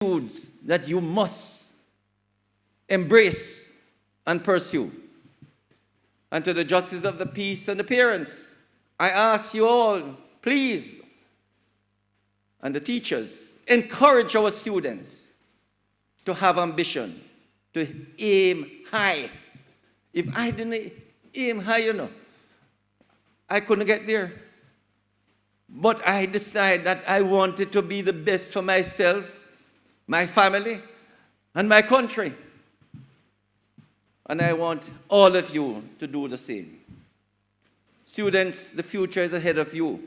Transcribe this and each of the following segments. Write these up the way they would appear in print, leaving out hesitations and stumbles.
attitudes that you must embrace and pursue. And to the justice of the peace and the parents, I ask you all, please, and the teachers, encourage our students to have ambition, to aim high. If I didn't aim high, I couldn't get there. But I decided that I wanted to be the best for myself, my family, and my country. And I want all of you to do the same. Students, the future is ahead of you.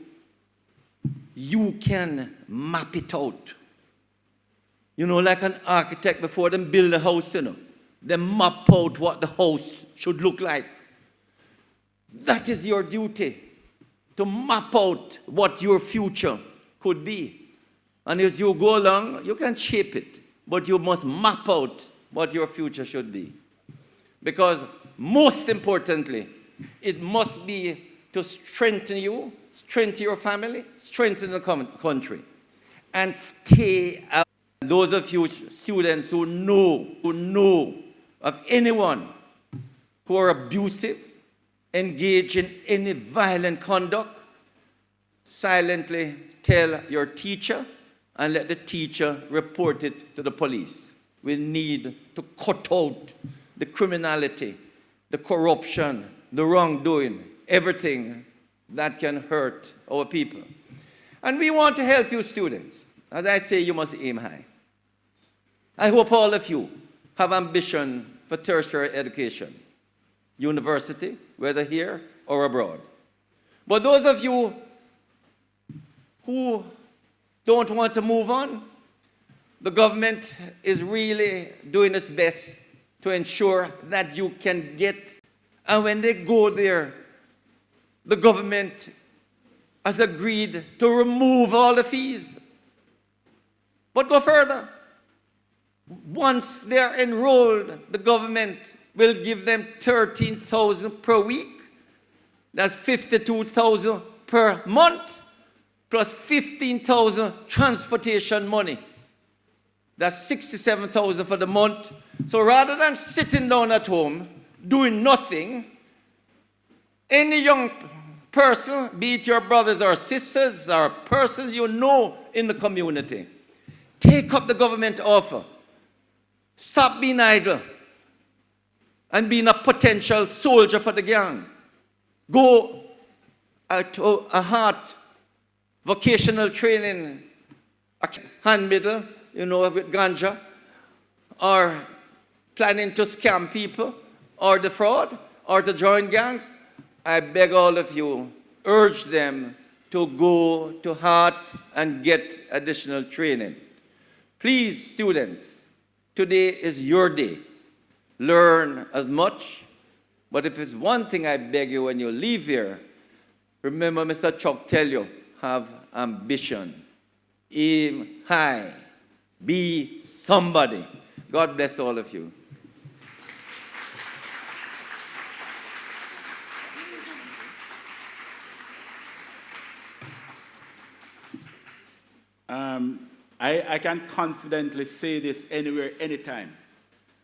You can map it out. Like an architect before them build a house, they map out what the house should look like. That is your duty, to map out what your future could be. And as you go along, you can shape it, but you must map out what your future should be. Because most importantly, it must be to strengthen you, strengthen your family, strengthen the country, and stay out. Those of you students who know of anyone who are abusive, engage in any violent conduct, silently tell your teacher and let the teacher report it to the police. We need to cut out the criminality, the corruption, the wrongdoing, everything that can hurt our people. And we want to help you students. As I say, you must aim high. I hope all of you have ambition for tertiary education, university, whether here or abroad. But those of you who don't want to move on, the government is really doing its best to ensure that you can get. And when they go there, the government has agreed to remove all the fees. But go further. Once they're enrolled, the government will give them $13,000 per week. That's $52,000 per month, plus $15,000 transportation money. That's $67,000 for the month. So rather than sitting down at home, doing nothing, any young person, be it your brothers or sisters or persons you know in the community, take up the government offer. Stop being idle and being a potential soldier for the gang. Go to a heart vocational training, hand middle, with ganja, or planning to scam people, or defraud, or to join gangs. I beg all of you, urge them to go to heart and get additional training. Please, students, today is your day. Learn as much. But if it's one thing I beg you when you leave here, remember Mr. Chuck tell you, have ambition. Aim high. Be somebody. God bless all of you. I can confidently say this anywhere, anytime,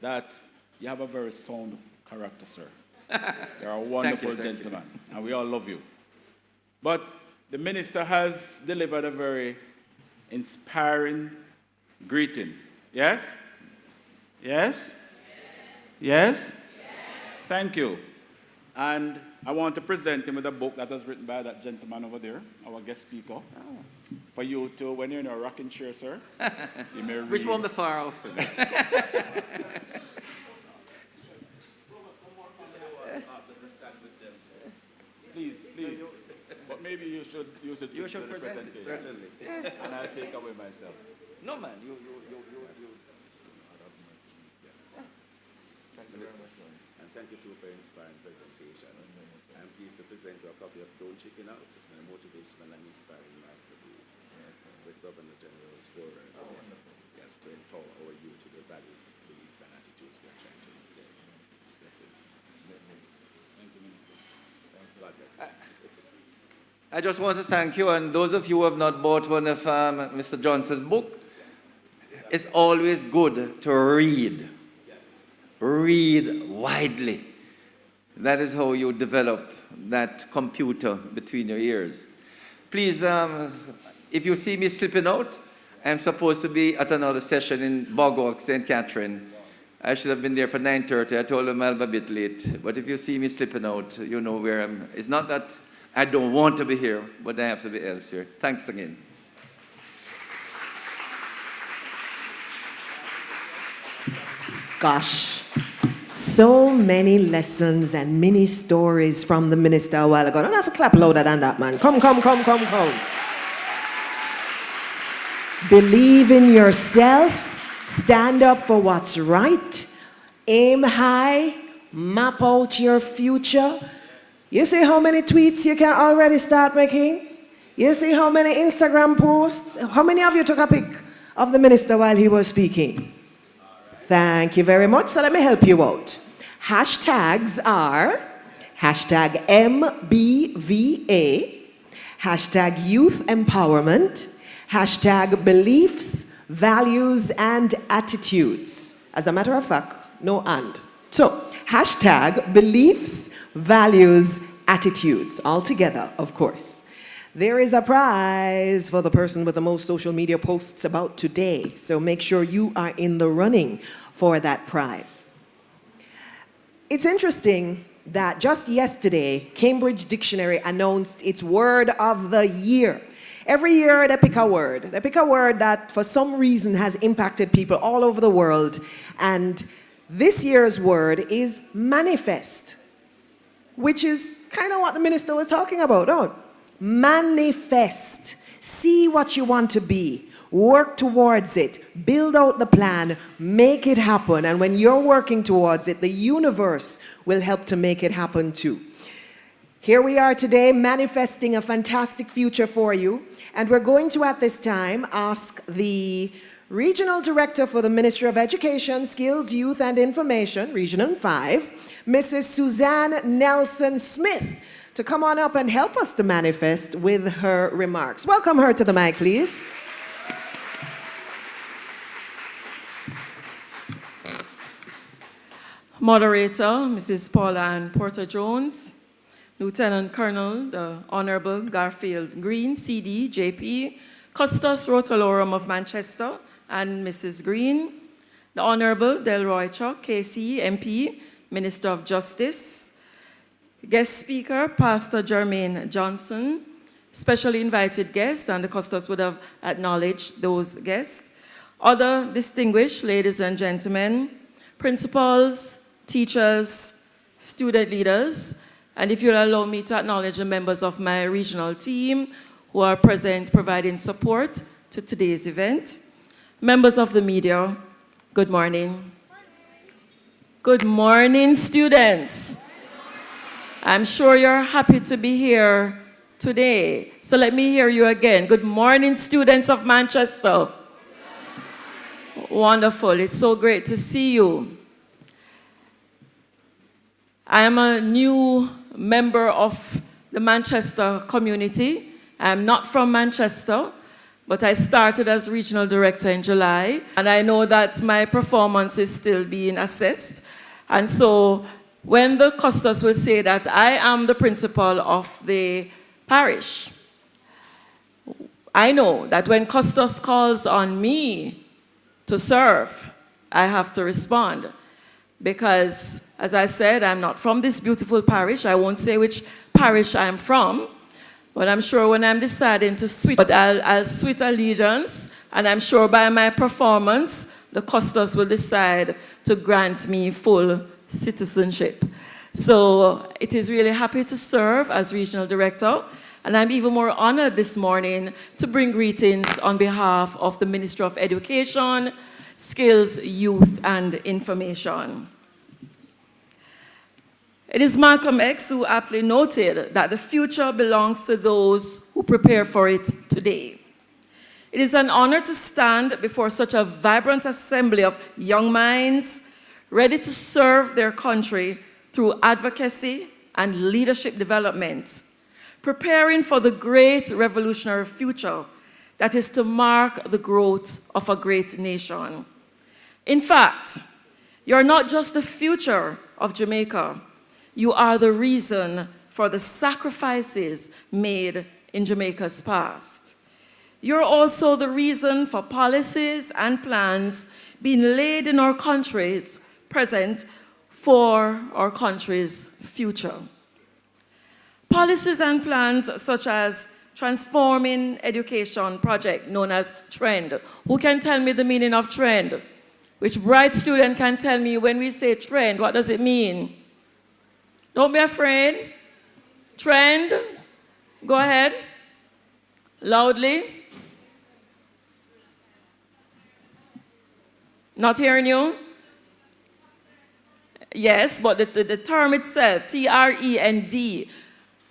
that you have a very sound character, sir. You're a wonderful gentleman, and we all love you. But the minister has delivered a very inspiring greeting. Yes? Yes? Yes? Thank you. And I want to present him with a book that was written by that gentleman over there, our guest speaker. Oh. For you to, when you're in a rocking chair, sir, you may read. Which one the far off? Please. But maybe you should present it. Certainly. And I'll take away myself. No, man. You. Thank you very much. And thank you too for an inspiring presentation. I'm pleased to present you a copy of Don't Chicken Out, my motivational and inspiring masterpiece, with Governor General's forward to empower our youth with the values, beliefs, and attitudes we are trying to instill. Blessings. Thank you, Minister. God bless you. I just want to thank you, and those of you who have not bought one of Mr. Johnson's book, it's always good to read. Read widely. That is how you develop that computer between your ears. Please, if you see me slipping out, I'm supposed to be at another session in Bogwalk, St. Catherine. I should have been there for 9:30. I told them I'll be a bit late. But if you see me slipping out, you know where I'm. It's not that I don't want to be here, but I have to be elsewhere. Thanks again. Gosh, so many lessons and mini stories from the minister a while ago. Don't have to clap louder than that, man. Come. Believe in yourself, stand up for what's right, aim high, map out your future. You see how many tweets you can already start making? You see how many Instagram posts? How many of you took a pic of the minister while he was speaking? Thank you very much. So let me help you out. Hashtags are hashtag MBVA, hashtag youth empowerment, hashtag beliefs, values, and attitudes. As a matter of fact, no and. So, hashtag beliefs, values, attitudes. All together, of course. There is a prize for the person with the most social media posts about today. So make sure you are in the running for that prize. It's interesting that just yesterday, Cambridge Dictionary announced its word of the year. Every year they pick a word. They pick a word that for some reason has impacted people all over the world. And this year's word is manifest, which is kind of what the minister was talking about, don't? Manifest. See what you want to be. Work towards it. Build out the plan. Make it happen. And when you're working towards it, the universe will help to make it happen too. Here we are today manifesting a fantastic future for you. And we're going to, at this time, ask the Regional Director for the Ministry of Education, Skills, Youth and Information, Region 5, Mrs. Suzanne Nelson-Smith, to come on up and help us to manifest with her remarks. Welcome her to the mic, please. Moderator, Mrs. Paula Ann Porter-Jones, Lieutenant Colonel, the Honorable Garfield Green, CD, JP, Custos Rotalorum of Manchester, and Mrs. Green, the Honorable Delroy Chuck, KC, MP, Minister of Justice, guest speaker, Pastor Jermaine Johnson, specially invited guests, and the Custos would have acknowledged those guests, other distinguished ladies and gentlemen, principals, teachers, student leaders, and if you'll allow me to acknowledge the members of my regional team who are present providing support to today's event. Members of the media, good morning. Good morning, students. I'm sure you're happy to be here today. So let me hear you again. Good morning, students of Manchester. Wonderful. It's so great to see you. I am a new member of the Manchester community. I am not from Manchester, but I started as regional director in July, and I know that my performance is still being assessed. And so when the Custos will say that I am the principal of the parish, I know that when Custos calls on me to serve, I have to respond. Because, as I said, I'm not from this beautiful parish. I won't say which parish I'm from, but I'm sure when I'm deciding to switch, but I'll switch allegiance, and I'm sure by my performance, the Custos will decide to grant me full citizenship. So it is really happy to serve as regional director, and I'm even more honored this morning to bring greetings on behalf of the Ministry of Education, Skills, Youth, and Information. It is Malcolm X who aptly noted that the future belongs to those who prepare for it today. It is an honor to stand before such a vibrant assembly of young minds ready to serve their country through advocacy and leadership development, preparing for the great revolutionary future that is to mark the growth of a great nation. In fact, you're not just the future of Jamaica, you are the reason for the sacrifices made in Jamaica's past. You're also the reason for policies and plans being laid in our country's present for our country's future. Policies and plans such as Transforming Education project known as TREND. Who can tell me the meaning of TREND? Which bright student can tell me when we say TREND, what does it mean? Don't be afraid. TREND. Go ahead. Loudly. Not hearing you? Yes, but the term itself, TREND,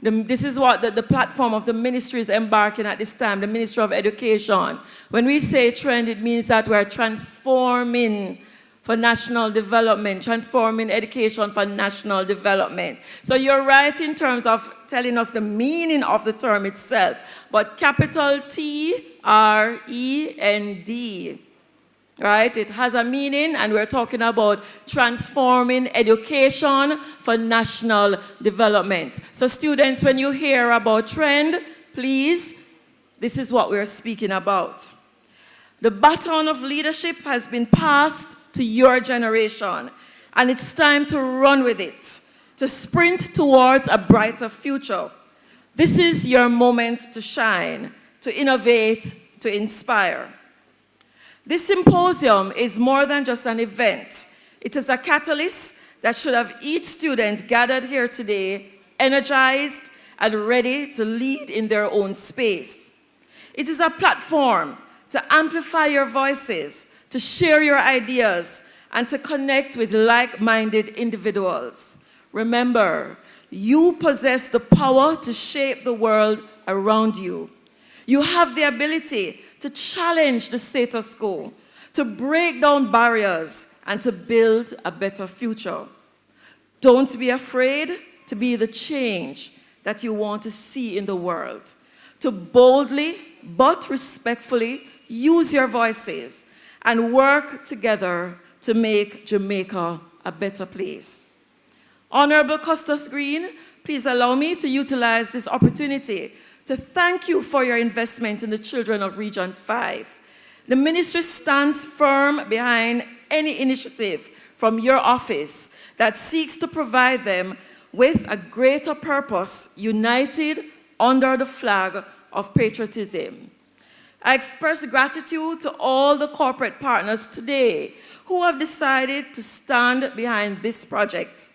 this is what the platform of the ministry is embarking at this time, the Ministry of Education. When we say trend, it means that we're transforming for national development, transforming education for national development. So you're right in terms of telling us the meaning of the term itself, but capital TREND. Right? It has a meaning, and we're talking about transforming education for national development. So students, when you hear about trend, please, this is what we're speaking about. The baton of leadership has been passed to your generation, and it's time to run with it, to sprint towards a brighter future. This is your moment to shine, to innovate, to inspire. This symposium is more than just an event. It is a catalyst that should have each student gathered here today energized and ready to lead in their own space. It is a platform to amplify your voices, to share your ideas, and to connect with like-minded individuals. Remember, you possess the power to shape the world around you. You have the ability to challenge the status quo, to break down barriers, and to build a better future. Don't be afraid to be the change that you want to see in the world. To boldly but respectfully use your voices and work together to make Jamaica a better place. Honorable Custis Green, please allow me to utilize this opportunity to thank you for your investment in the children of Region 5. The ministry stands firm behind any initiative from your office that seeks to provide them with a greater purpose, united under the flag of patriotism. I express gratitude to all the corporate partners today who have decided to stand behind this project.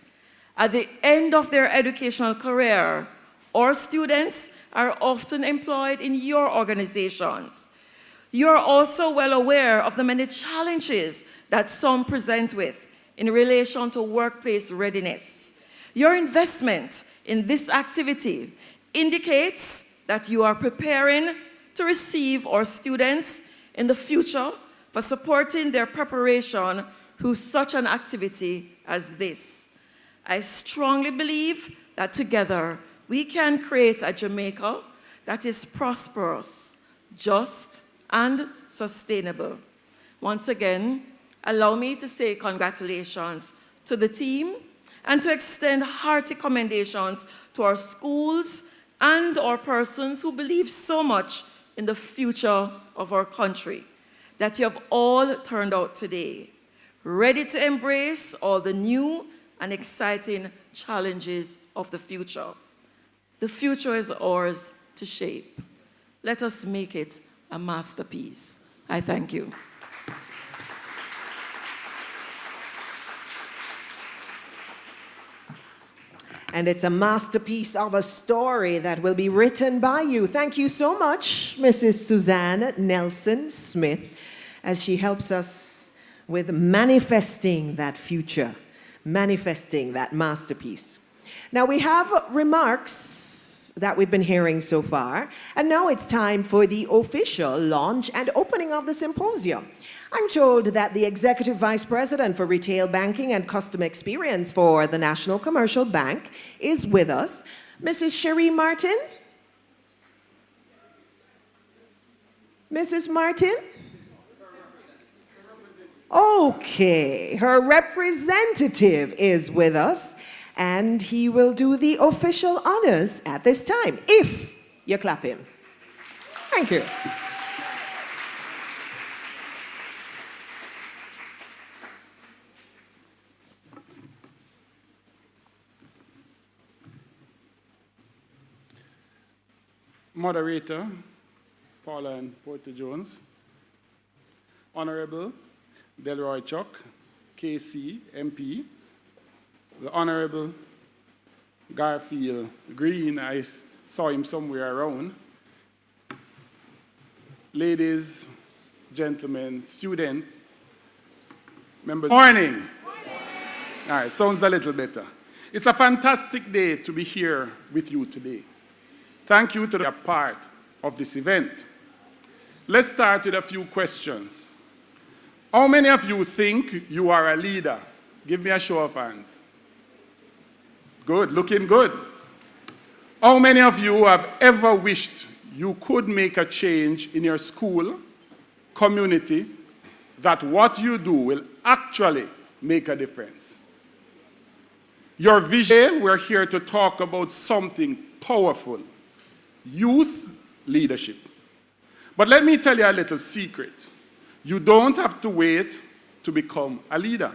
At the end of their educational career, our students are often employed in your organizations. You're also well aware of the many challenges that some present with in relation to workplace readiness. Your investment in this activity indicates that you are preparing to receive our students in the future for supporting their preparation through such an activity as this. I strongly believe that together we can create a Jamaica that is prosperous, just, and sustainable. Once again, allow me to say congratulations to the team and to extend hearty commendations to our schools and our persons who believe so much in the future of our country, that you have all turned out today, ready to embrace all the new and exciting challenges of the future. The future is ours to shape. Let us make it a masterpiece. I thank you. And it's a masterpiece of a story that will be written by you. Thank you so much, Mrs. Suzanne Nelson Smith, as she helps us with manifesting that future, manifesting that masterpiece. Now we have remarks that we've been hearing so far, and now it's time for the official launch and opening of the symposium. I'm told that the Executive Vice President for Retail Banking and Customer Experience for the National Commercial Bank is with us, Mrs. Cherie Martin. Mrs. Martin? Okay, her representative is with us, and he will do the official honors at this time, if you clap him. Thank you. Moderator, Paula and Porter Jones, Honorable Delroy Chuck, KC, MP, the Honorable Garfield Green, I saw him somewhere around, ladies, gentlemen, student, members. Morning. All right, sounds a little better. It's a fantastic day to be here with you today. Thank you to be a part of this event. Let's start with a few questions. How many of you think you are a leader? Give me a show of hands. Good, looking good. How many of you have ever wished you could make a change in your school, community, that what you do will actually make a difference? Your vision, we're here to talk about something powerful. Youth leadership. But let me tell you a little secret. You don't have to wait to become a leader.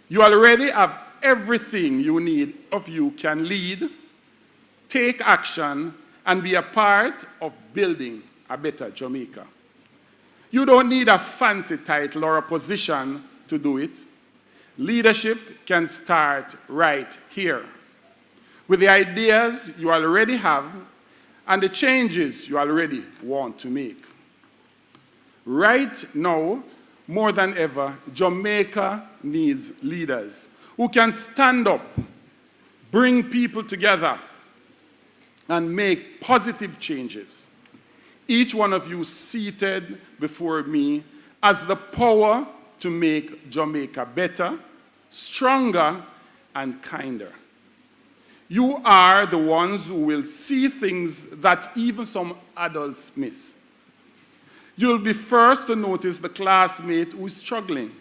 You already have everything you need of you can lead, take action, and be a part of building a better Jamaica. You don't need a fancy title or a position to do it. Leadership can start right here with the ideas you already have and the changes you already want to make. Right now, more than ever, Jamaica needs leaders who can stand up, bring people together, and make positive changes. Each one of you seated before me has the power to make Jamaica better, stronger, and kinder. You are the ones who will see things that even some adults miss. You'll be first to notice the classmate who is struggling,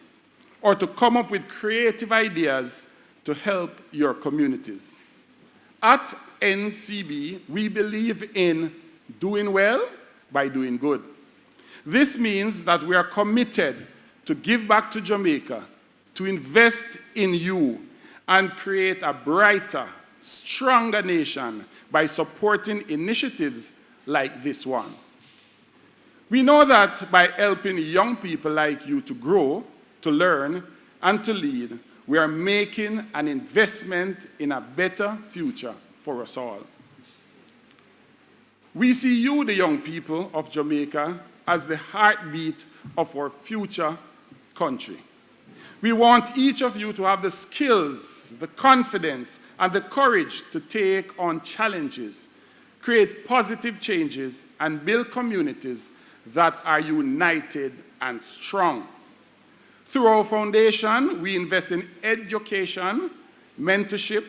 or to come up with creative ideas to help your communities. At NCB, we believe in doing well by doing good. This means that we are committed to give back to Jamaica, to invest in you, and create a brighter, stronger nation by supporting initiatives like this one. We know that by helping young people like you to grow, to learn, and to lead, we are making an investment in a better future for us all. We see you, the young people of Jamaica, as the heartbeat of our future country. We want each of you to have the skills, the confidence, and the courage to take on challenges, create positive changes, and build communities that are united and strong. Through our foundation, we invest in education, mentorship,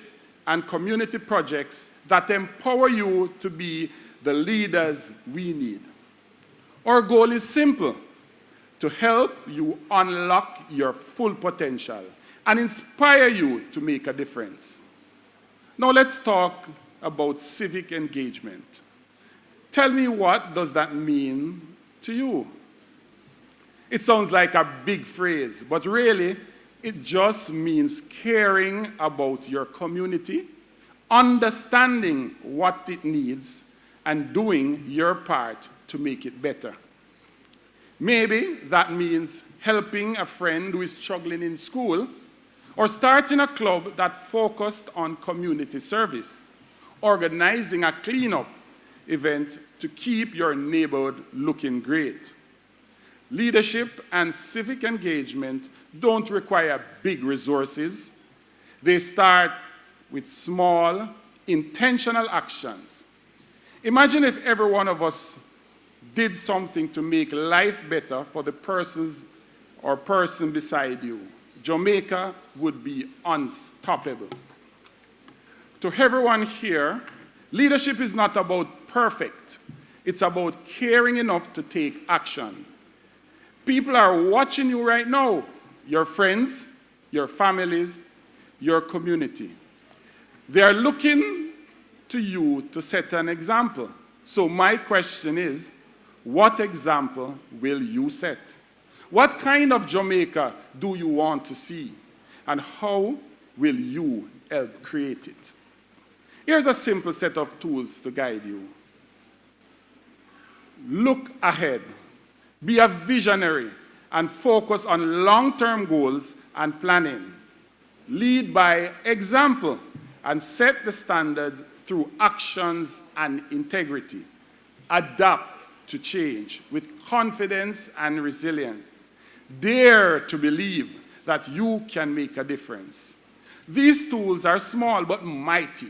and community projects that empower you to be the leaders we need. Our goal is simple: to help you unlock your full potential and inspire you to make a difference. Now let's talk about civic engagement. Tell me, what does that mean to you? It sounds like a big phrase, but really, it just means caring about your community, understanding what it needs, and doing your part to make it better. Maybe that means helping a friend who is struggling in school, or starting a club that focused on community service, organizing a cleanup event to keep your neighborhood looking great. Leadership and civic engagement don't require big resources. They start with small, intentional actions. Imagine if every one of us did something to make life better for the persons or person beside you. Jamaica would be unstoppable. To everyone here, leadership is not about perfect. It's about caring enough to take action. People are watching you right now, your friends, your families, your community. They are looking to you to set an example. So my question is, what example will you set? What kind of Jamaica do you want to see? And how will you help create it? Here's a simple set of tools to guide you. Look ahead. Be a visionary and focus on long-term goals and planning. Lead by example and set the standards through actions and integrity. Adapt to change with confidence and resilience. Dare to believe that you can make a difference. These tools are small but mighty,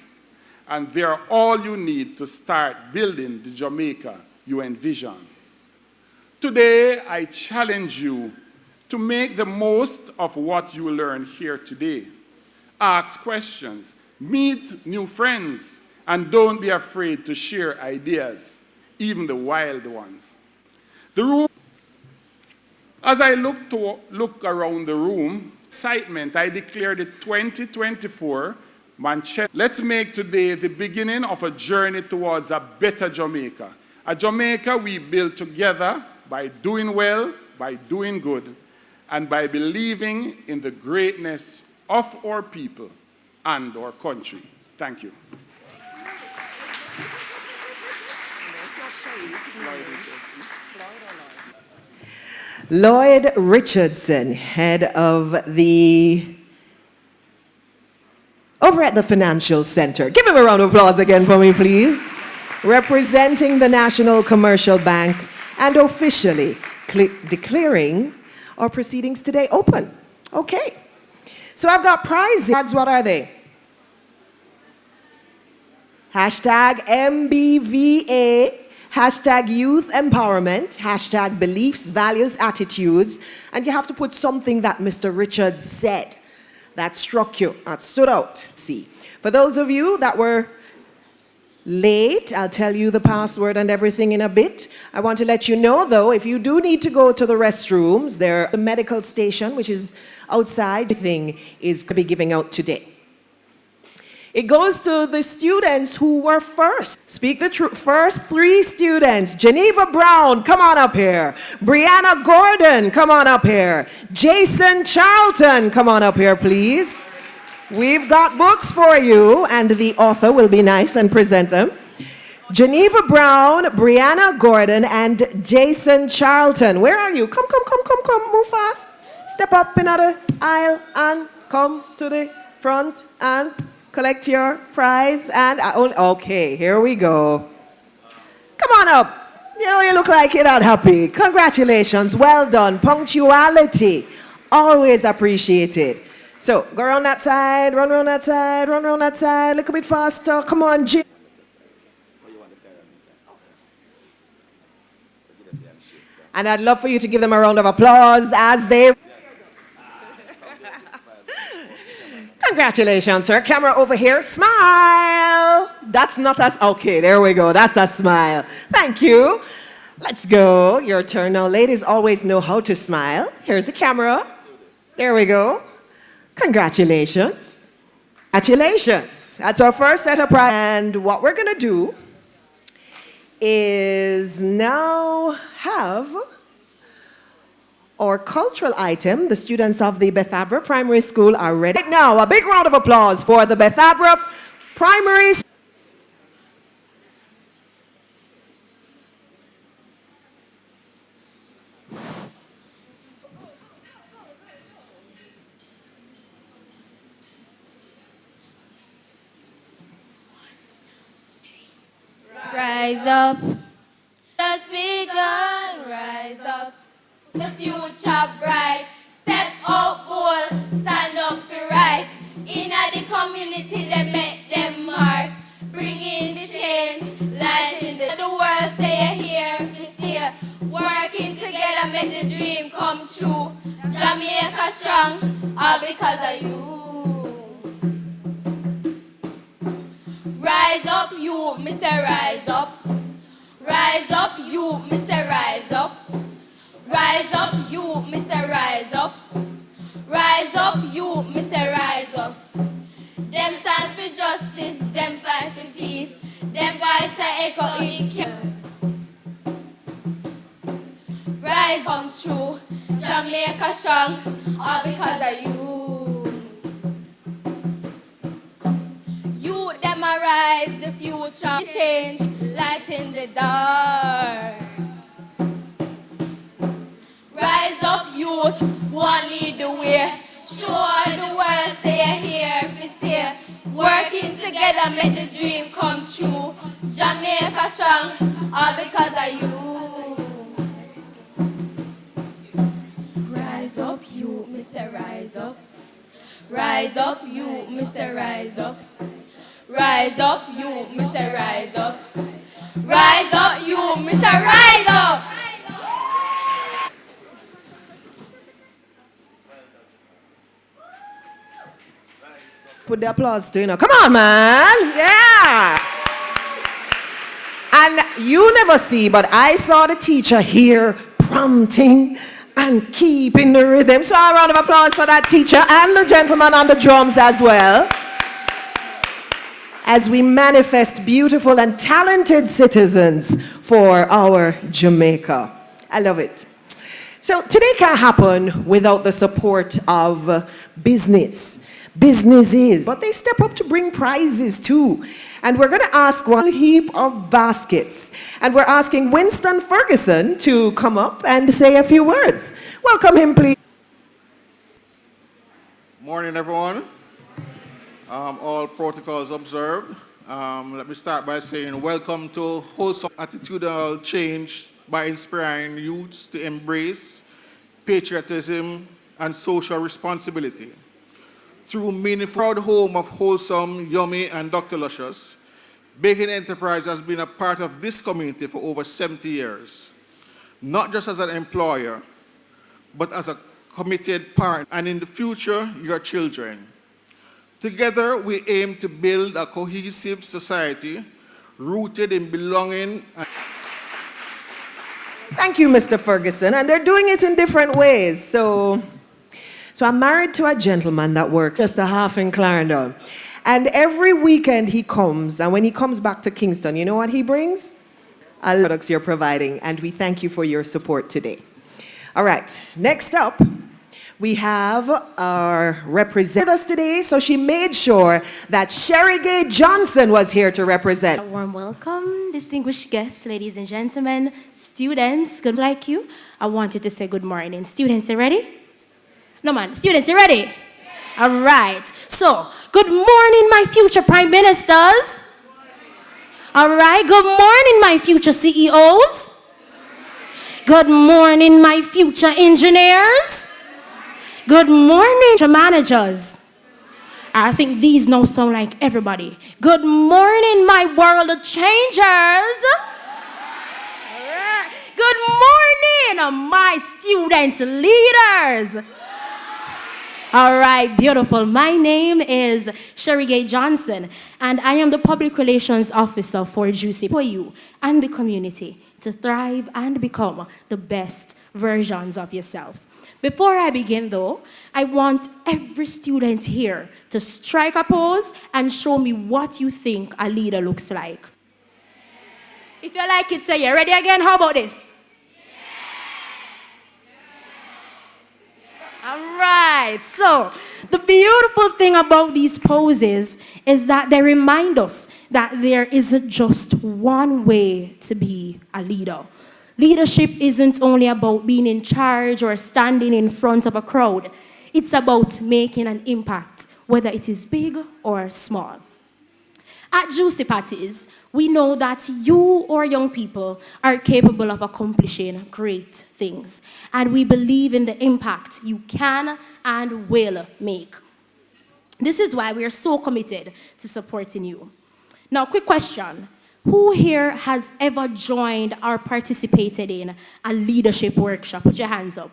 and they are all you need to start building the Jamaica you envision. Today, I challenge you to make the most of what you learn here today. Ask questions, meet new friends, and don't be afraid to share ideas, even the wild ones. As I look around the room, excitement, I declare the 2024 Manchester. Let's make today the beginning of a journey towards a better Jamaica. A Jamaica we build together by doing well, by doing good, and by believing in the greatness of our people and our country. Thank you. Lloyd Richardson, head of over at the Financial Center. Give him a round of applause again for me, please. Representing the National Commercial Bank and officially declaring our proceedings today open. Okay. So I've got prizes. What are they? Hashtag MBVA, hashtag youth empowerment, hashtag beliefs, values, attitudes, and you have to put something that Mr. Richards said that struck you, that stood out. See, for those of you that were late, I'll tell you the password and everything in a bit. I want to let you know, though, if you do need to go to the restrooms, the medical station, which is outside, the thing is going to be giving out today. It goes to the students who were first. Speak the truth. First 3 students. Geneva Brown, come on up here. Brianna Gordon, come on up here. Jason Charlton, come on up here, please. We've got books for you, and the author will be nice and present them. Geneva Brown, Brianna Gordon, and Jason Charlton. Where are you? Come, move fast. Step up in the aisle and come to the front and collect your prize. And okay, here we go. Come on up. You know, you look like you're not happy. Congratulations, well done. Punctuality, always appreciated. So, go around that side, run around that side, run around that side, a little bit faster. Come on, Jim. And I'd love for you to give them a round of applause as they... Congratulations, sir. Camera over here. Smile. That's not us. Okay, there we go. That's a smile. Thank you. Let's go. Your turn now. Ladies always know how to smile. Here's the camera. There we go. Congratulations. Congratulations. That's our first set of prize. And what we're going to do is now have our cultural item. The students of the Bethabra Primary School are ready. Right now, a big round of applause for the Bethabra Primary School. Rise up, just begun, rise up, the future bright, step out bold, stand up for right, in the community they make them mark, bring in the change, light in the world, say you're here, if you stay, working together make the dream come true, Jamaica strong, all because of you. Rise up, you, Mr. Rise up. Rise up, you, me say rise up. Rise up, you, me say rise up. Rise up, you, me say rise us. Them stands for justice, them fights for peace. Them voice say echo in the rise come true, Jamaica strong, all because of you. You, them arise, the future change, light in the dark. Rise up, youth, one lead the way. Show the world, say you're here, if you stay. Working together, make the dream come true. Jamaica strong, all because of you. Rise up, you, Mr. Rise up. Rise up, you, Mr. Rise up. Rise up, you, Mr. Rise up. Rise up, you, Mr. Rise up. Put the applause to, come on, man. Yeah. And you never see, but I saw the teacher here prompting and keeping the rhythm. So a round of applause for that teacher and the gentleman on the drums as well. As we manifest beautiful and talented citizens for our Jamaica. I love it. So today can't happen without the support of businesses, but they step up to bring prizes too. And we're going to ask one heap of baskets. And we're asking Winston Ferguson to come up and say a few words. Welcome him, please. Morning, everyone. All protocols observed. Let me start by saying welcome to wholesome attitudinal change by inspiring youths to embrace patriotism and social responsibility. Through meaningful proud home of Wholesome, Yummy, and Dr. Luscious, Baking Enterprise has been a part of this community for over 70 years, not just as an employer, but as a committed partner, and in the future, your children. Together, we aim to build a cohesive society rooted in belonging. Thank you, Mr. Ferguson. And they're doing it in different ways. So I'm married to a gentleman that works just a half in Clarendon. And every weekend he comes, and when he comes back to Kingston, you know what he brings? A lot of products you're providing, and we thank you for your support today. All right, next up, we have our representative with us today, so she made sure that Sherry Gay Johnson was here to represent. A warm welcome, distinguished guests, ladies and gentlemen, students, good like you. I wanted to say good morning. Students, you ready? No, man. Students, you ready? Yeah. All right. So, good morning, my future prime ministers. All right. Good morning, my future CEOs. Good morning, my future engineers. Good morning, managers. I think these now sound like everybody. Good morning, my world changers. All right. Good morning, my student leaders. All right, beautiful. My name is Sherry Gay Johnson, and I am the Public Relations Officer for Juici, for you and the community to thrive and become the best versions of yourself. Before I begin, though, I want every student here to strike a pose and show me what you think a leader looks like. If you like it, say, you ready again? How about this? All right, so the beautiful thing about these poses is that they remind us that there isn't just one way to be a leader. Leadership isn't only about being in charge or standing in front of a crowd. It's about making an impact, whether it is big or small. At Juici Patties, we know that you or young people are capable of accomplishing great things. And we believe in the impact you can and will make. This is why we are so committed to supporting you. Now, quick question. Who here has ever joined or participated in a leadership workshop? Put your hands up.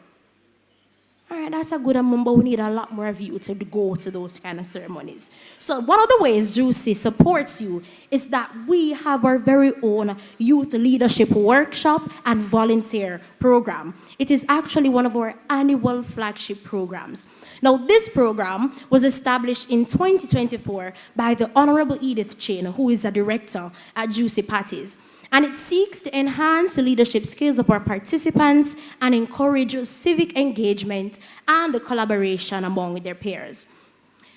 All right, that's a good amount, but we need a lot more of you to go to those kind of ceremonies. So one of the ways Juici supports you is that we have our very own youth leadership workshop and volunteer program. It is actually one of our annual flagship programs. Now, this program was established in 2024 by the Honorable Edith Chin, who is a director at Juici Patties. And it seeks to enhance the leadership skills of our participants and encourage civic engagement and the collaboration among their peers.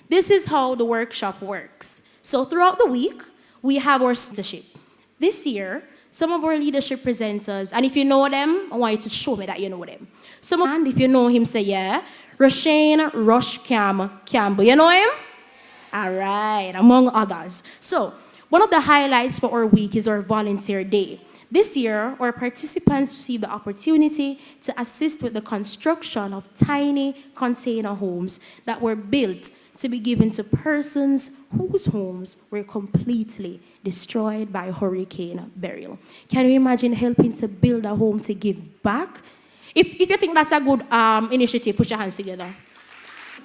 This is how the workshop works. So throughout the week, we have our leadership. This year, some of our leadership presenters, and if you know them, I want you to show me that you know them. And if you know him, say yeah. Rashane Rush Campbell, you know him? All right, among others. So, one of the highlights for our week is our volunteer day. This year, our participants received the opportunity to assist with the construction of tiny container homes that were built to be given to persons whose homes were completely destroyed by Hurricane Beryl. Can you imagine helping to build a home to give back? If you think that's a good initiative, put your hands together.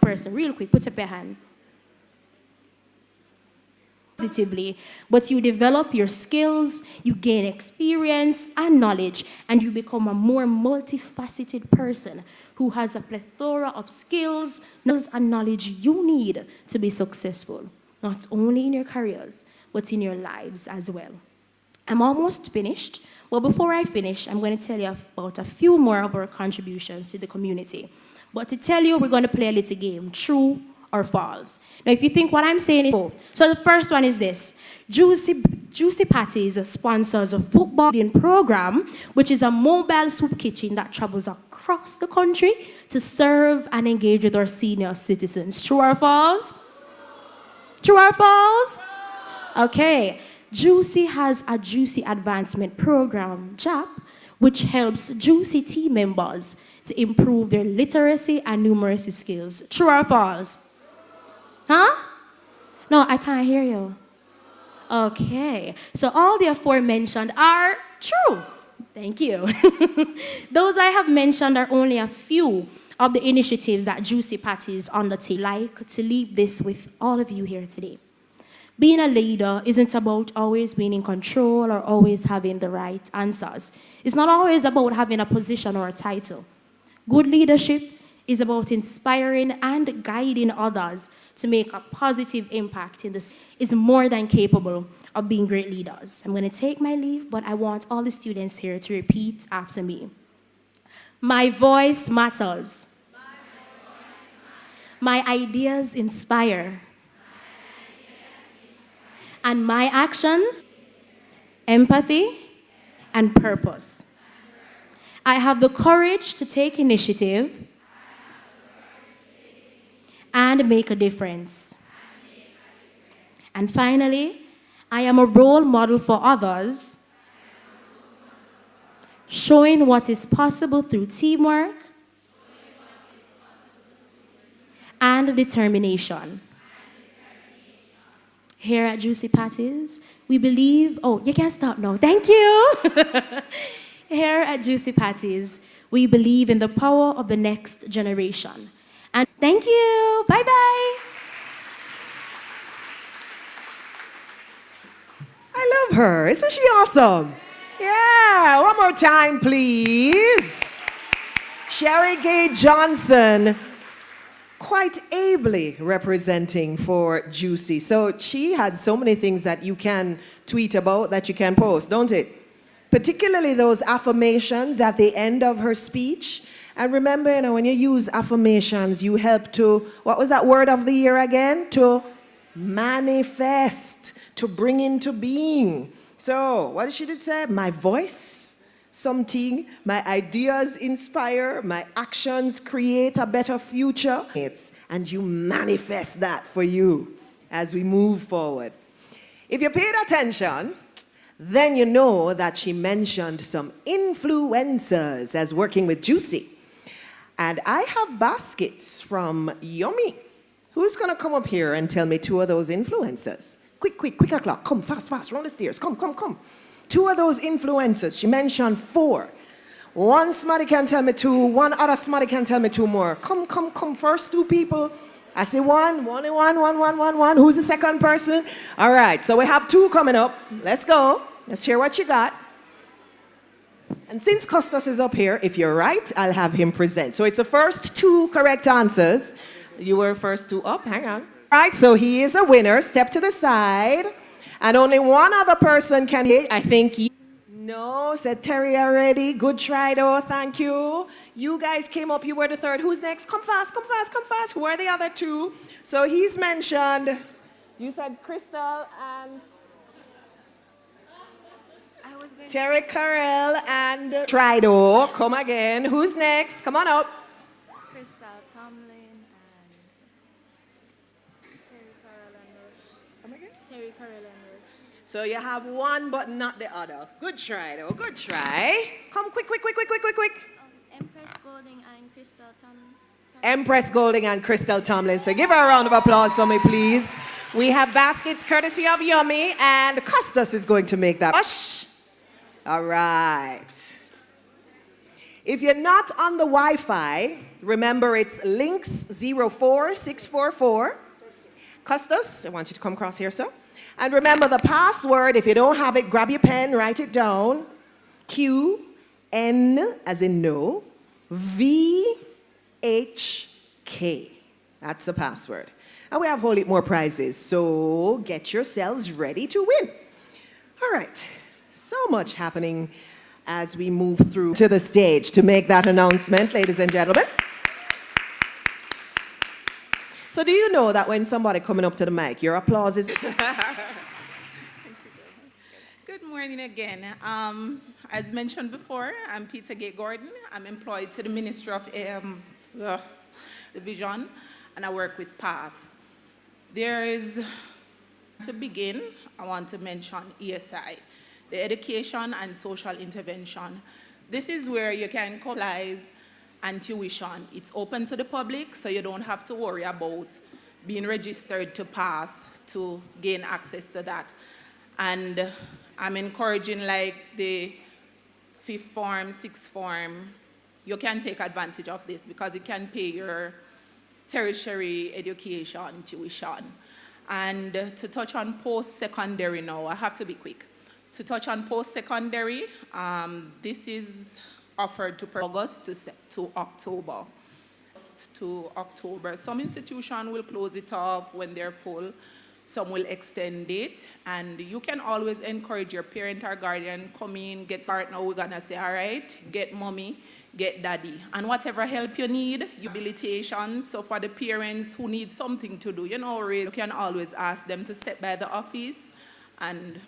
Person, real quick, put up your hand. Positively, but you develop your skills, you gain experience and knowledge, and you become a more multifaceted person who has a plethora of skills and knowledge you need to be successful, not only in your careers, but in your lives as well. I'm almost finished. Well, before I finish, I'm going to tell you about a few more of our contributions to the community. But to tell you, we're going to play a little game, true or false. Now, if you think what I'm saying is false, so the first one is this. Juici Patties sponsors a football program, which is a mobile soup kitchen that travels across the country to serve and engage with our senior citizens. True or false? True or false? Okay. Juici has a Juici Advancement Program, JAP, which helps Juici team members to improve their literacy and numeracy skills. True or false? Huh? No, I can't hear you. Okay. So all the aforementioned are true. Thank you. Those I have mentioned are only a few of the initiatives that Juici Patties undertake. I'd like to leave this with all of you here today. Being a leader isn't about always being in control or always having the right answers. It's not always about having a position or a title. Good leadership is about inspiring and guiding others to make a positive impact in this. Is more than capable of being great leaders. I'm going to take my leave, but I want all the students here to repeat after me. My voice matters. My ideas inspire. And my actions, empathy, and purpose. I have the courage to take initiative and make a difference. And finally, I am a role model for others, showing what is possible through teamwork and determination. Here at Juici Patties, we believe, oh, you can stop now, thank you. Here at Juici Patties, we believe in the power of the next generation. And thank you, bye-bye. I love her. Isn't she awesome? Yeah, one more time, please. Sherry Gay Johnson, quite ably representing for Juici. So she had so many things that you can tweet about, that you can post, don't it? Particularly those affirmations at the end of her speech. And remember, you know, when you use affirmations, you help to, what was that word of the year again? To manifest, to bring into being. So, what did she say? My voice, something, my ideas inspire, my actions create a better future. And you manifest that for you as we move forward. If you paid attention, then you know that she mentioned some influencers as working with Juici. And I have baskets from Yummy. Who's going to come up here and tell me two of those influencers? Quick o'clock. Come, fast, run the stairs. Come. Two of those influencers. She mentioned four. One somebody can tell me two, one other somebody can tell me two more. Come. First two people. I say one. Who's the second person? All right, so we have two coming up. Let's go. Let's hear what you got. And since Costas is up here, if you're right, I'll have him present. So it's the first two correct answers. You were first two up, hang on. All right, so he is a winner. Step to the side. And only one other person can hear. I think you. No, said Terry already. Good try though, thank you. You guys came up, you were the third. Who's next? Come fast. Who are the other two? So he's mentioned, you said Crystal and Terry Carell and Trido. Come again. Who's next? Come on up. Crystal Tomlin and Terry Carell and Rush. Come again. Terry Carell and Rush. So you have one but not the other. Good try though, good try. Come quick. Empress Golding and Crystal Tomlin. Empress Golding and Crystal Tomlin. So give her a round of applause for me, please. We have baskets courtesy of Yummy, and Costas is going to make that. Hush. All right. If you're not on the Wi-Fi, remember it's links 04644. Costas, I want you to come across here, sir. And remember the password, if you don't have it, grab your pen, write it down. QN, as in no, VHK. That's the password. And we have a whole lot more prizes, so get yourselves ready to win. All right, so much happening as we move through to the stage to make that announcement, ladies and gentlemen. So do you know that when somebody coming up to the mic, your applause is... Good morning again. As mentioned before, I'm Peter Gay Gordon. I'm employed to the Ministry of Division, and I work with PATH. To begin, I want to mention ESI, the Education and Social Intervention. This is where you can colonize and tuition. It's open to the public, so you don't have to worry about being registered to PATH to gain access to that. And I'm encouraging like the 5th form, 6th form, you can take advantage of this because you can pay your tertiary education tuition. And to touch on post-secondary now, I have to be quick. To touch on post-secondary, this is offered to August to October. Some institutions will close it off when they're full. Some will extend it. And you can always encourage your parent or guardian, come in, get partner. We're going to say, all right, get mommy, get daddy. And whatever help you need, habilitation. So for the parents who need something to do, you can always ask them to step by the office and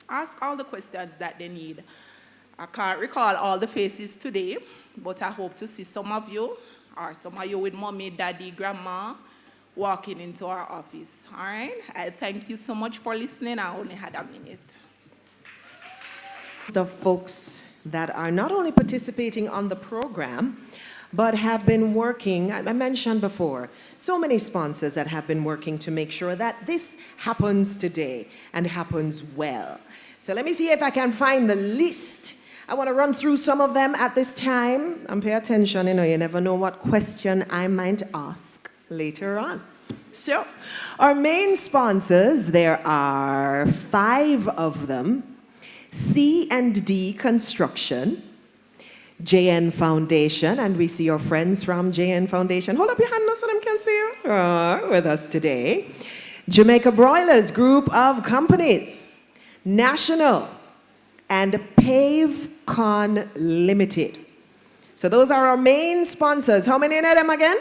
ask all the questions that they need. I can't recall all the faces today, but I hope to see some of you, or some of you with mommy, daddy, grandma, walking into our office. All right? I thank you so much for listening. I only had a minute. The folks that are not only participating on the program, but have been working, I mentioned before, so many sponsors that have been working to make sure that this happens today and happens well. So let me see if I can find the list. I want to run through some of them at this time. And pay attention, you never know what question I might ask later on. So, our main sponsors, there are 5 of them. C&D Construction, JN Foundation, and we see our friends from JN Foundation. Hold up your hand so them can see you. With us today. Jamaica Broilers Group of Companies, National, and PaveCon Limited. So those are our main sponsors. How many of them again?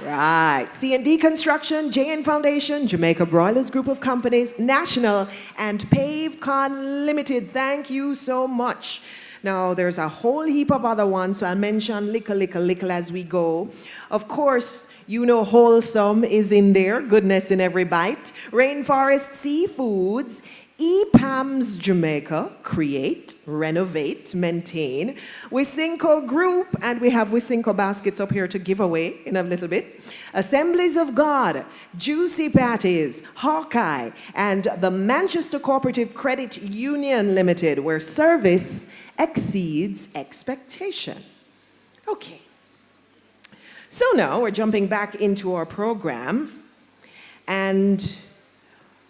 Right. C&D Construction, JN Foundation, Jamaica Broilers Group of Companies, National, and PaveCon Limited. Thank you so much. Now, there's a whole heap of other ones, so I'll mention little as we go. Of course, Wholesome is in there, goodness in every bite. Rainforest Seafoods, EPAMS Jamaica, create, renovate, maintain, Wisinko Group, and we have Wisinko baskets up here to give away in a little bit, Assemblies of God, Juici Patties, Hawkeye, and the Manchester Cooperative Credit Union Limited, where service exceeds expectation. Okay. So now we're jumping back into our program, and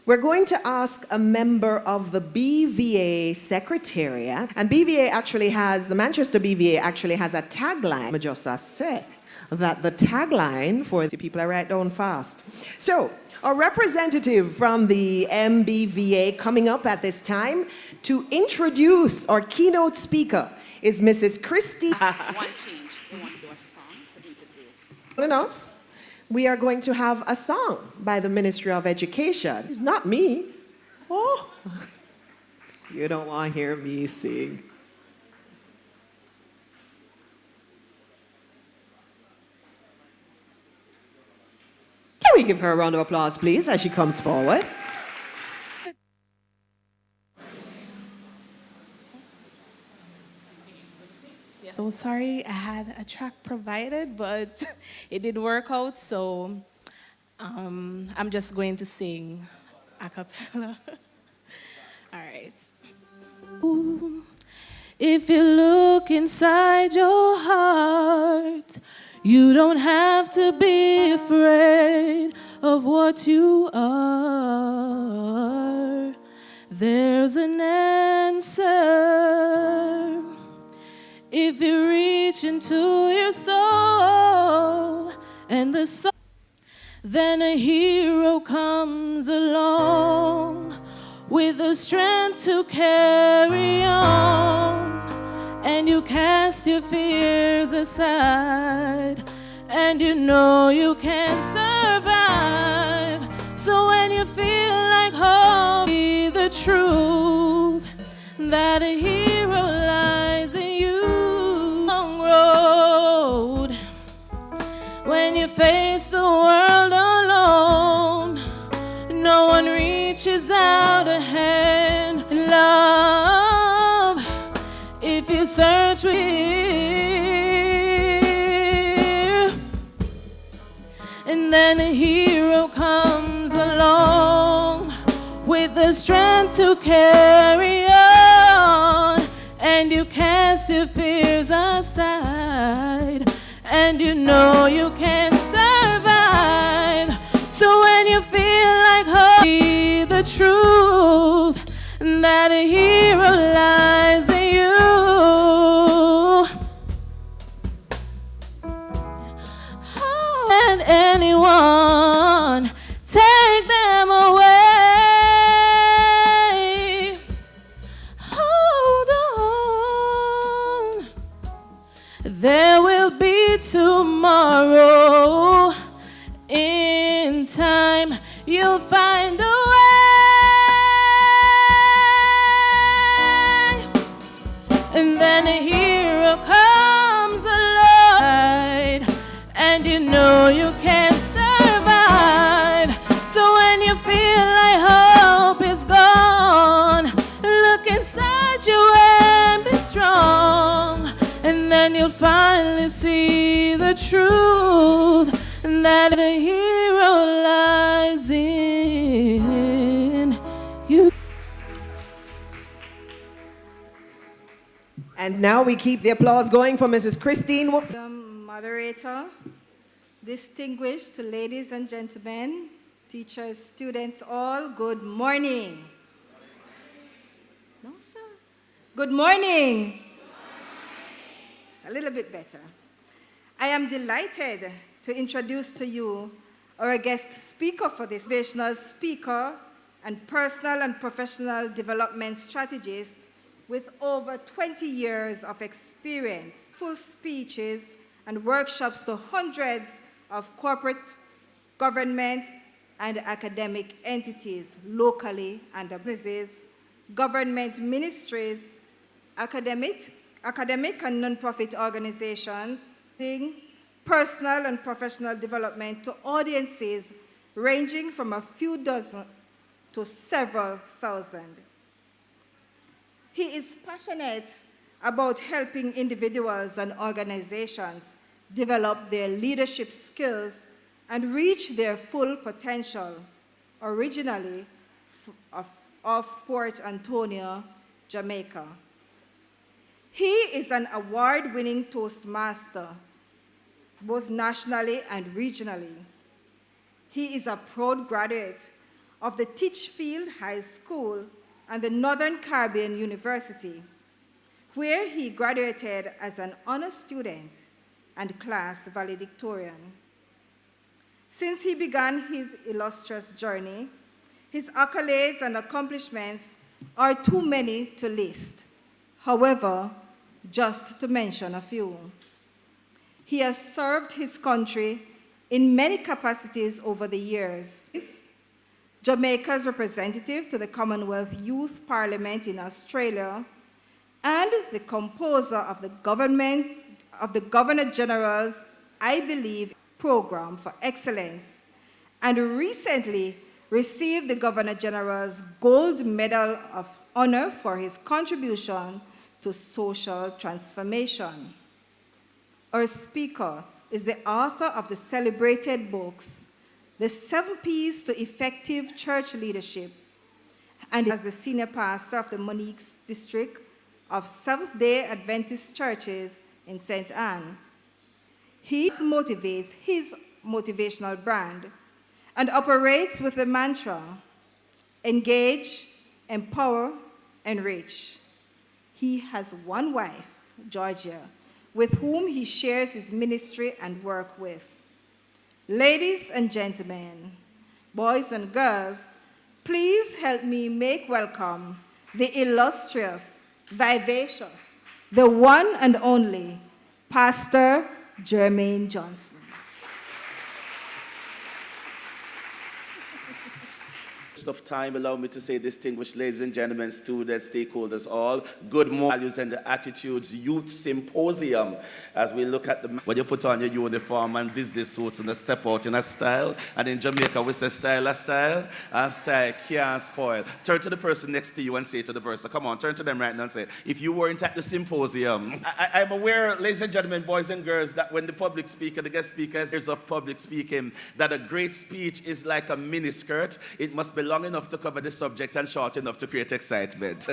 we're going to ask a member of the BVA Secretariat, and BVA actually has, the Manchester BVA actually has a tagline. I just say that the tagline for the people I write down fast. So, a representative from the MBVA coming up at this time to introduce our keynote speaker is Mrs. Christy. One change. They want to do a song to introduce. Enough. We are going to have a song by the Ministry of Education. It's not me. Oh, you don't want to hear me sing. Can we give her a round of applause, please, as she comes forward? So sorry, I had a track provided, but it didn't work out, so I'm just going to sing a cappella. All right. Ooh. If you look inside your heart, you don't have to be afraid of what you are. There's an answer. If you reach into your soul and the soul, then a hero comes along with the strength to carry on. And you cast your fears aside, and you know you can survive. So when you feel like hope, be the truth that a hero lies in you. Long road, when you face the world alone, no one reaches out a hand. Love, if you search with, and then a hero comes along with the strength to carry on, and you cast your fears aside, and you know you can survive. So when you feel like hope, be the truth that a hero lies in you. And anyone take them away. Hold on. There will be tomorrow. In time, you'll find a way. And then a hero comes along, and you know you can survive. So when you feel like hope is gone, look inside you and be strong. And then you'll finally see the truth that a hero lies in you. And now we keep the applause going for Mrs. Christine. Moderator, distinguished ladies and gentlemen, teachers, students, all, good morning. No, sir. Good morning. It's a little bit better. I am delighted to introduce to you our guest speaker for this motivational speaker and personal and professional development strategist with over 20 years of experience, full speeches and workshops to hundreds of corporate, government, and academic entities locally and businesses, government ministries, academic and non-profit organizations, personal and professional development to audiences ranging from a few dozen to several thousand. He is passionate about helping individuals and organizations develop their leadership skills and reach their full potential, originally of Port Antonio, Jamaica. He is an award-winning Toastmaster, both nationally and regionally. He is a proud graduate of the Bellfield High School and the Northern Caribbean University, where he graduated as an honor student and class valedictorian. Since he began his illustrious journey, his accolades and accomplishments are too many to list. However, just to mention a few. He has served his country in many capacities over the years. Jamaica's representative to the Commonwealth Youth Parliament in Australia, and the composer of the Governor General's, I Believe, Program for Excellence, and recently received the Governor General's Gold Medal of Honor for his contribution to social transformation. Our speaker is the author of the celebrated books, The 7 P's to Effective Church Leadership, and as the senior pastor of the Monique's District of Seventh-day Adventist Churches in St. Anne. He motivates his motivational brand and operates with the mantra, engage, empower, enrich. He has one wife, Georgia, with whom he shares his ministry and work with. Ladies and gentlemen, boys and girls, please help me make welcome the illustrious, vivacious, the one and only Pastor Jermaine Johnson. Of time, allow me to say, distinguished ladies and gentlemen, students, stakeholders, all, good morning, values and the attitudes, youth symposium, as we look at when you put on your uniform and business suits and step out in a style, and in Jamaica we say style, and style can't spoil. Turn to the person next to you and say to the person, come on, turn to them right now and say, if you weren't at the symposium, I'm aware, ladies and gentlemen, boys and girls, that when the public speaker, the guest speaker is of public speaking, that a great speech is like a miniskirt. It must be long enough to cover the subject and short enough to create excitement.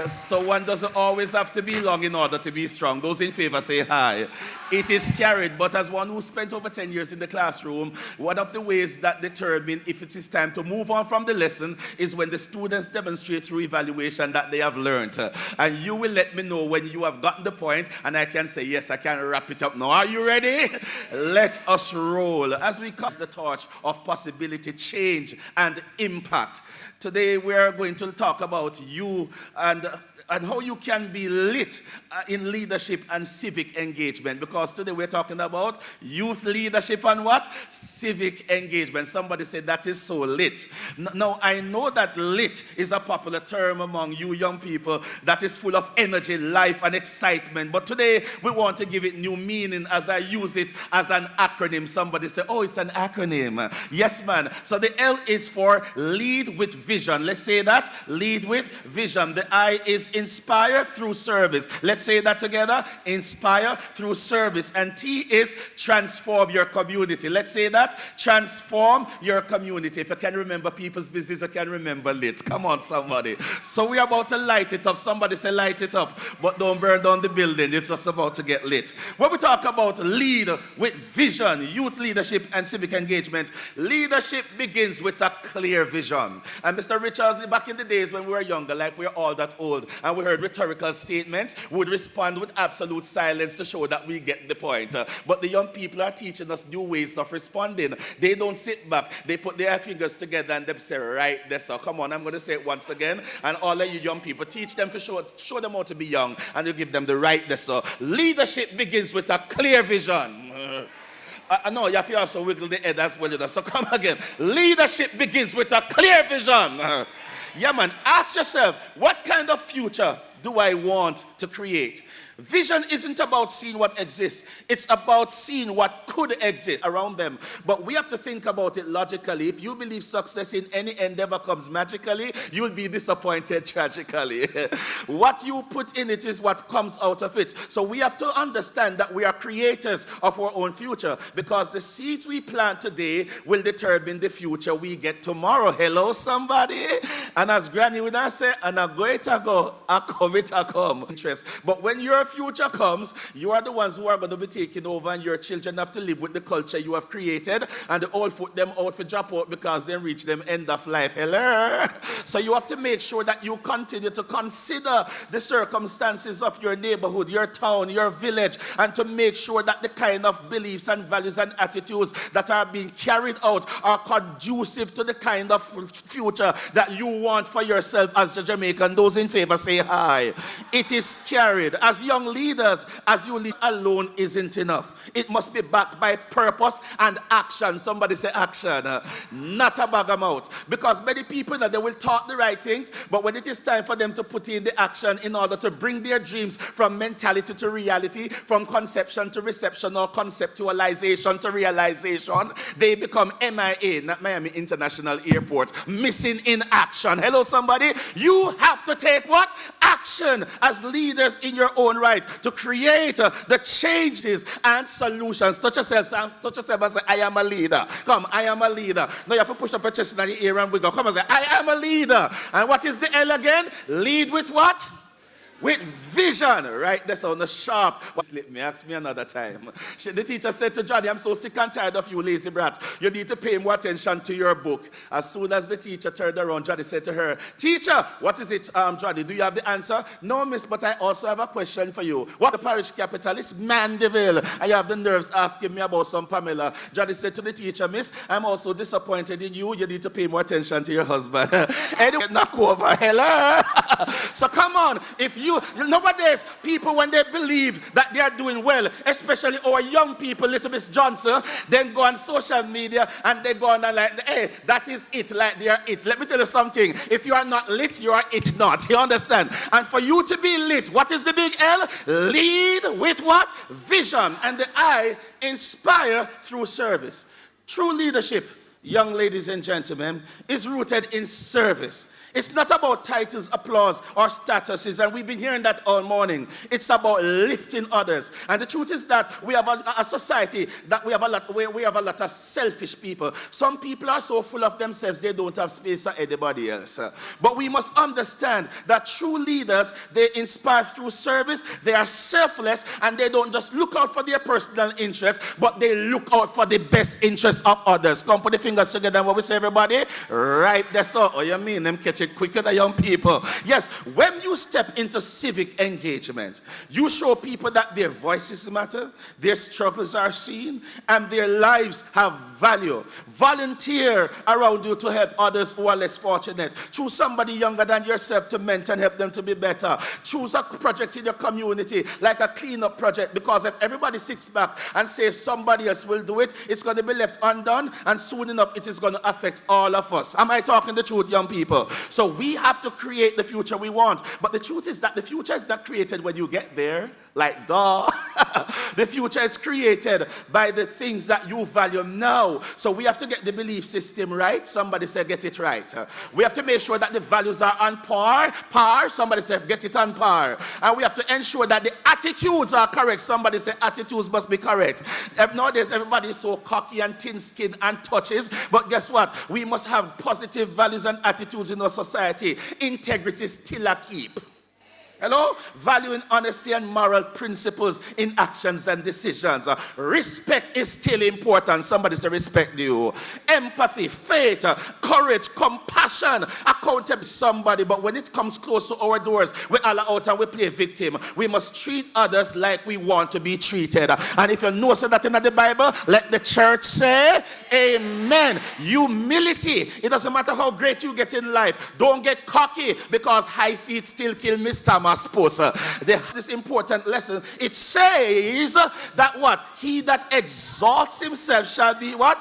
So one doesn't always have to be long in order to be strong. Those in favor say hi. It is carried, but as one who spent over 10 years in the classroom, one of the ways that determine if it is time to move on from the lesson is when the students demonstrate through evaluation that they have learned. And you will let me know when you have gotten the point, and I can say, yes, I can wrap it up now. Are you ready? Let us roll as we cast the torch of possibility, change, and impact. Today we are going to talk about you and how you can be lit in leadership and civic engagement, because today we're talking about youth leadership and what? Civic engagement. Somebody said that is so lit. Now, I know that lit is a popular term among you young people that is full of energy, life, and excitement, but today we want to give it new meaning as I use it as an acronym. Somebody said, oh, it's an acronym. Yes, man. So the L is for lead with vision. Let's say that. Lead with vision. The I is inspire through service. Let's say that together. Inspire through service. And T is transform your community. Let's say that. Transform your community. If you can remember people's business, I can remember lit. Come on, somebody. So we're about to light it up. Somebody say light it up. But don't burn down the building. It's just about to get lit. When we talk about lead with vision, youth leadership and civic engagement, leadership begins with a clear vision. And Mr. Richards, back in the days when we were younger, like we're all that old, and we heard rhetorical statements, we would respond with absolute silence to show that we get the point. But the young people are teaching us new ways of responding. They don't sit back. They put their fingers together and they say, right there, so come on, I'm going to say it once again. And all of you young people, teach them to show them how to be young, and you give them the right there. So leadership begins with a clear vision. No, you have to also wiggle the head as well. So come again. Leadership begins with a clear vision. Yeah, man. Ask yourself, what kind of future do I want to create? Vision isn't about seeing what exists. It's about seeing what could exist around them. But we have to think about it logically. If you believe success in any endeavor comes magically, you will be disappointed tragically. What you put in it is what comes out of it. So we have to understand that we are creators of our own future, because the seeds we plant today will determine the future we get tomorrow. Hello, somebody? And as Granny would say, and I go it a go, I come it a come. But when your future comes, you are the ones who are going to be taking over, and your children have to live with the culture you have created, and the old put them out for drop out because they reach them end of life. Hello? So you have to make sure that you continue to consider the circumstances of your neighborhood, your town, your village, and to make sure that the kind of beliefs and values and attitudes that are being carried out are conducive to the kind of future that you want for yourself as a Jamaican. Those in favor say hi. It is carried. As young leaders, as you lead alone isn't enough. It must be backed by purpose and action. Somebody say action. Not a bag of mouth. Because many people that they will talk the right things, but when it is time for them to put in the action in order to bring their dreams from mentality to reality, from conception to reception, or conceptualization to realization, they become MIA, not Miami International Airport, missing in action. Hello, somebody. You have to take what? Action as leaders in your own right to create the changes and solutions. Touch yourself and say, I am a leader. Come, I am a leader. Now you have to push up your chest in the air and wiggle. Come and say, I am a leader. And what is the L again? Lead with what? With vision, right? That's on the sharp. Slip me, ask me another time. The teacher said to Johnny, I'm so sick and tired of you, lazy brat. You need to pay more attention to your book. As soon as the teacher turned around, Johnny said to her, teacher, what is it, Johnny? Do you have the answer? No, miss, but I also have a question for you. What the parish capital is? Mandeville. And you have the nerves asking me about some Pamela. Johnny said to the teacher, miss, I'm also disappointed in you. You need to pay more attention to your husband. Anyway, knock over. Hello? So come on. If you nowadays, people, when they believe that they are doing well, especially our young people, little Miss Johnson, then go on social media and they go on and like, hey, that is it, like they are it. Let me tell you something. If you are not lit, you are it not. You understand? And for you to be lit, what is the big L? Lead with what? Vision. And the I, inspire through service. True leadership, young ladies and gentlemen, is rooted in service. It's not about titles, applause, or statuses, and we've been hearing that all morning. It's about lifting others. And the truth is that we have a society that we have a lot of selfish people. Some people are so full of themselves they don't have space for anybody else. But we must understand that true leaders, they inspire through service, they are selfless, and they don't just look out for their personal interests, but they look out for the best interests of others. Come put the fingers together and what we say, everybody? Right, that's all. Oh, you mean them catch it quicker than young people. Yes, when you step into civic engagement, you show people that their voices matter, their struggles are seen, and their lives have value. Volunteer around you to help others who are less fortunate. Choose somebody younger than yourself to mentor and help them to be better. Choose a project in your community, like a cleanup project, because if everybody sits back and says somebody else will do it, it's going to be left undone, and soon enough it is going to affect all of us. Am I talking the truth, young people? So we have to create the future we want. But the truth is that the future is not created when you get there. Like, duh. The future is created by the things that you value now. So we have to get the belief system right. Somebody say, get it right. We have to make sure that the values are on par. Somebody say, get it on par. And we have to ensure that the attitudes are correct. Somebody say, attitudes must be correct. Nowadays, everybody is so cocky and thin-skinned and touches. But guess what? We must have positive values and attitudes in our society. Integrity still a keep. Hello? Valuing honesty and moral principles in actions and decisions. Respect is still important. Somebody say respect you. Empathy, faith, courage, compassion, accountability somebody. But when it comes close to our doors, we all out and we play victim. We must treat others like we want to be treated. And if you know so that in the Bible, let the church say amen. Humility. It doesn't matter how great you get in life. Don't get cocky, because high seats still kill Mr. This important lesson. It says that what? He that exalts himself shall be what?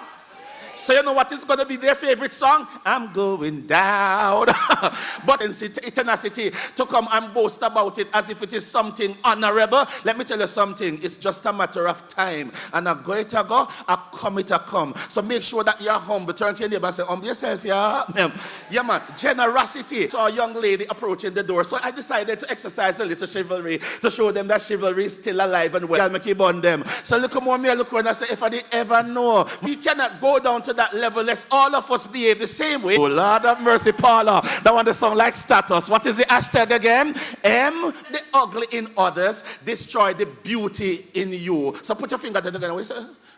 So you know what is going to be their favorite song? I'm going down. But in tenacity to come and boast about it as if it is something honorable. Let me tell you something. It's just a matter of time. And a go it a go, a come it a come. So make sure that you're humble. Turn to your neighbor and say, humble yourself, yeah. Yeah, man. Generosity. So a young lady approaching the door. So I decided to exercise a little chivalry to show them that chivalry is still alive and well. I'll make it on them. So look more me, look when I say, if I didn't ever know, we cannot go down to that level. Let's all of us behave the same way. Oh, Lord of mercy, Paula. That one the song like status. What is the hashtag again? M, the ugly in others, destroy the beauty in you. So put your finger together.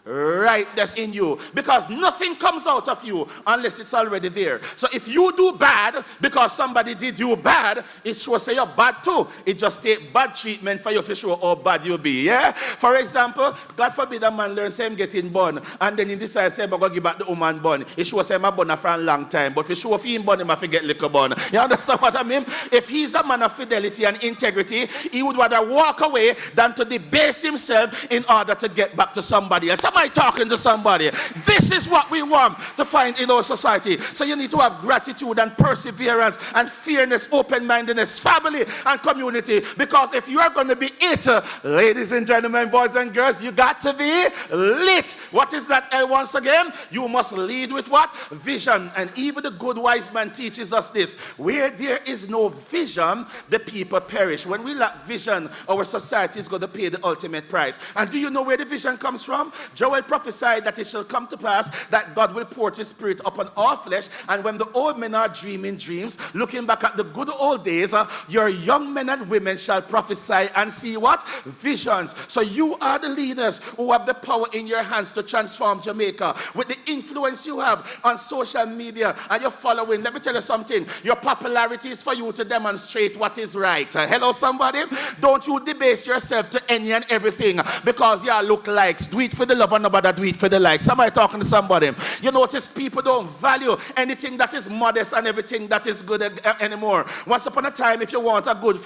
Right, that's in you. Because nothing comes out of you unless it's already there. So if you do bad because somebody did you bad, it shows say you're bad too. It just take bad treatment for you to show how bad you be. Yeah? For example, God forbid a man learns him getting born and then he decides say I'm going to give back the woman born. It shows him a born for a long time. But if you show if him born, he might forget liquor born. You understand what I mean? If he's a man of fidelity and integrity, he would rather walk away than to debase himself in order to get back to somebody else. Somebody talking to somebody. This is what we want to find in our society. So you need to have gratitude and perseverance and fairness, open-mindedness, family and community. Because if you are going to be it, ladies and gentlemen, boys and girls, you got to be lit. What is that? Once again, you must lead with what? Vision. And even the good wise man teaches us this. Where there is no vision, the people perish. When we lack vision, our society is going to pay the ultimate price. And do you know where the vision comes from? Joel prophesied that it shall come to pass that God will pour his spirit upon all flesh. And when the old men are dreaming dreams, looking back at the good old days, your young men and women shall prophesy and see what? Visions. So you are the leaders who have the power in your hands to transform Jamaica. With the influence you have on social media and your following, let me tell you something. Your popularity is for you to demonstrate what is right. Hello, somebody? Don't you debase yourself to any and everything because you look likes. Do it for the love and nobody do it for the like. Somebody talking to somebody. You notice people don't value anything that is modest and everything that is good anymore. Once upon a time, if you want a good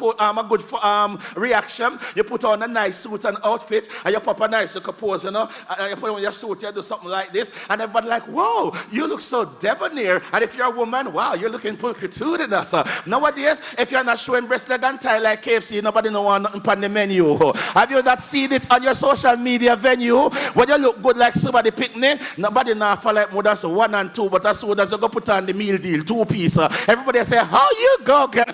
reaction, you put on a nice suit and outfit and you pop a nice look pose, you know, and you put on your suit, you do something like this, and everybody like, whoa, you look so debonair. And if you're a woman, wow, you're looking pulchritudinous. Nowadays, if you're not showing breast, leg and tie like KFC, nobody know want nothing on the menu. Have you not seen it on your social media venue? When you look good like somebody picnic, nobody now fall like more than 1 and 2, but as soon as you go put on the meal deal, 2 piece, everybody say, how you go, girl?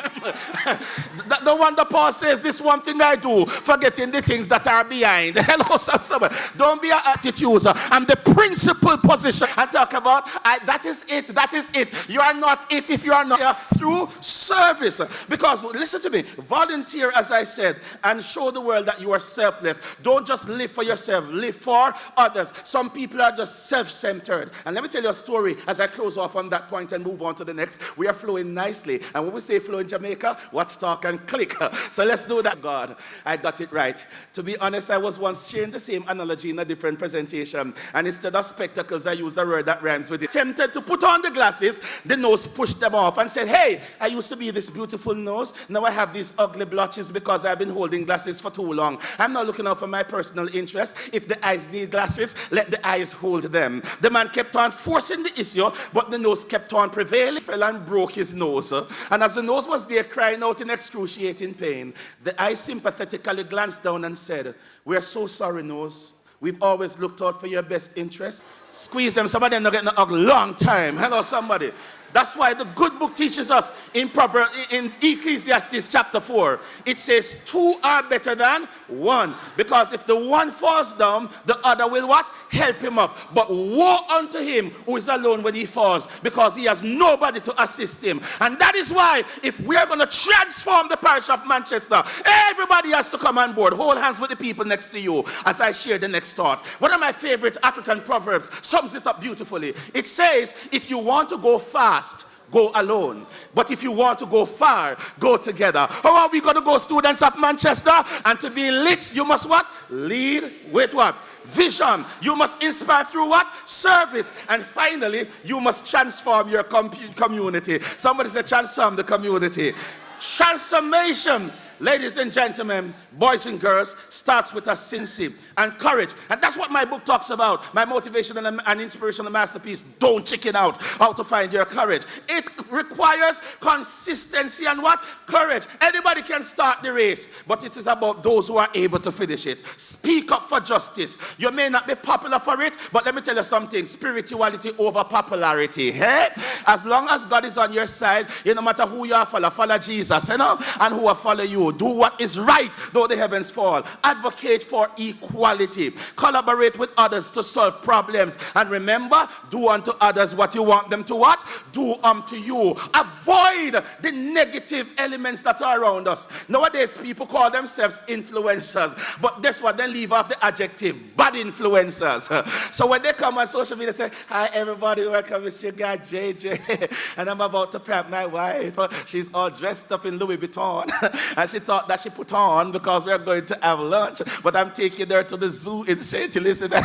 The wonder Paul says, this one thing I do, forgetting the things that are behind. Hello, somebody. Don't be an attitude. I'm the principal position. And talk about, that is it. You are not it if you are not here through service. Because, listen to me, volunteer, as I said, and show the world that you are selfless. Don't just live for yourself, live for others. Some people are just self-centered. And let me tell you a story as I close off on that point and move on to the next. We are flowing nicely. And when we say flow in Jamaica, watch, talk, and click. So let's do that. God, I got it right. To be honest, I was once sharing the same analogy in a different presentation. And instead of spectacles, I used a word that rhymes with it. Tempted to put on the glasses, the nose pushed them off and said, hey, I used to be this beautiful nose. Now I have these ugly blotches because I've been holding glasses for too long. I'm not looking out for my personal interest. If the eyes need glasses, let the eyes hold them. The man kept on forcing the issue, but the nose kept on prevailing. He fell and broke his nose. And as the nose was there crying out in excruciating pain, the eye sympathetically glanced down and said, we're so sorry, nose. We've always looked out for your best interest. Squeeze them. Somebody not getting a long time. Hello, somebody. That's why the good book teaches us in Ecclesiastes chapter 4. It says 2 are better than 1. Because if the one falls down, the other will what? Help him up. But woe unto him who is alone when he falls, because he has nobody to assist him. And that is why if we are going to transform the parish of Manchester, everybody has to come on board. Hold hands with the people next to you as I share the next thought. One of my favorite African proverbs sums it up beautifully. It says, if you want to go fast, go alone. But if you want to go far, go together. How are we going to go, students of Manchester? And to be lit, you must what? Lead with what? Vision. You must inspire through what? Service. And finally, you must transform your community. Somebody said transform the community. Transformation ladies and gentlemen, boys and girls, starts with a sincerity and courage. And that's what my book talks about. My motivational and inspirational masterpiece, Don't Chicken Out, How to Find Your Courage. It requires consistency and what? Courage. Anybody can start the race, but it is about those who are able to finish it. Speak up for justice. You may not be popular for it, but let me tell you something. Spirituality over popularity. Eh? As long as God is on your side, no matter who you are, follow Jesus, and who will follow you. Do what is right, though the heavens fall. Advocate for equality. Collaborate with others to solve problems. And remember, do unto others what you want them to what? Do unto you. Avoid the negative elements that are around us. Nowadays, people call themselves influencers, but guess what? They leave off the adjective, bad influencers. So when they come on social media, say, hi everybody, welcome, it's your guy JJ, and I'm about to prank my wife. She's all dressed up in Louis Vuitton, and she thought that she put on because we're going to have lunch, but I'm taking her to the zoo in St. Elizabeth.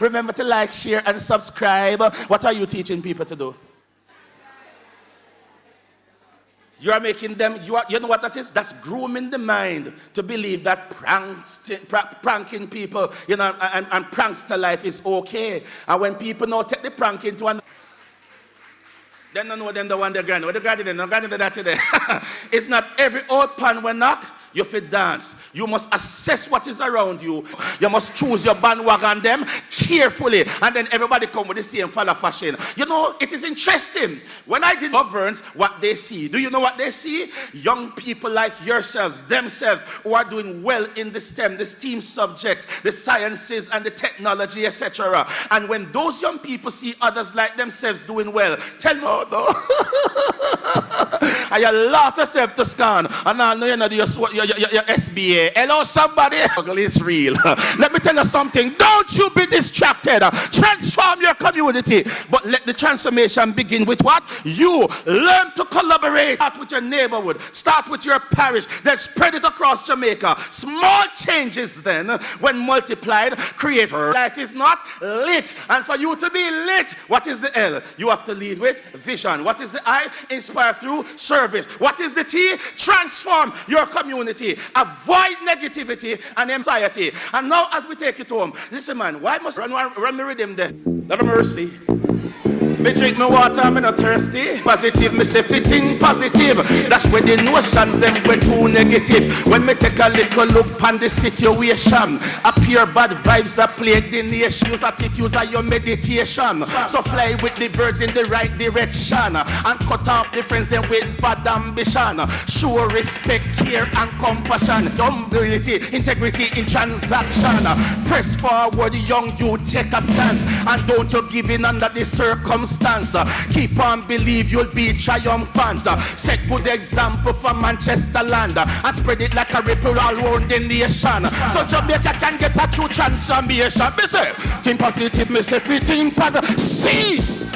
Remember to like, share, and subscribe. What are you teaching people to do? You are making them, you know what that is? That's grooming the mind to believe that pranking people, and prankster life is okay. And when people now take the prank into an... They don't know them the one they're grinding. What they're grinding, they're grinding that today. It's not every old pan we knock. You fit dance. You must assess what is around you. You must choose your bandwagon them carefully, and then everybody come with the same follow fashion. It is interesting. When I did governance, what they see. Do you know what they see? Young people like yourselves, themselves, who are doing well in the STEM, the STEAM subjects, the sciences and the technology, etc. And when those young people see others like themselves doing well, tell me, oh no. And you laugh yourself to scan, and I know you know your SBA. Hello, somebody. It's real. Let me tell you something. Don't you be distracted. Transform your community. But let the transformation begin with what? You learn to collaborate. Start with your neighborhood. Start with your parish. Then spread it across Jamaica. Small changes then, when multiplied, create. Life is not lit. And for you to be lit, what is the L? You have to lead with vision. What is the I? Inspire through service. What is the T? Transform your community. Avoid negativity and anxiety. And now as we take it home, listen man, why must run me rhythm there? Lot of mercy. Me drink me water, I'm not thirsty. Positive, me say fitting positive. That's where the notions them were too negative. When me take a little look on the situation, appear bad vibes that plague the nations. Attitudes are your meditation. So fly with the birds in the right direction, and cut off difference them with bad ambition. Show respect, care and compassion. Humility, integrity in transaction. Press forward, young you take a stance, and don't you give in under the circumstance. Keep on believe you'll be triumphant. Set good example for Manchester land, and spread it like a ripple all around the nation. So Jamaica can get a true transformation. Me say, think positive, me say think positive. Cease.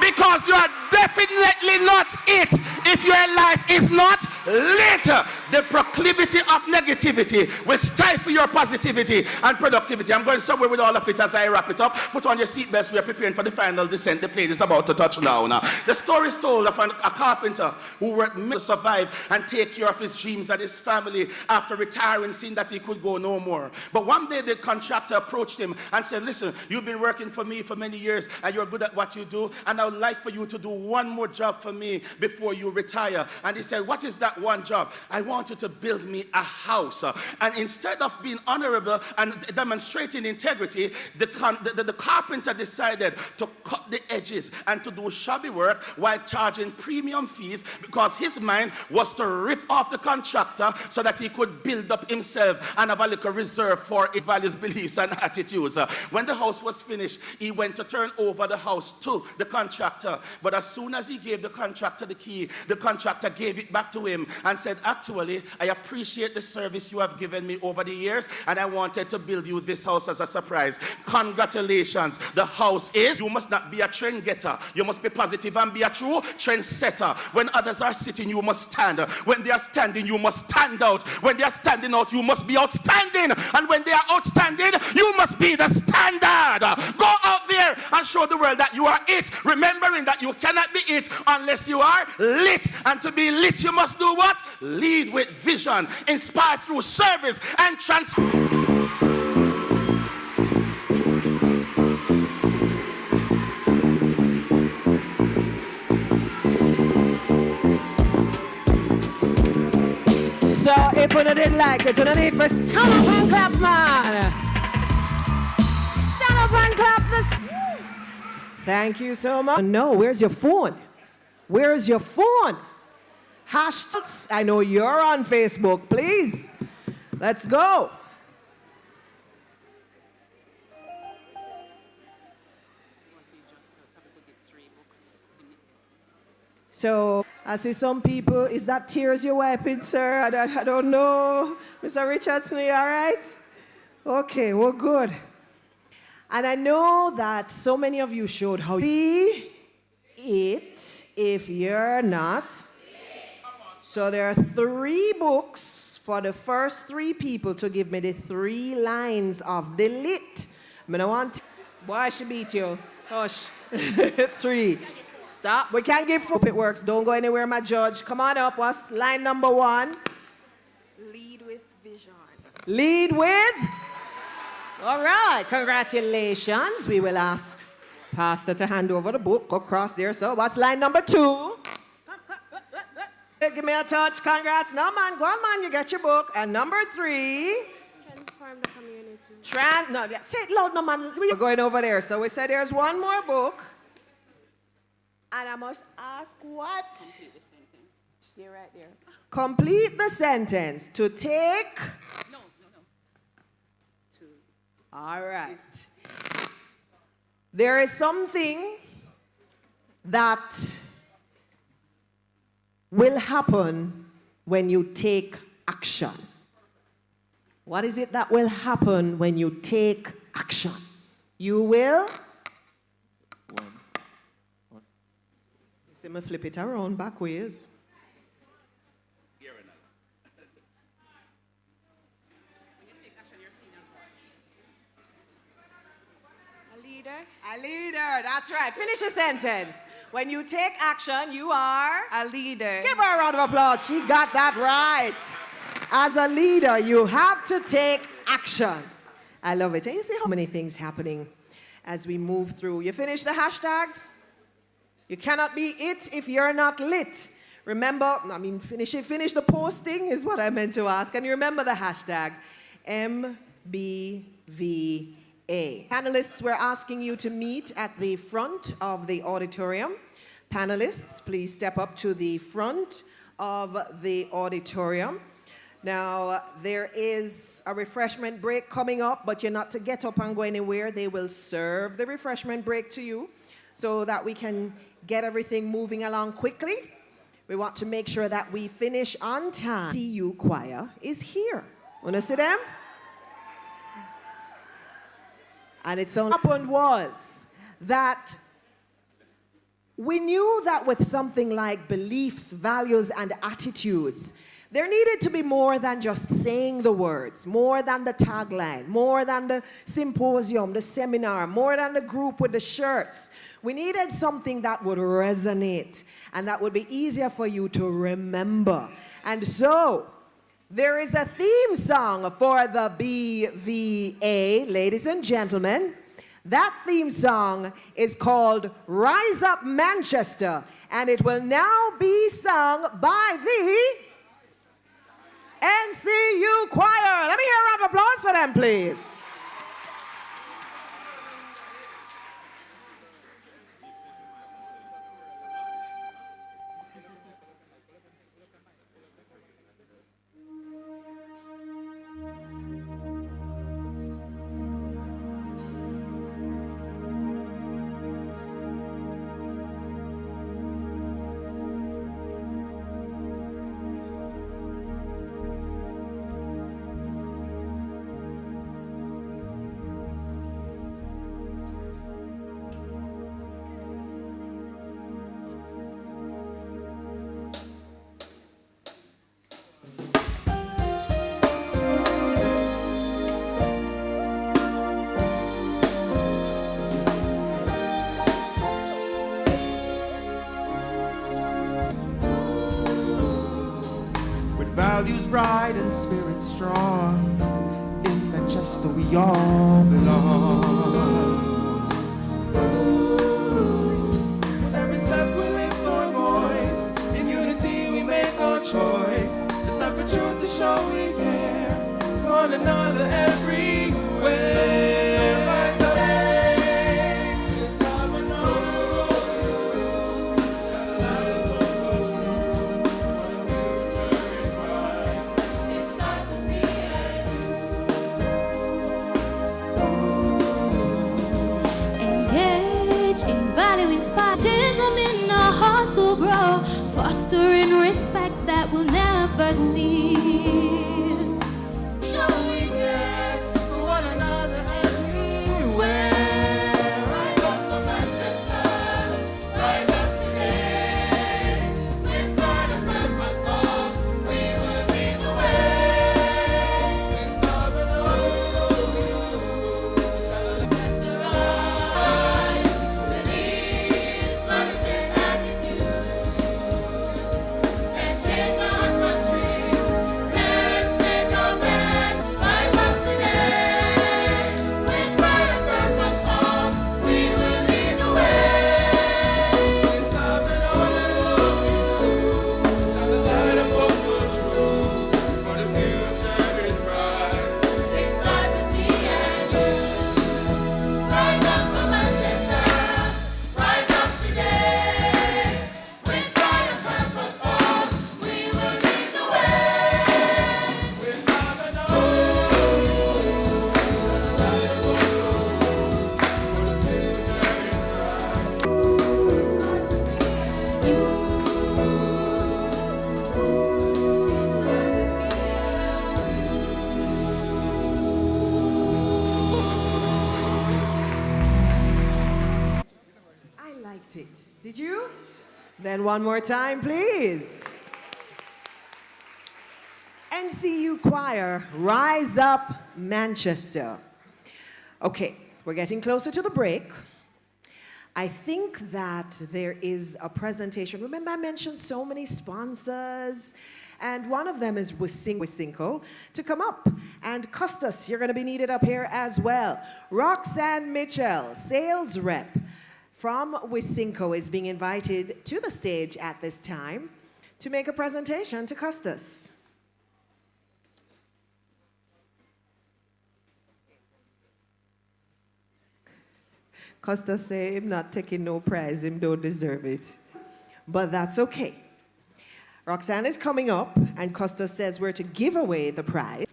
Because you are definitely not it if your life is not lit. The proclivity of negativity will stifle your positivity and productivity. I'm going somewhere with all of it as I wrap it up. Put on your seatbelts. We are preparing for the final descent. The plane is about to touch down. The story is told of a carpenter who worked to survive and take care of his dreams and his family after retiring, seeing that he could go no more. But one day the contractor approached him and said, listen, you've been working for me for many years and you're good at what you do, and I would like for you to do one more job for me before you retire. And he said, what is that one job? I want you to build me a house. And instead of being honorable and demonstrating integrity, the carpenter decided to cut the edges and to do shabby work while charging premium fees, because his mind was to rip off the contractor so that he could build up himself and have a little reserve for his values, beliefs, and attitudes. When the house was finished, he went to turn over the house to the contractor. But as soon as he gave the contractor the key, the contractor gave it back to him and said, actually, I appreciate the service you have given me over the years, and I wanted to build you this house as a surprise. Congratulations. The house is, you must not be a trend getter. You must be positive and be a true trendsetter. When others are sitting, you must stand. When they are standing, you must stand out. When they are standing out, you must be outstanding. And when they are outstanding, you must be the standard. Go out there there and show the world that you are it, remembering that you cannot be it unless you are lit. And to be lit, you must do what? Lead with vision, inspire through service, and So if you didn't like it, you don't need to stand up and clap, man. Stand up and clap this. Thank you so much. No, where's your phone? Where's your phone? Hashtags. I know you're on Facebook, please. Let's go. So I see some people, is that tears you're wiping, sir? I don't know. Mr. Richardson, you all right? Okay, well, good. And I know that so many of you showed how you be it if you're not. So there are 3 books for the first 3 people to give me the 3 lines of the lit. I don't want. Why she beat you? Hush. 3. Stop. We can't give hope it works. Don't go anywhere, my judge. Come on up. What's line number 1? Lead with vision. Lead with? All right. Congratulations. We will ask Pastor to hand over the book across there. So what's line number 2? Give me a touch. Congrats. No, man. Go on, man. You get your book. And number 3. Transform the community. No, say it loud, no, man. We're going over there. So we said there's one more book. And I must ask what? Complete the sentence. Stay right there. Complete the sentence. To take. No. All right. There is something that will happen when you take action. What is it that will happen when you take action? You will. See me flip it around back ways. A leader, that's right. Finish the sentence. When you take action, you are A leader. Give her a round of applause. She got that right. As a leader, you have to take action. I love it. And you see how many things happening as we move through. You finish the hashtags? You cannot be it if you're not lit. Remember, finish the posting is what I meant to ask. And you remember the hashtag MBVA. Panelists, we're asking you to meet at the front of the auditorium. Panelists, please step up to the front of the auditorium. Now, there is a refreshment break coming up, but you're not to get up and go anywhere. They will serve the refreshment break to you so that we can get everything moving along quickly. We want to make sure that we finish on time. CU choir is here. Want to see them? And it's only happened was that we knew that with something like beliefs, values, and attitudes, there needed to be more than just saying the words, more than the tagline, more than the symposium, the seminar, more than the group with the shirts. We needed something that would resonate and that would be easier for you to remember. And so, there is a theme song for the BVA, ladies and gentlemen. That theme song is called Rise Up Manchester, and it will now be sung by the NCU Choir. Let me hear a round of applause for them, please. spirit strong. In Manchester we all belong. With every step we lift our voice. In unity we make our choice. It's time for truth to show we care for one another everywhere. Rise up. Patriotism in our hearts will grow, fostering respect that will never cease. Shall we care for one another everywhere? Rise up for Manchester, rise up today. With pride and purpose, all we will lead the way. With love and hope, shall Manchester rise. Did you? Then one more time, please. NCU Choir, Rise Up Manchester. Okay, we're getting closer to the break. I think that there is a presentation. Remember I mentioned so many sponsors, and one of them is Wisynco to come up. And Custis, you're going to be needed up here as well. Roxanne Mitchell, sales rep from Wisynco, is being invited to the stage at this time to make a presentation to Custis. Custis say him not taking no prize, him don't deserve it. But that's okay. Roxanne is coming up, and Custis says we're to give away the prize.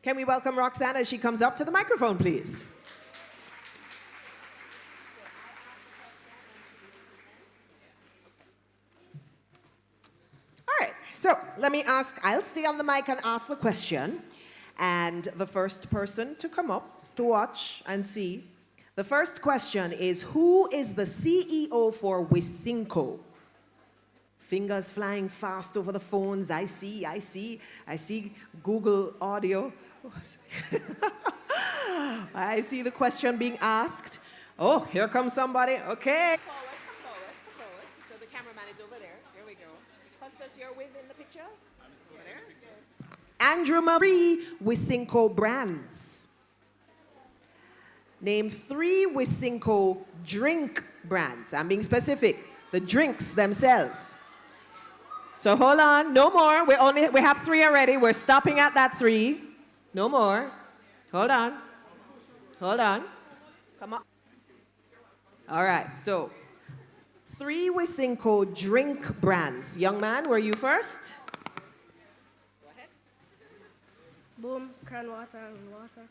Can we welcome Roxanne as she comes up to the microphone, please? All right, so let me ask, I'll stay on the mic and ask the question, and the first person to come up to watch and see. The first question is, who is the CEO for Wisynco? Fingers flying fast over the phones. I see Google audio. I see the question being asked. Oh, here comes somebody. Okay. Come forward. So the cameraman is over there. Here we go. Custis, you're within the picture? Over there. Andrew Marie, Wisynco brands. Name 3 Wisynco drink brands. I'm being specific. The drinks themselves. So hold on, no more. We have 3 already. We're stopping at that 3. No more. Hold on. Come on. All right, so 3 Wisynco drink brands. Young man, were you first? Go ahead. Boom, cran water, and water.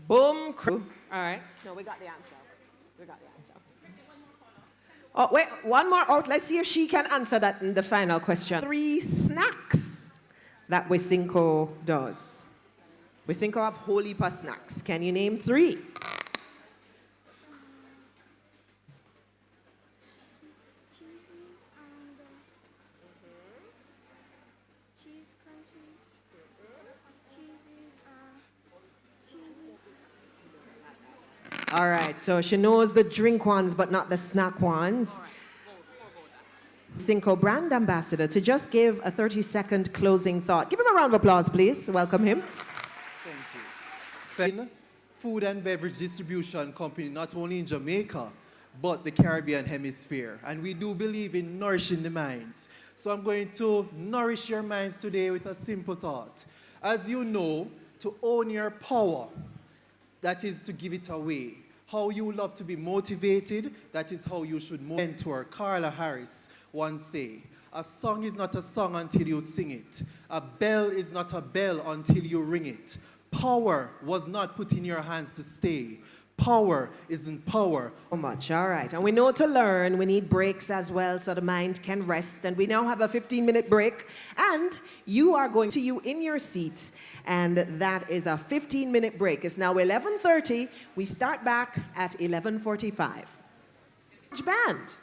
Boom. All right. No, we got the answer. Oh, wait, one more out. Let's see if she can answer that in the final question. 3 snacks that Wisynco does. Wisynco have whole heap of snacks. Can you name 3? All right, so she knows the drink ones, but not the snack ones. Cinco brand ambassador to just give a 30-second closing thought. Give him a round of applause, please. Welcome him. Thank you. Food and beverage distribution company, not only in Jamaica, but the Caribbean hemisphere. And we do believe in nourishing the minds. So I'm going to nourish your minds today with a simple thought. As you know, to own your power, that is to give it away. How you love to be motivated, that is how you should mentor. Carla Harris once say, a song is not a song until you sing it. A bell is not a bell until you ring it. Power was not put in your hands to stay. Power isn't power. So much, all right. And we know to learn, we need breaks as well so the mind can rest. And we now have a 15-minute break. And you are going to you in your seat. And that is a 15-minute break. It's now 11:30. We start back at 11:45. Band.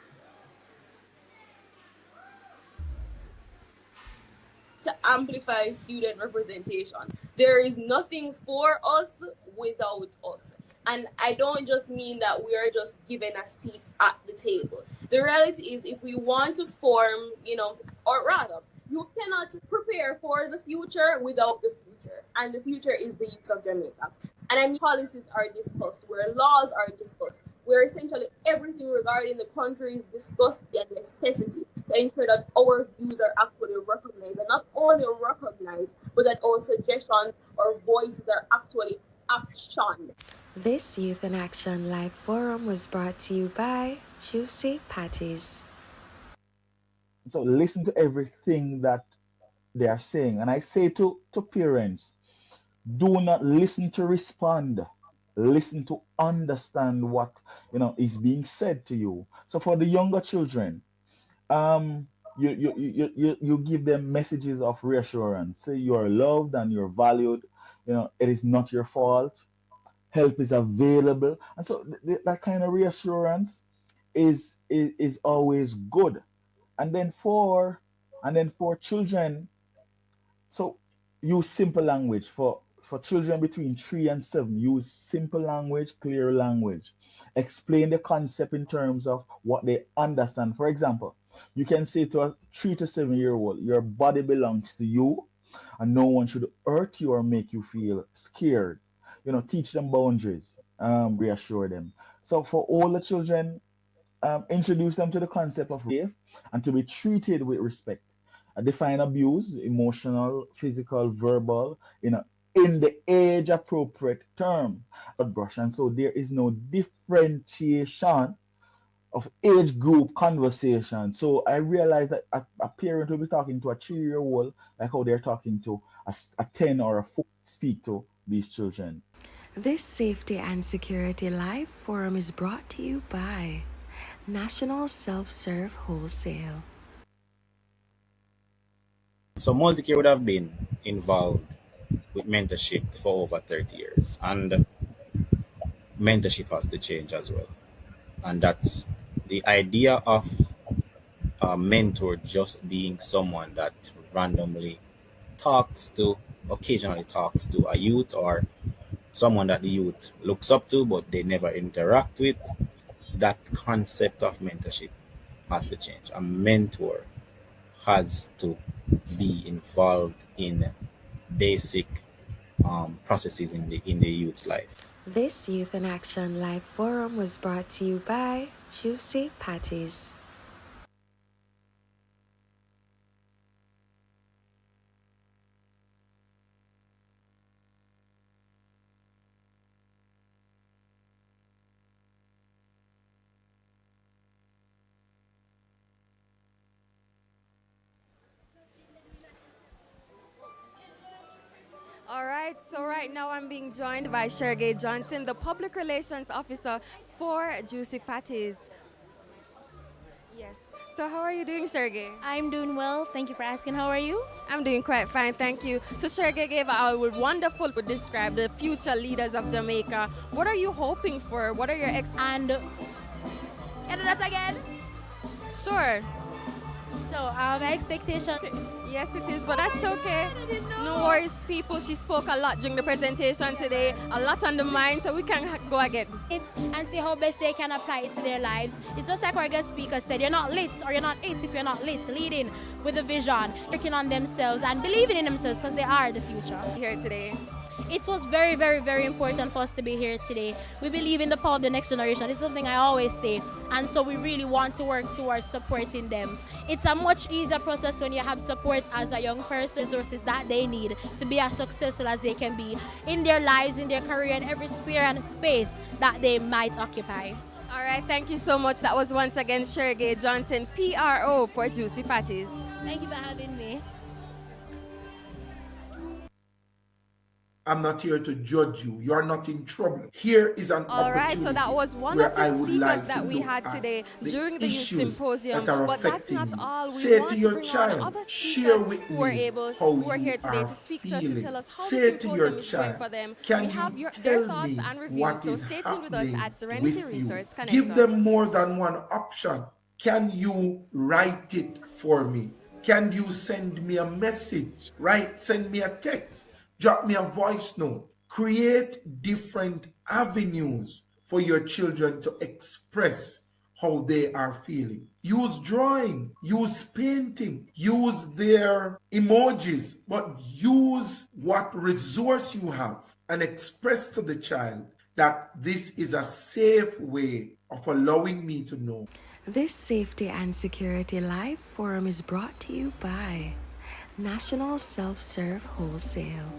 To amplify student representation. There is nothing for us without us. And I don't just mean that we are just given a seat at the table. The reality is if we want to form, or rather, you cannot prepare for the future without the future. And the future is the youth of Jamaica. And I mean, policies are discussed, where laws are discussed, where essentially everything regarding the country is discussed, the necessity to ensure that our views are actually recognized, and not only recognized, but that our suggestions or voices are actually actioned. This Youth in Action Live Forum was brought to you by Juici Patties. So listen to everything that they are saying. And I say to parents, do not listen to respond. Listen to understand what is being said to you. So for the younger children, you give them messages of reassurance. Say you are loved and you're valued. It is not your fault. Help is available. And so that kind of reassurance is always good. And then for children, so use simple language. For children between 3 and 7, use simple language, clear language. Explain the concept in terms of what they understand. For example, you can say to a 3 to 7-year-old, your body belongs to you and no one should hurt you or make you feel scared. Teach them boundaries, reassure them. So for all the children, introduce them to the concept of safe and to be treated with respect. Define abuse, emotional, physical, verbal, in the age-appropriate term. Brush. And so there is no differentiation of age group conversation. So I realized that a parent will be talking to a 3-year-old like how they're talking to a 10 or a 4 speak to these children. This Safety and Security Live Forum is brought to you by National Self-Serve Wholesale. So Multicare would have been involved with mentorship for over 30 years, and mentorship has to change as well. And that's the idea of a mentor just being someone that randomly occasionally talks to a youth or someone that the youth looks up to but they never interact with. That concept of mentorship has to change. A mentor has to be involved in basic processes in the youth's life. This Youth in Action Live Forum was brought to you by Juici Patties. All right, so right now I'm being joined by Sergey Johnson, the Public Relations Officer for Juici Patties. Yes. So how are you doing, Sergey? I'm doing well. Thank you for asking. How are you? I'm doing quite fine, thank you. So Sergey gave a wonderful describe the future leaders of Jamaica. What are you hoping for? What are your and can I do that again? Sure. So, my expectation. Yes, it is, but that's okay. No worries, people. She spoke a lot during the presentation today, a lot on the mind, so we can go again. And see how best they can apply it to their lives. It's just like our guest speaker said, you're not lit or you're not it if you're not lit. Leading with a vision, working on themselves and believing in themselves because they are the future. Here today. It was very, very, very important for us to be here today. We believe in the power of the next generation. This is something I always say. And so we really want to work towards supporting them. It's a much easier process when you have support as a young person, resources that they need to be as successful as they can be in their lives, in their career, and every sphere and space that they might occupy. All right, thank you so much. That was once again Shergay Johnson, PRO for Juici Patties. Thank you for having me. I'm not here to judge you. You are not in trouble. Here is an opportunity. All right, so that was one of the speakers that we had today during the Youth Symposium. But that's not all. We want to bring on other speakers who are here today to speak to us, to tell us how the symposium is going for them. We have their thoughts and reviews, so stay tuned with us at Serenity Resource Connector. Give them more than one option. Can you write it for me? Can you send me a message? Send me a text. Drop me a voice note. Create different avenues for your children to express how they are feeling. Use drawing, use painting, use their emojis, but use what resource you have and express to the child that this is a safe way of allowing me to know. This Safety and Security Live Forum is brought to you by National Self-Serve Wholesale.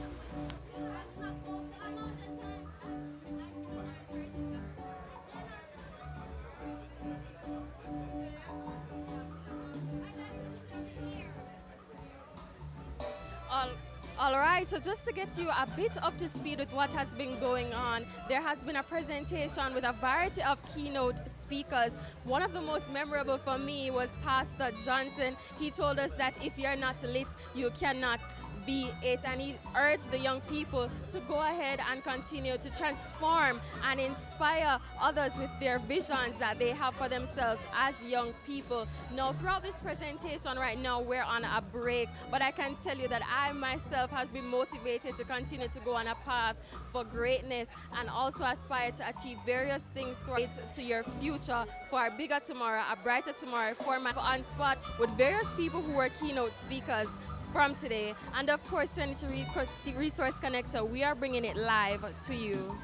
All right, so just to get you a bit up to speed with what has been going on, there has been a presentation with a variety of keynote speakers. One of the most memorable for me was Pastor Johnson. He told us that if you're not lit, you cannot be it, and he urged the young people to go ahead and continue to transform and inspire others with their visions that they have for themselves as young people. Now, throughout this presentation right now, we're on a break, but I can tell you that I myself have been motivated to continue to go on a path for greatness and also aspire to achieve various things to your future for a bigger tomorrow, a brighter tomorrow, format on spot with various people who are keynote speakers from today. And of course, Serenity Resource Connector, we are bringing it live to you.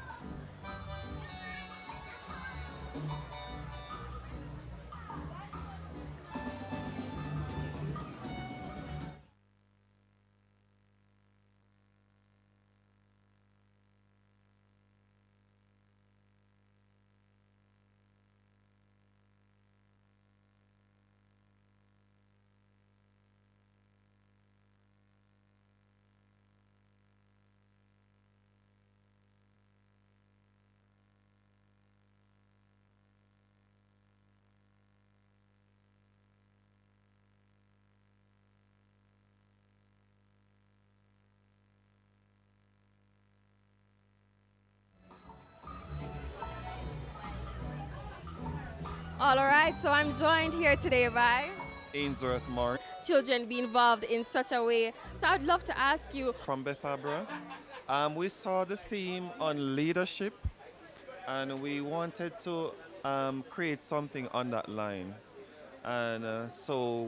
All right, so I'm joined here today by Ainsworth Moore. Children be involved in such a way. So I'd love to ask you. From Bethesda. We saw the theme on leadership, and we wanted to create something on that line. And so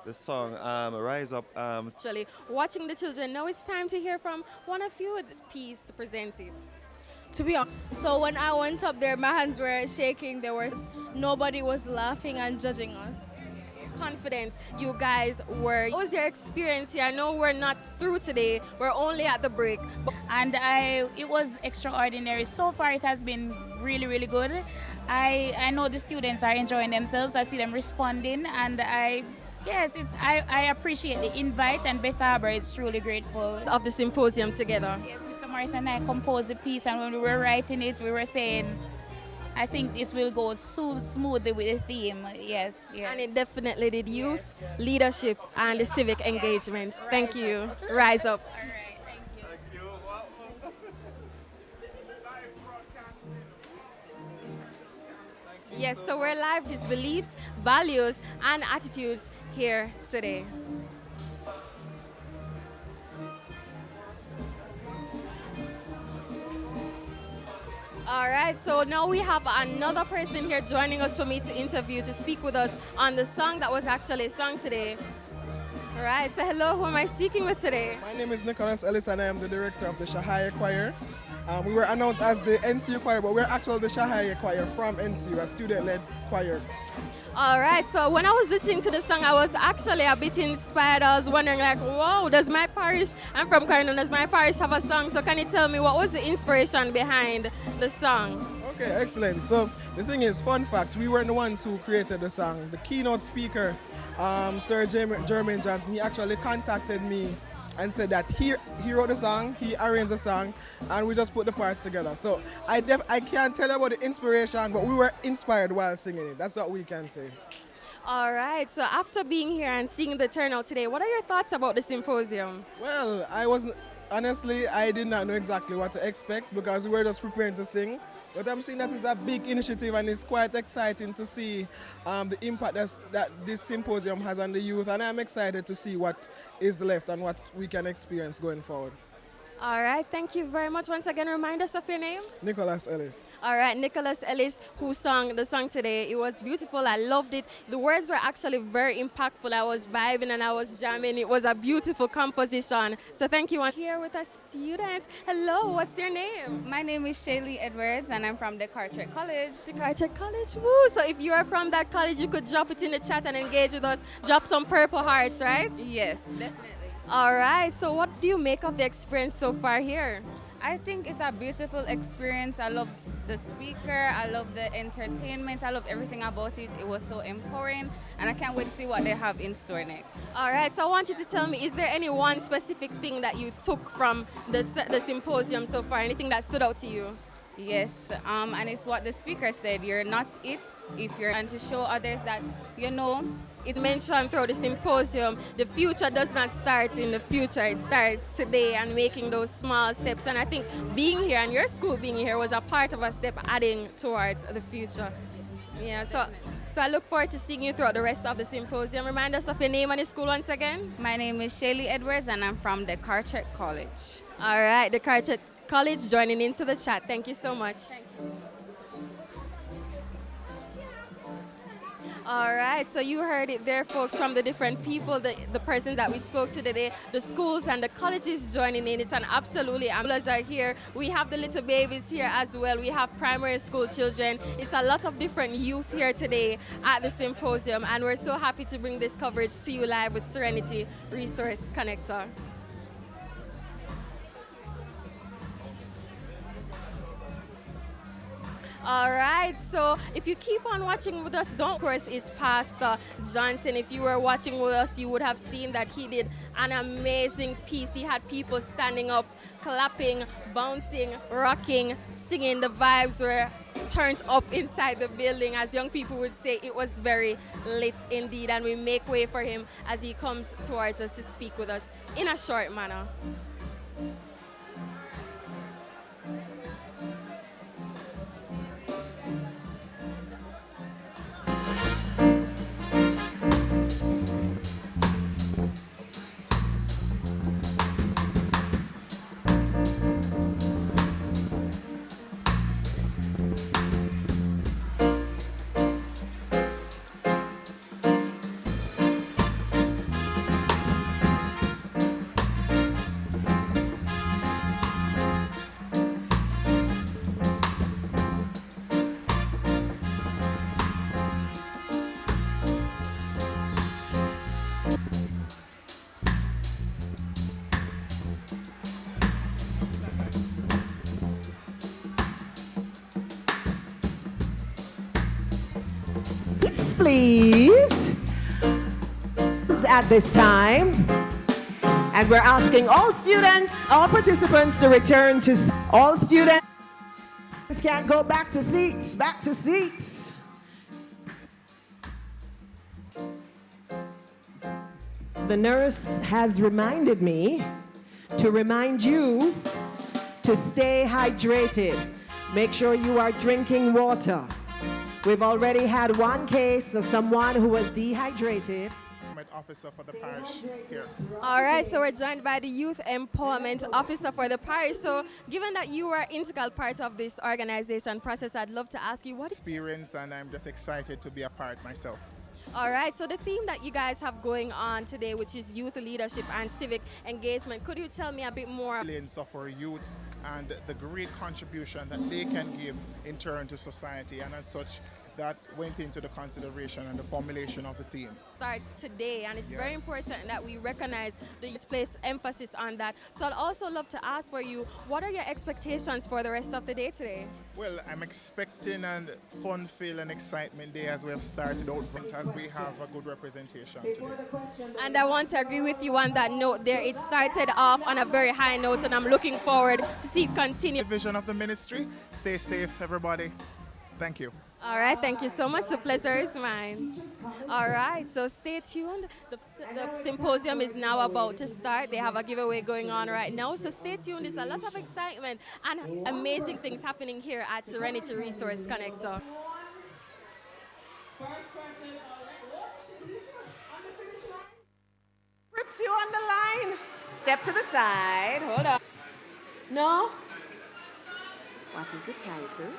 the song Rise Up. Actually, watching the children, now it's time to hear from one of you with this piece to present it. To be honest, so when I went up there, my hands were shaking. Nobody was laughing and judging us. Confident you guys were. What was your experience here? I know we're not through today. We're only at the break. And it was extraordinary. So far, it has been really, really good. I know the students are enjoying themselves. I see them responding, and I appreciate the invite, and Beth Arbor is truly grateful. Of the symposium together. Yes, Mr. Morris and I composed the piece, and when we were writing it, we were saying, I think this will go so smoothly with the theme. Yes. And it definitely did. Youth, leadership, and the civic engagement. Thank you. Rise up. All right, thank you. Yes, so we're live. His beliefs, values, and attitudes here today. All right, so now we have another person here joining us for me to interview, to speak with us on the song that was actually sung today. All right, so hello, who am I speaking with today? My name is Nicholas Ellis and I am the director of the Shahaya Choir. We were announced as the NCU Choir, but we're actually the Shahaya Choir from NCU, a student-led choir. All right, so when I was listening to the song, I was actually a bit inspired. I was wondering like, whoa, does my parish, I'm from Parental, does my parish have a song? So can you tell me what was the inspiration behind the song? Okay, excellent. So the thing is, fun fact, we weren't the ones who created the song. The keynote speaker, Sir Jermaine Johnson, he actually contacted me and said that he wrote the song, he arranged the song, and we just put the parts together. So I can't tell you about the inspiration, but we were inspired while singing it. That's what we can say. All right, so after being here and seeing the turnout today, what are your thoughts about the symposium? Well, honestly, I did not know exactly what to expect because we were just preparing to sing. But I'm seeing that it's a big initiative and it's quite exciting to see the impact that this symposium has on the youth, and I'm excited to see what is left and what we can experience going forward. All right, thank you very much. Once again, remind us of your name. Nicholas Ellis. All right, Nicholas Ellis, who sang the song today. It was beautiful. I loved it. The words were actually very impactful. I was vibing and I was jamming. It was a beautiful composition. So thank you. I'm here with our students. Hello, what's your name? My name is Shaylee Edwards and I'm from Descartes College. Descartes College, woo! So if you are from that college, you could drop it in the chat and engage with us. Drop some purple hearts, right? Yes, definitely. All right, so what do you make of the experience so far here? I think it's a beautiful experience. I love the speaker, I love the entertainment, I love everything about it. It was so empowering, and I can't wait to see what they have in store next. All right, so I want you to tell me, is there any one specific thing that you took from the symposium so far? Anything that stood out to you? Yes, and it's what the speaker said, you're not it if you're, and to show others that, you know, it mentioned through the symposium, the future does not start in the future, it starts today and making those small steps. And I think being here and your school being here was a part of a step adding towards the future. Yeah, so I look forward to seeing you throughout the rest of the symposium. Remind us of your name and your school once again. My name is Shaylee Edwards and I'm from Descartes College. All right, Descartes College joining into the chat. Thank you so much. Thank you. All right, so you heard it there, folks, from the different people, the persons that we spoke to today, the schools and the colleges joining in. It's an absolutely, ambulance are here. We have the little babies here as well. We have primary school children. It's a lot of different youth here today at the symposium, and we're so happy to bring this coverage to you live with Serenity Resource Connector. All right, so if you keep on watching with us, of course, is Pastor Johnson. If you were watching with us, you would have seen that he did an amazing piece. He had people standing up, clapping, bouncing, rocking, singing. The vibes were turned up inside the building. As young people would say, it was very lit indeed, and we make way for him as he comes towards us to speak with us in a short manner. Please, at this time, and we're asking all students, all participants to return to all students can't go back to seats, back to seats. The nurse has reminded me to remind you to stay hydrated. Make sure you are drinking water. We've already had one case of someone who was dehydrated. Officer for the parish here. All right, so we're joined by the Youth Empowerment Officer for the parish. So given that you are an integral part of this organization process, I'd love to ask you what experience, and I'm just excited to be a part myself. All right, so the theme that you guys have going on today, which is youth leadership and civic engagement, could you tell me a bit more? Of our youths and the great contribution that they can give in turn to society, and as such, that went into the consideration and the formulation of the theme. Starts today, and it's very important that we recognize the placed emphasis on that. So I'd also love to ask for you, what are your expectations for the rest of the day today? Well, I'm expecting a fun-filled and excitement day as we have started out front, as we have a good representation today. And I want to agree with you on that note there. It started off on a very high note, and I'm looking forward to see it continue. The vision of the ministry. Stay safe, everybody. Thank you. All right, thank you so much. The pleasure is mine. All right, so stay tuned. The symposium is now about to start. They have a giveaway going on right now, so stay tuned. There's a lot of excitement and amazing things happening here at Serenity Resource Connector. Rips you on the line. Step to the side. Hold up. No? What is the title?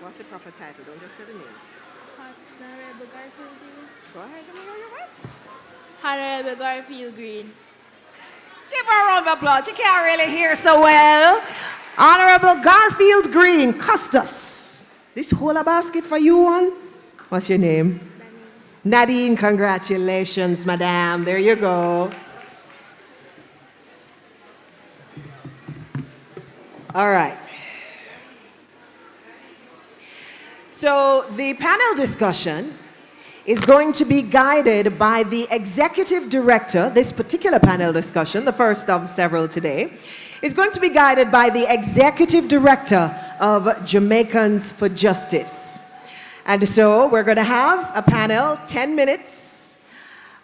What's the proper title? Don't just say the name. Honorable Garfield Green. Go ahead, let me hear your what? Honorable Garfield Green. Give her a round of applause. You can't really hear so well. Honorable Garfield Green, Custis. This whole a basket for you one? What's your name? Nadine, congratulations, madam. There you go. All right. So the panel discussion is going to be guided by the executive director. This particular panel discussion, the first of several today, is going to be guided by the executive director of Jamaicans for Justice. And so we're going to have a panel, 10 minutes,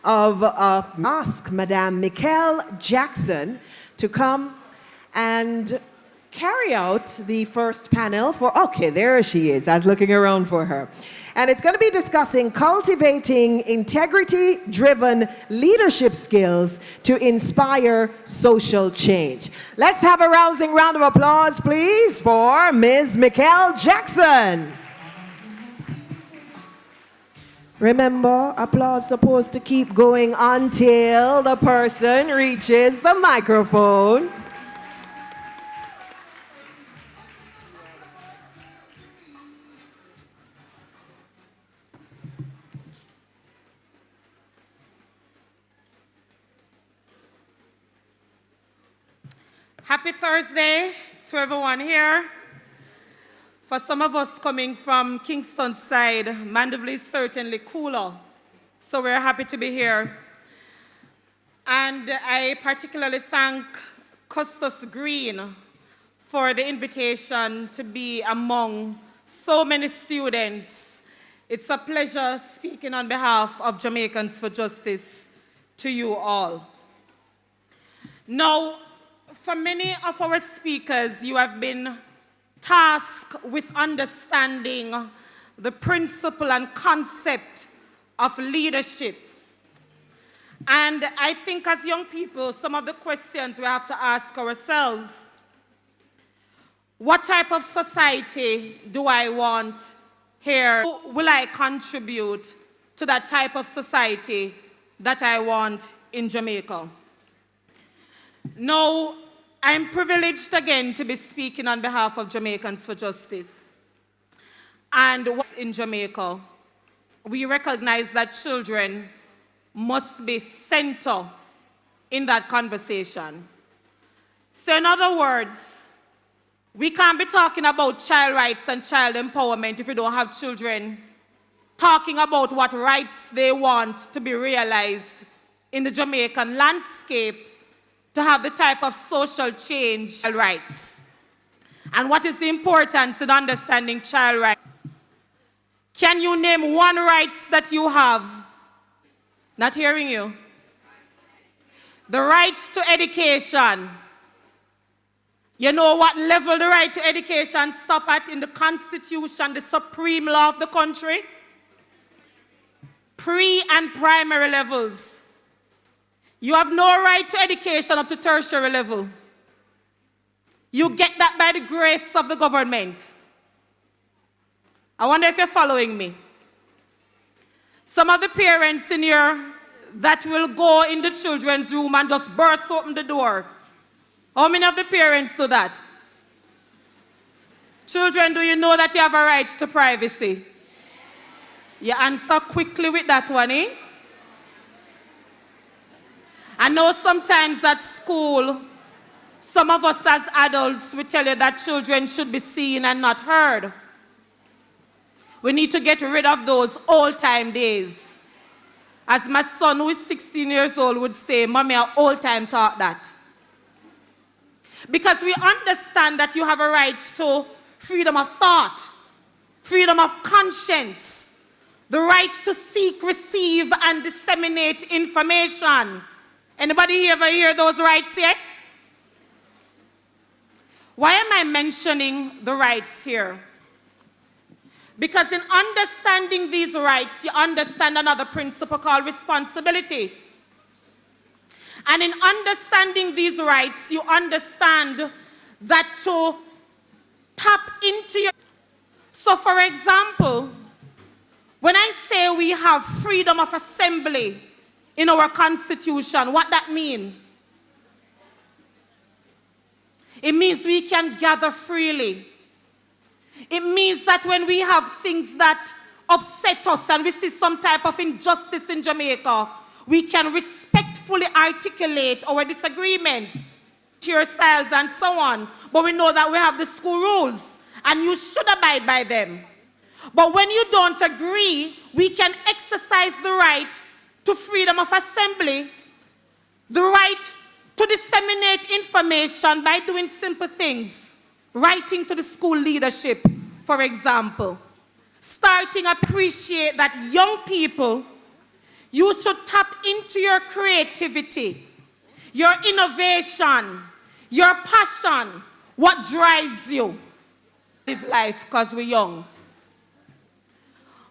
of ask Madame Mikel Jackson to come and carry out the first panel for, okay, there she is. I was looking around for her. And it's going to be discussing cultivating integrity-driven leadership skills to inspire social change. Let's have a rousing round of applause, please, for Ms. Mikel Jackson. Remember, applause supposed to keep going until the person reaches the microphone. Happy Thursday to everyone here. For some of us coming from Kingston's side, Mandeville is certainly cooler, so we're happy to be here. And I particularly thank Custis Green for the invitation to be among so many students. It's a pleasure speaking on behalf of Jamaicans for Justice to you all. Now, for many of our speakers, you have been tasked with understanding the principle and concept of leadership. And I think as young people, some of the questions we have to ask ourselves: what type of society do I want here? Will I contribute to that type of society that I want in Jamaica? Now, I'm privileged again to be speaking on behalf of Jamaicans for Justice. And in Jamaica, we recognize that children must be center in that conversation. So in other words, we can't be talking about child rights and child empowerment if we don't have children talking about what rights they want to be realized in the Jamaican landscape to have the type of social change child rights. And what is the importance in understanding child rights? Can you name one rights that you have? Not hearing you. The right to education. You know what level the right to education stop at in the Constitution, the supreme law of the country? Pre and primary levels. You have no right to education up to tertiary level. You get that by the grace of the government. I wonder if you're following me. Some of the parents in here that will go in the children's room and just burst open the door. How many of the parents do that? Children, do you know that you have a right to privacy? You answer quickly with that one, eh? I know sometimes at school, some of us as adults, we tell you that children should be seen and not heard. We need to get rid of those old-time days. As my son, who is 16 years old, would say, Mommy, I old-time taught that. Because we understand that you have a right to freedom of thought, freedom of conscience, the right to seek, receive, and disseminate information. Anybody here ever hear those rights yet? Why am I mentioning the rights here? Because in understanding these rights, you understand another principle called responsibility. And in understanding these rights, you understand that to tap into your... So for example, when I say we have freedom of assembly in our Constitution, what that means? It means we can gather freely. It means that when we have things that upset us and we see some type of injustice in Jamaica, we can respectfully articulate our disagreements, cheer styles and so on. But we know that we have the school rules and you should abide by them. But when you don't agree, we can exercise the right to freedom of assembly, the right to disseminate information by doing simple things. Writing to the school leadership, for example. Starting to appreciate that young people, you should tap into your creativity, your innovation, your passion, what drives you. Live life because we're young.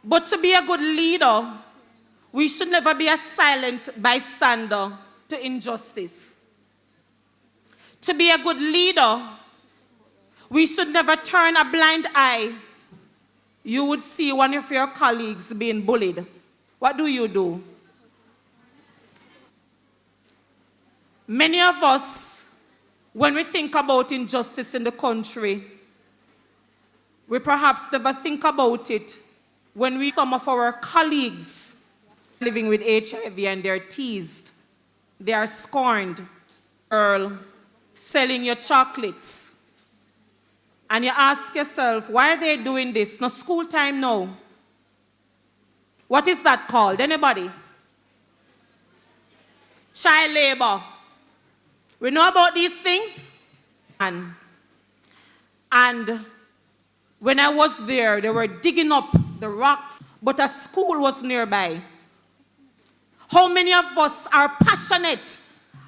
But to be a good leader, we should never be a silent bystander to injustice. To be a good leader, we should never turn a blind eye. You would see one of your colleagues being bullied. What do? Many of us, when we think about injustice in the country, we perhaps never think about it when some of our colleagues living with HIV and they're teased, they are scorned, girl, selling your chocolates. And you ask yourself, why are they doing this? No school time now. What is that called? Anybody? Child labor. We know about these things? And when I was there, they were digging up the rocks, but a school was nearby. How many of us are passionate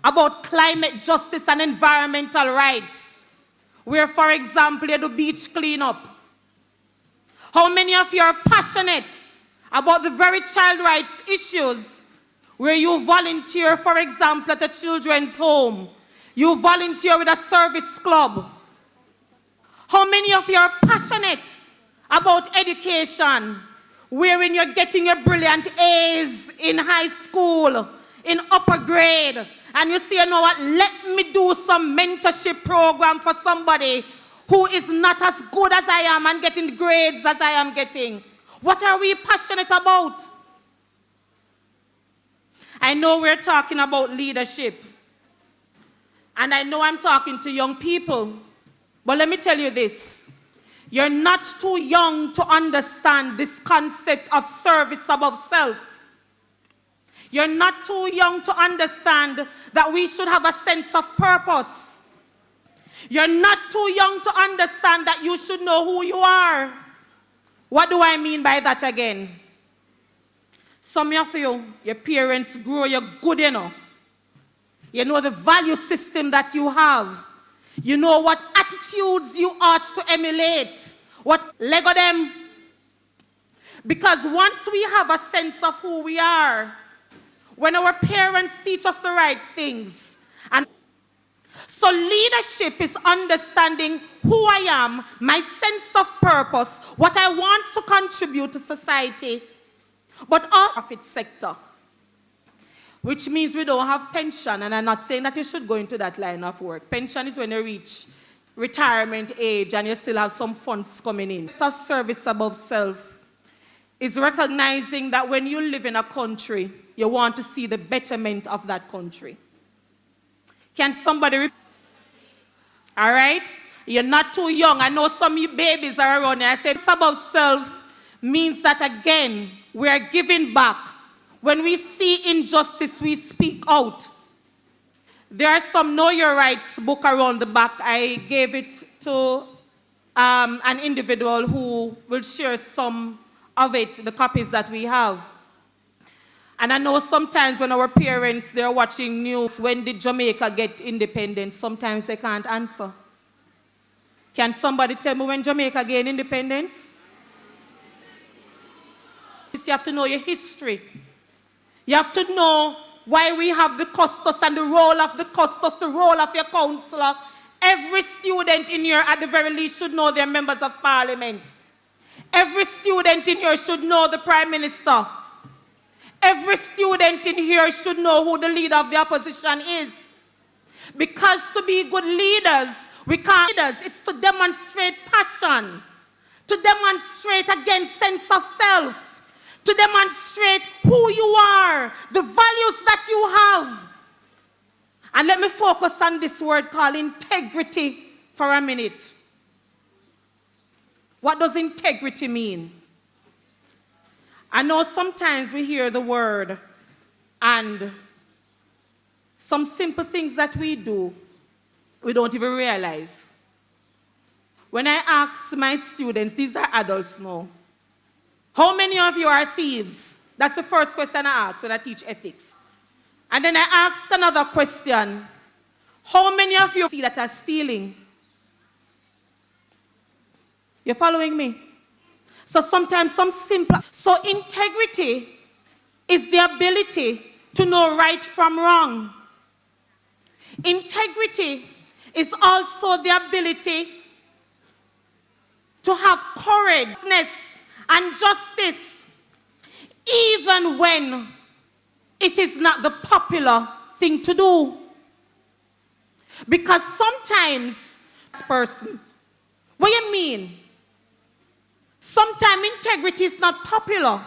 about climate justice and environmental rights? Where, for example, you do beach cleanup. How many of you are passionate about the very child rights issues where you volunteer, for example, at a children's home? You volunteer with a service club. How many of you are passionate about education, wherein you're getting your brilliant A's in high school, in upper grade, and you say, you know what, let me do some mentorship program for somebody who is not as good as I am and getting grades as I am getting. What are we passionate about? I know we're talking about leadership, and I know I'm talking to young people, but let me tell you this. You're not too young to understand this concept of service above self. You're not too young to understand that we should have a sense of purpose. You're not too young to understand that you should know who you are. What do I mean by that again? Some of you, your parents grow you good, you know. You know the value system that you have. You know what attitudes you ought to emulate. What Lego them. Because once we have a sense of who we are, when our parents teach us the right things, and so leadership is understanding who I am, my sense of purpose, what I want to contribute to society, but also profit sector. Which means we don't have pension, and I'm not saying that you should go into that line of work. Pension is when you reach retirement age and you still have some funds coming in. Of service above self is recognizing that when you live in a country, you want to see the betterment of that country. Can somebody all right? You're not too young. I know some of you babies are around here. I said above self means that again, we are giving back. When we see injustice, we speak out. There are some Know Your Rights book around the back. I gave it to an individual who will share some of it, the copies that we have. And I know sometimes when our parents, they're watching news, when did Jamaica get independence, sometimes they can't answer. Can somebody tell me when Jamaica gained independence? You have to know your history. You have to know why we have the custos and the role of the custos, the role of your counselor. Every student in here, at the very least, should know their members of parliament. Every student in here should know the prime minister. Every student in here should know who the leader of the opposition is. Because to be good leaders, we can't leaders. It's to demonstrate passion, to demonstrate again sense of self, to demonstrate who you are, the values that you have. And let me focus on this word called integrity for a minute. What does integrity mean? I know sometimes we hear the word and some simple things that we do, we don't even realize. When I ask my students, these are adults now, how many of you are thieves? That's the first question I ask when I teach ethics. And then I ask another question, how many of you see that are stealing? You're following me? So sometimes some simple. So integrity is the ability to know right from wrong. Integrity is also the ability to have courage and justice, even when it is not the popular thing to do. Because sometimes, person, what do you mean? Sometimes integrity is not popular.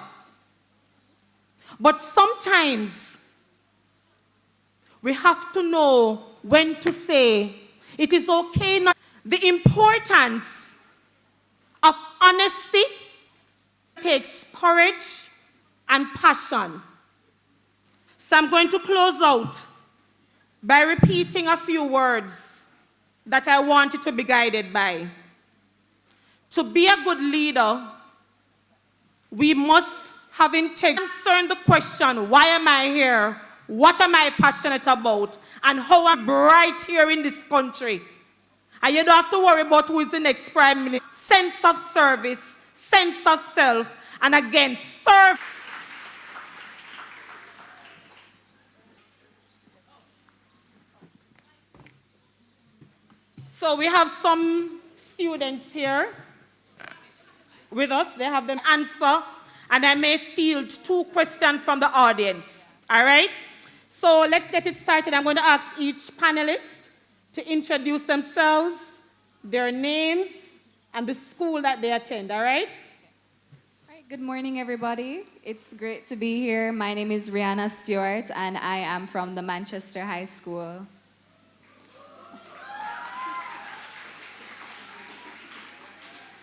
But sometimes we have to know when to say it is okay not. The importance of honesty takes courage and passion. So I'm going to close out by repeating a few words that I want you to be guided by. To be a good leader, we must have integrity. Answer the question, why am I here? What am I passionate about? And how I'm bright here in this country. And you don't have to worry about who is the next prime minister. Sense of service, sense of self, and again, serve. So we have some students here with us. They have them answer, and I may field 2 questions from the audience. All right? So let's get it started. I'm going to ask each panelist to introduce themselves, their names, and the school that they attend. All right? All right, good morning, everybody. It's great to be here. My name is Rihanna Stewart, and I am from the Manchester High School.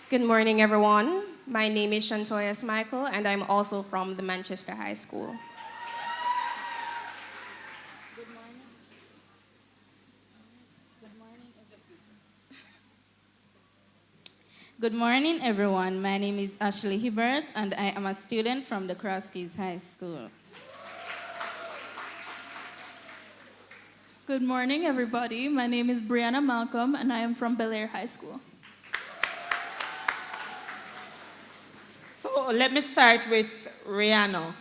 Good morning, everyone. My name is Shantoya Michael, and I'm also from the Manchester High School. Good morning, everyone. My name is Ashley Hibbert, and I am a student from the Cross Keys High School. Good morning, everybody. My name is Brianna Malcolm, and I am from Bel Air High School. So let me start with Rihanna.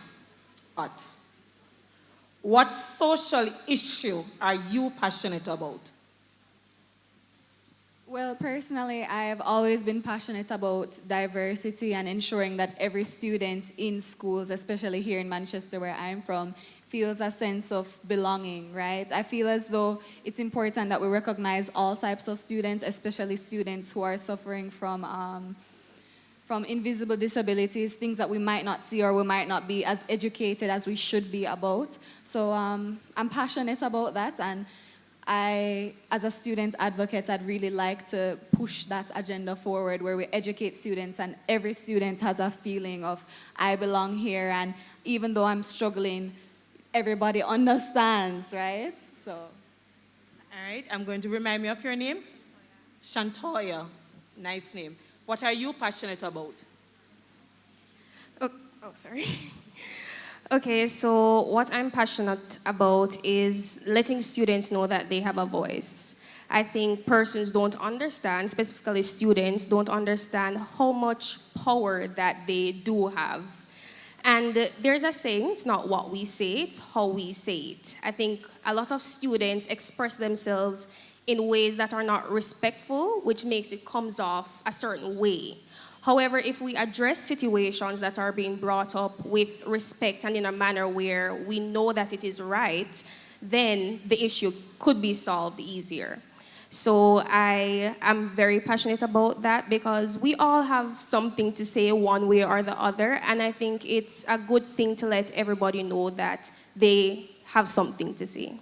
What social issue are you passionate about? Well, personally, I've always been passionate about diversity and ensuring that every student in schools, especially here in Manchester, where I'm from, feels a sense of belonging, right? I feel as though it's important that we recognize all types of students, especially students who are suffering from invisible disabilities, things that we might not see or we might not be as educated as we should be about. So I'm passionate about that, and I, as a student advocate, I'd really like to push that agenda forward where we educate students and every student has a feeling of, I belong here, and even though I'm struggling, everybody understands, right? So. All right, I'm going to remind me of your name. Shantoya, nice name. What are you passionate about? Oh, sorry. Okay, so what I'm passionate about is letting students know that they have a voice. I think persons don't understand, specifically students, don't understand how much power that they do have. And there's a saying, it's not what we say, it's how we say it. I think a lot of students express themselves in ways that are not respectful, which makes it comes off a certain way. However, if we address situations that are being brought up with respect and in a manner where we know that it is right, then the issue could be solved easier. So I am very passionate about that because we all have something to say one way or the other, and I think it's a good thing to let everybody know that they have something to say.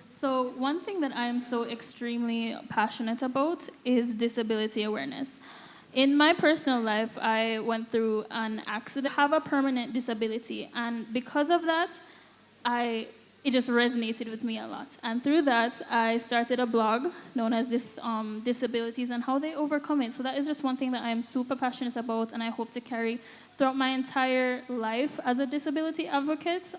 So one thing that I am so extremely passionate about is disability awareness. In my personal life, I went through an accident, have a permanent disability, and because of that, it just resonated with me a lot. And through that, I started a blog known as Disabilities and How They Overcome It. So that is just one thing that I am super passionate about, and I hope to carry throughout my entire life as a disability advocate.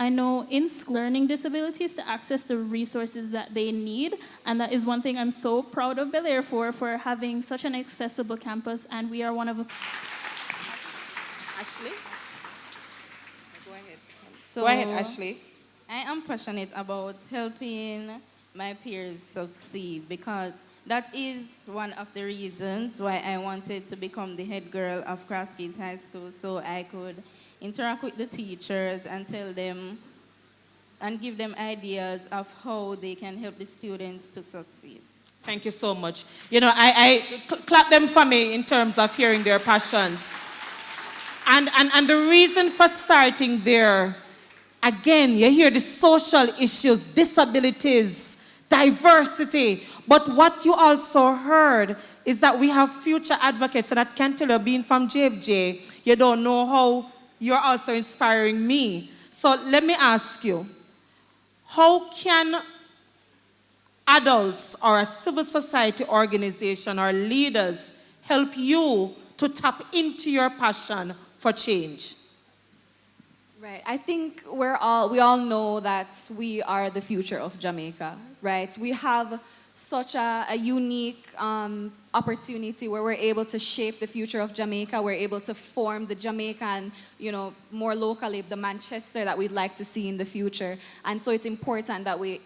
I know in school, learning disabilities to access the resources that they need, and that is one thing I'm so proud of Bel Air for having such an accessible campus, and we are one of. Ashley? Go ahead. So, Go ahead, Ashley. I am passionate about helping my peers succeed because that is one of the reasons why I wanted to become the head girl of Cross Keys High School, so I could interact with the teachers and tell them and give them ideas of how they can help the students to succeed. Thank you so much. You know, I clap them for me in terms of hearing their passions. And the reason for starting there, again, you hear the social issues, disabilities, diversity, but what you also heard is that we have future advocates, and I can tell you, being from JFJ, you don't know how you're also inspiring me. So let me ask you, how can adults or a civil society organization or leaders help you to tap into your passion for change? Right. I think we all know that we are the future of Jamaica, right? We have such a unique opportunity where we're able to shape the future of Jamaica. We're able to form the Jamaican, more locally, the Manchester that we'd like to see in the future. And so it's important that we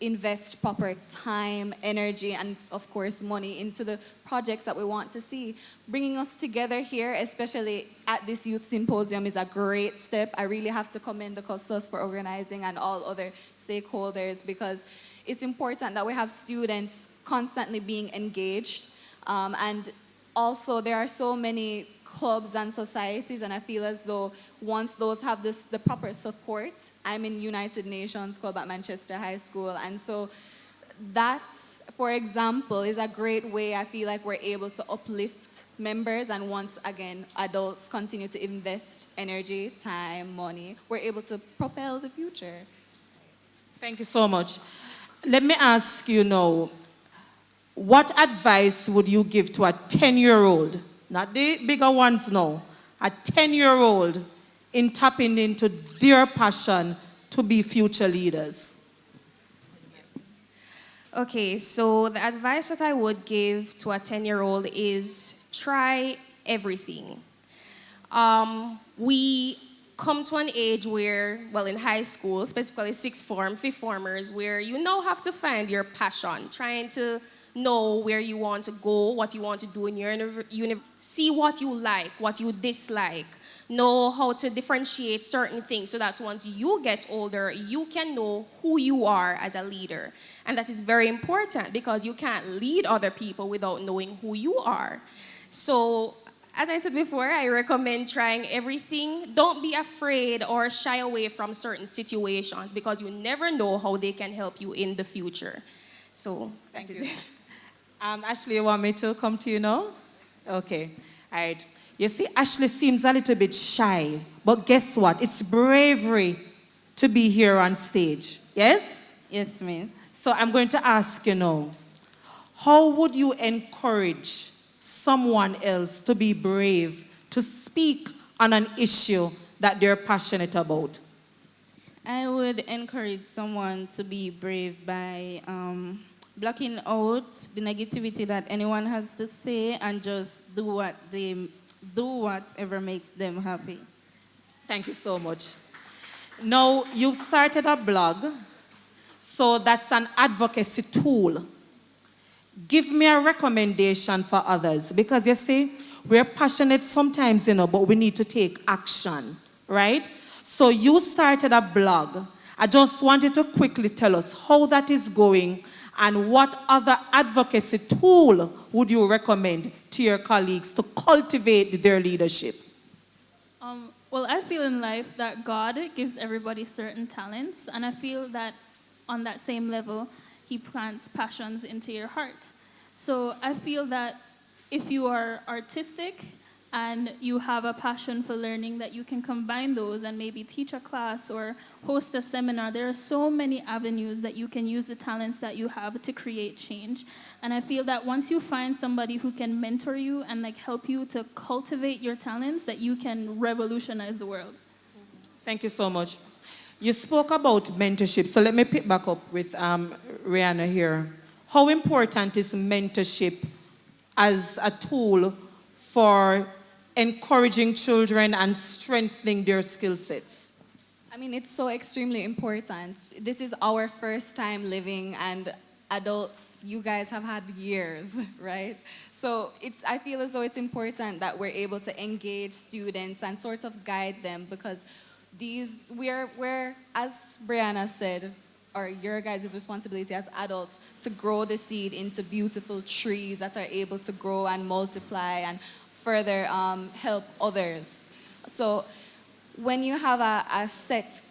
invest proper time, energy, and of course money into the projects that we want to see. Bringing us together here, especially at this youth symposium, is a great step. I really have to commend the Custos for organizing and all other stakeholders, because it's important that we have students constantly being engaged. And also there are so many clubs and societies, and I feel as though once those have the proper support, I'm in United Nations Club at Manchester High School, and so that, for example, is a great way I feel like we're able to uplift members, and once again, adults continue to invest energy, time, money, we're able to propel the future. Thank you so much. Let me ask you now, what advice would you give to a 10-year-old, not the bigger ones now, a 10-year-old in tapping into their passion to be future leaders? Okay, so the advice that I would give to a 10-year-old is try everything. We come to an age where, well, in high school, specifically sixth form, fifth formers, where you now have to find your passion, trying to know where you want to go, what you want to do in your see what you like, what you dislike, know how to differentiate certain things so that once you get older, you can know who you are as a leader. And that is very important because you can't lead other people without knowing who you are. So, as I said before, I recommend trying everything. Don't be afraid or shy away from certain situations because you never know how they can help you in the future. So, that is it. Ashley, you want me to come to you now? Okay. All right. You see, Ashley seems a little bit shy, but guess what? It's bravery to be here on stage. Yes? Yes, miss. So I'm going to ask you now, how would you encourage someone else to be brave to speak on an issue that they're passionate about? I would encourage someone to be brave by blocking out the negativity that anyone has to say and just do whatever makes them happy. Thank you so much. Now, you've started a blog, so that's an advocacy tool. Give me a recommendation for others, because you see, we're passionate sometimes, but we need to take action, right? So you started a blog. I just wanted to quickly tell us how that is going and what other advocacy tool would you recommend to your colleagues to cultivate their leadership? Well, I feel in life that God gives everybody certain talents, and I feel that on that same level, He plants passions into your heart. So I feel that if you are artistic and you have a passion for learning, that you can combine those and maybe teach a class or host a seminar. There are so many avenues that you can use the talents that you have to create change. And I feel that once you find somebody who can mentor you and help you to cultivate your talents, that you can revolutionize the world. Thank you so much. You spoke about mentorship, so let me pick back up with Rihanna here. How important is mentorship as a tool for encouraging children and strengthening their skill sets? I mean, it's so extremely important. This is our first time living, and adults, you guys have had years, right? So I feel as though it's important that we're able to engage students and sort of guide them, because we're, as Brianna said, or your guys' responsibility as adults to grow the seed into beautiful trees that are able to grow and multiply and further help others. So when you have a set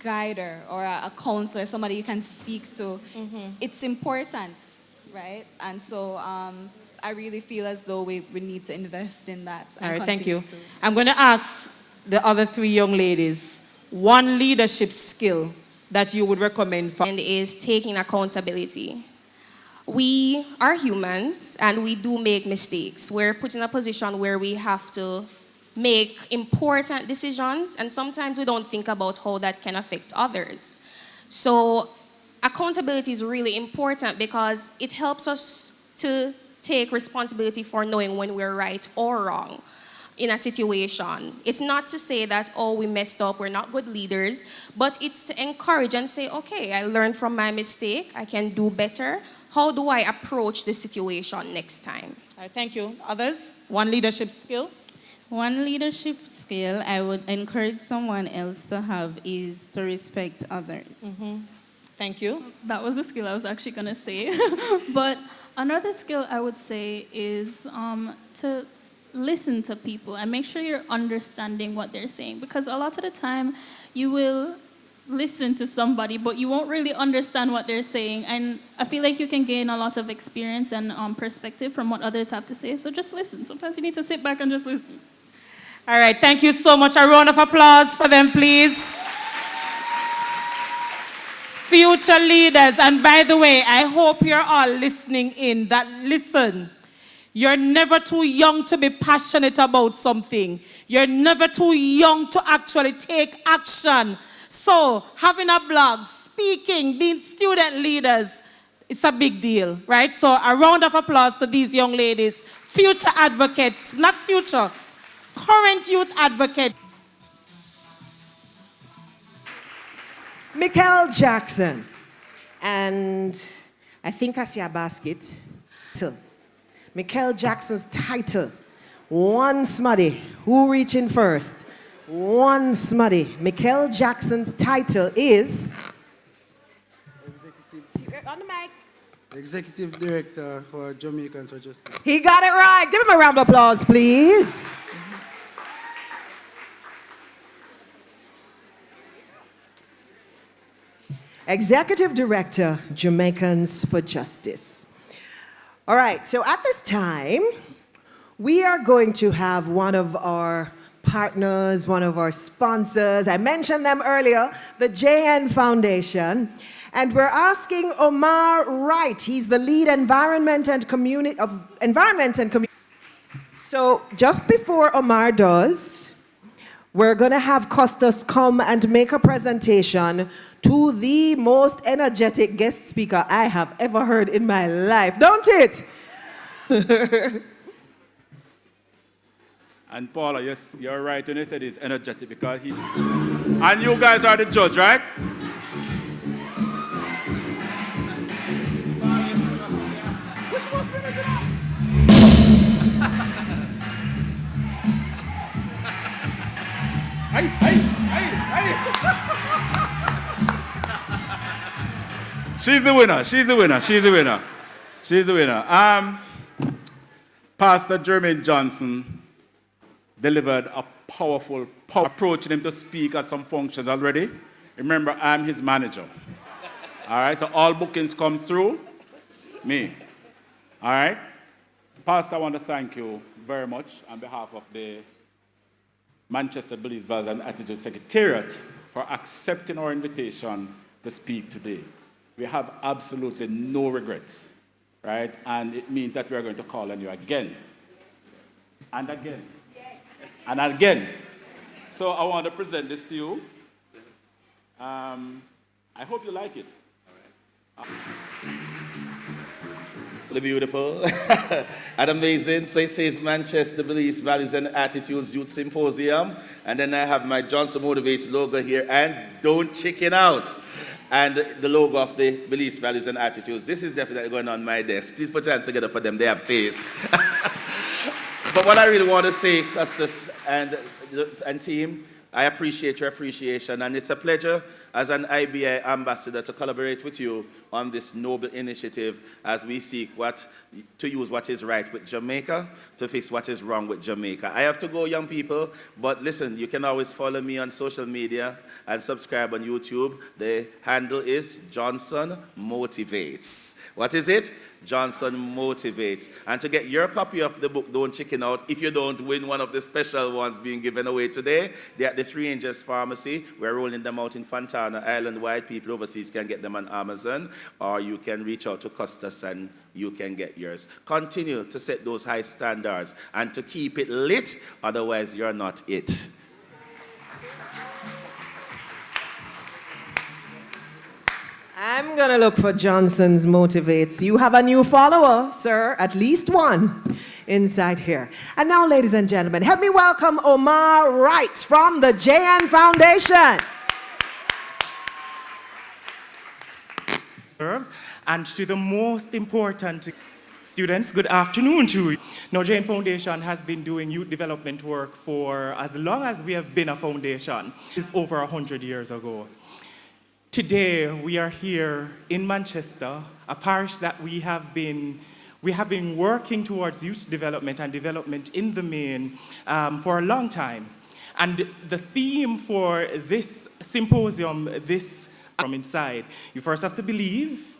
guider or a counselor, somebody you can speak to, it's important, right? And so I really feel as though we need to invest in that. All right, thank you. I'm going to ask the other three young ladies one leadership skill that you would recommend for. And is taking accountability. We are humans and we do make mistakes. We're put in a position where we have to make important decisions, and sometimes we don't think about how that can affect others. So accountability is really important because it helps us to take responsibility for knowing when we're right or wrong in a situation. It's not to say that, oh, we messed up, we're not good leaders, but it's to encourage and say, okay, I learned from my mistake, I can do better. How do I approach the situation next time? All right, thank you. Others? One leadership skill? One leadership skill I would encourage someone else to have is to respect others. Thank you. That was a skill I was actually going to say. But another skill I would say is to listen to people and make sure you're understanding what they're saying, because a lot of the time you will listen to somebody but you won't really understand what they're saying, and I feel like you can gain a lot of experience and perspective from what others have to say. So just listen. Sometimes you need to sit back and just listen. All right, thank you so much. A round of applause for them, please. Future leaders, and by the way, I hope you're all listening in, that listen, you're never too young to be passionate about something. You're never too young to actually take action. So having a blog, speaking, being student leaders, it's a big deal, right? So a round of applause to these young ladies, future advocates, not future, current youth advocates. Michael Jackson. And I think I see a basket. Michael Jackson's title. One smuddy. Who reaching first? One smuddy. Michael Jackson's title is... On the mic. Executive Director for Jamaicans for Justice. He got it right. Give him a round of applause, please. Executive Director, Jamaicans for Justice. All right, so at this time, we are going to have one of our partners, one of our sponsors. I mentioned them earlier, the JN Foundation. And we're asking Omar Wright. He's the lead environment and community. So just before Omar does, we're going to have Costas come and make a presentation to the most energetic guest speaker I have ever heard in my life. Don't it? And Paula, yes, you're right when you said he's energetic because he... And you guys are the judge, right? Hey, hey, hey, hey. She's the winner, she's the winner, she's the winner. She's the winner. Pastor Jermaine Johnson delivered a powerful approaching him to speak at some functions already. Remember, I'm his manager. All right, so all bookings come through me. All right? Pastor, I want to thank you very much on behalf of the Manchester Beliefs, Values and Attitudes Secretariat for accepting our invitation to speak today. We have absolutely no regrets, right? And it means that we are going to call on you again and again and again. So I want to present this to you. I hope you like it. Really beautiful and amazing. So it says Manchester Beliefs, Values and Attitudes Youth Symposium. And then I have my Johnson Motivates logo here and Don't Chicken Out. And the logo of the Beliefs, Values and Attitudes. This is definitely going on my desk. Please put your hands together for them. They have taste. But what I really want to say, Custis and team, I appreciate your appreciation. And it's a pleasure as an IBI ambassador to collaborate with you on this noble initiative as we seek to use what is right with Jamaica to fix what is wrong with Jamaica. I have to go, young people, but listen, you can always follow me on social media and subscribe on YouTube. The handle is Johnson Motivates. What is it? Johnson Motivates. And to get your copy of the book, Don't Chicken Out, if you don't win one of the special ones being given away today, they're at the Three Angels Pharmacy. We're rolling them out in Fontana Island-wide. People overseas can get them on Amazon, or you can reach out to Custis and you can get yours. Continue to set those high standards and to keep it lit, otherwise you're not it. I'm gonna look for Johnson's Motivates. You have a new follower, sir, at least one inside here. And now, ladies and gentlemen, help me welcome Omar Wright from the JN Foundation. And to the most important students, good afternoon to you. Now, JN Foundation has been doing youth development work for as long as we have been a foundation. It's over 100 years ago. Today, we are here in Manchester, a parish that we have been working towards youth development and development in the main for a long time. And the theme for this symposium, from inside, you first have to believe,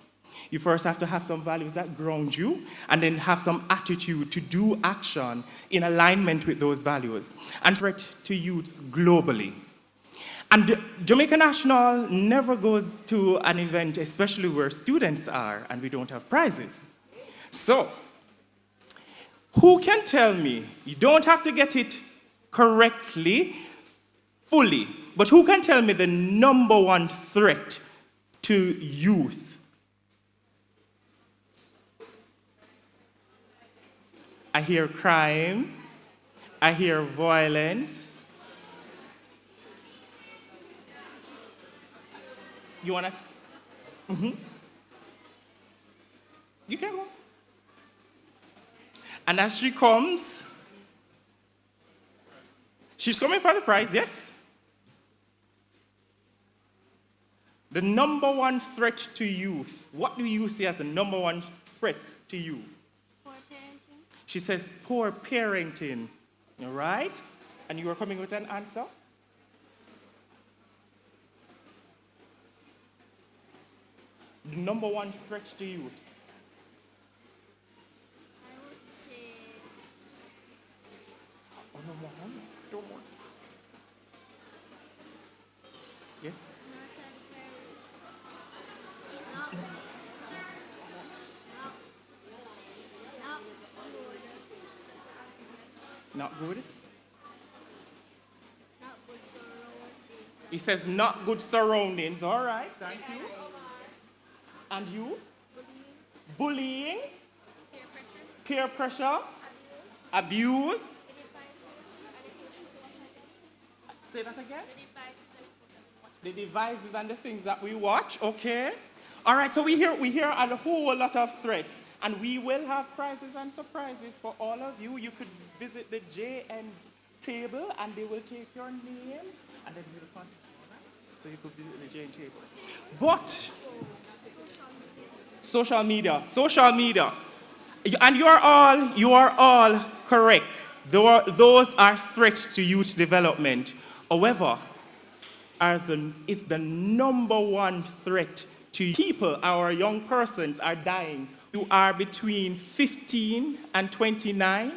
you first have to have some values that ground you, and then have some attitude to do action in alignment with those values. And spread to youths globally. And Jamaica National never goes to an event, especially where students are, and we don't have prizes. So, who can tell me, you don't have to get it correctly, fully. But who can tell me the number one threat to youth? I hear crime. I hear violence. You want to? Mm-hmm. You can go. And as she comes, she's coming for the prize, yes? The number one threat to youth. What do you see as the number one threat to you? Poor parenting. She says poor parenting. All right? And you are coming with an answer? The number one threat to youth. I would say Oh, no more, no more. Yes? Not good? not good surroundings. He says not good surroundings. All right, thank you. And you? Bullying. Peer pressure. Abuse. Say that again? The devices and the things that we watch, okay. All right, so we hear a whole lot of threats, and we will have prizes and surprises for all of you. You could visit the JN table, and they will take your names, and then you will contact you, all right? So you could visit the JN table. But social media, and you are all correct. Those are threats to youth development. However, is the number one threat to people. Our young persons are dying. You are between 15 and 29.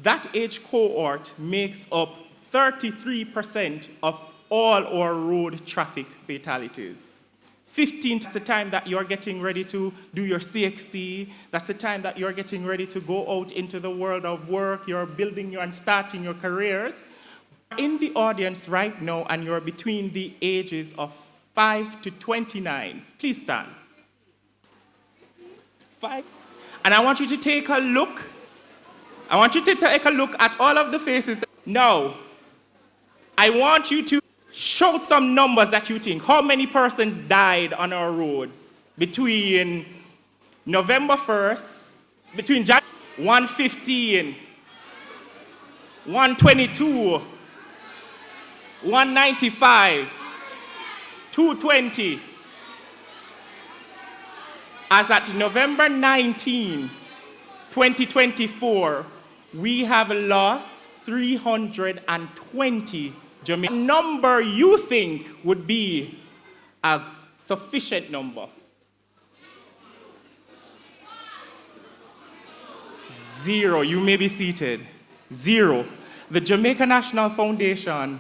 That age cohort makes up 33% of all our road traffic fatalities. 15, that's the time that you're getting ready to do your CXC. That's the time that you're getting ready to go out into the world of work. You're building and starting your careers. In the audience right now, and you're between the ages of 5 to 29. Please stand. 5. And I want you to take a look. I want you to take a look at all of the faces. Now, I want you to shout some numbers that you think. How many persons died on our roads between November 1st, between 115, 122, 195, 220. As at November 19, 2024, we have lost 320 Jamaicans. What number you think would be a sufficient number? 0. You may be seated. 0. The Jamaica National Foundation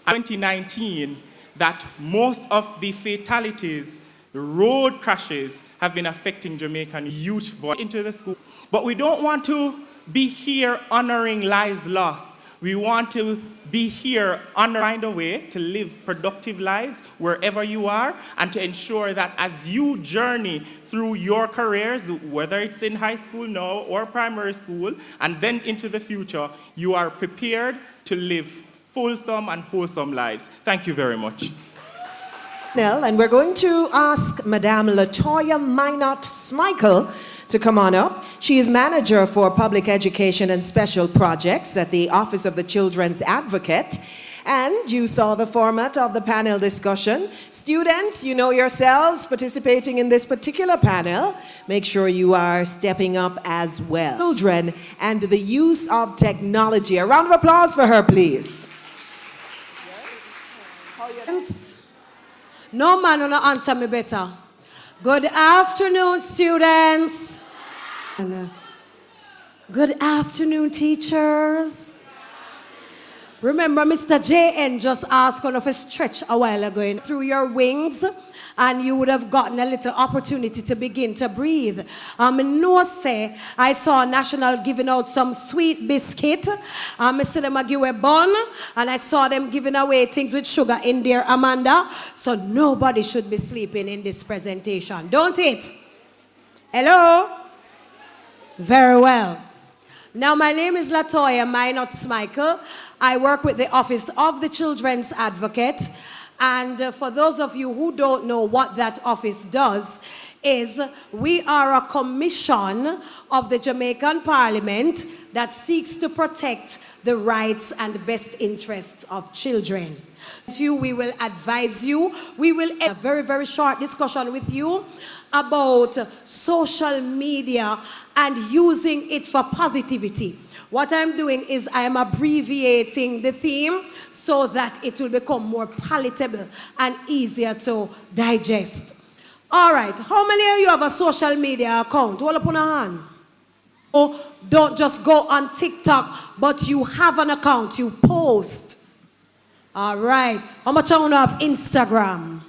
2019 that most of the fatalities, the road crashes, have been affecting Jamaican youth into the schools. But we don't want to be here honoring lives lost. We want to be here find a way to live productive lives wherever you are, and to ensure that as you journey through your careers, whether it's in high school now or primary school, and then into the future, you are prepared to live fulsome and wholesome lives. Thank you very much. And we're going to ask Madame Latoya Minot Smichael to come on up. She is manager for public education and special projects at the Office of the Children's Advocate. And you saw the format of the panel discussion. Students, you know yourselves participating in this particular panel. Make sure you are stepping up as well. Children and the use of technology. A round of applause for her, please. No man will answer me better. Good afternoon, students. Good afternoon, teachers. Remember, Mr. JN just asked one of a stretch a while ago in through your wings, and you would have gotten a little opportunity to begin to breathe. No say, I saw National giving out some sweet biscuit. I see them give a bun, and I saw them giving away things with sugar in there, Amanda. So nobody should be sleeping in this presentation, don't it? Hello? Very well. Now, my name is Latoya Minots Michael. I work with the Office of the Children's Advocate. And for those of you who don't know what that office does, is we are a commission of the Jamaican Parliament that seeks to protect the rights and best interests of children. We will advise you. We will have a very, very short discussion with you about social media and using it for positivity. What I'm doing is I'm abbreviating the theme so that it will become more palatable and easier to digest. All right, how many of you have a social media account? Hold up on a hand. Oh, don't just go on TikTok, but you have an account, you post. All right, how much of you have Instagram?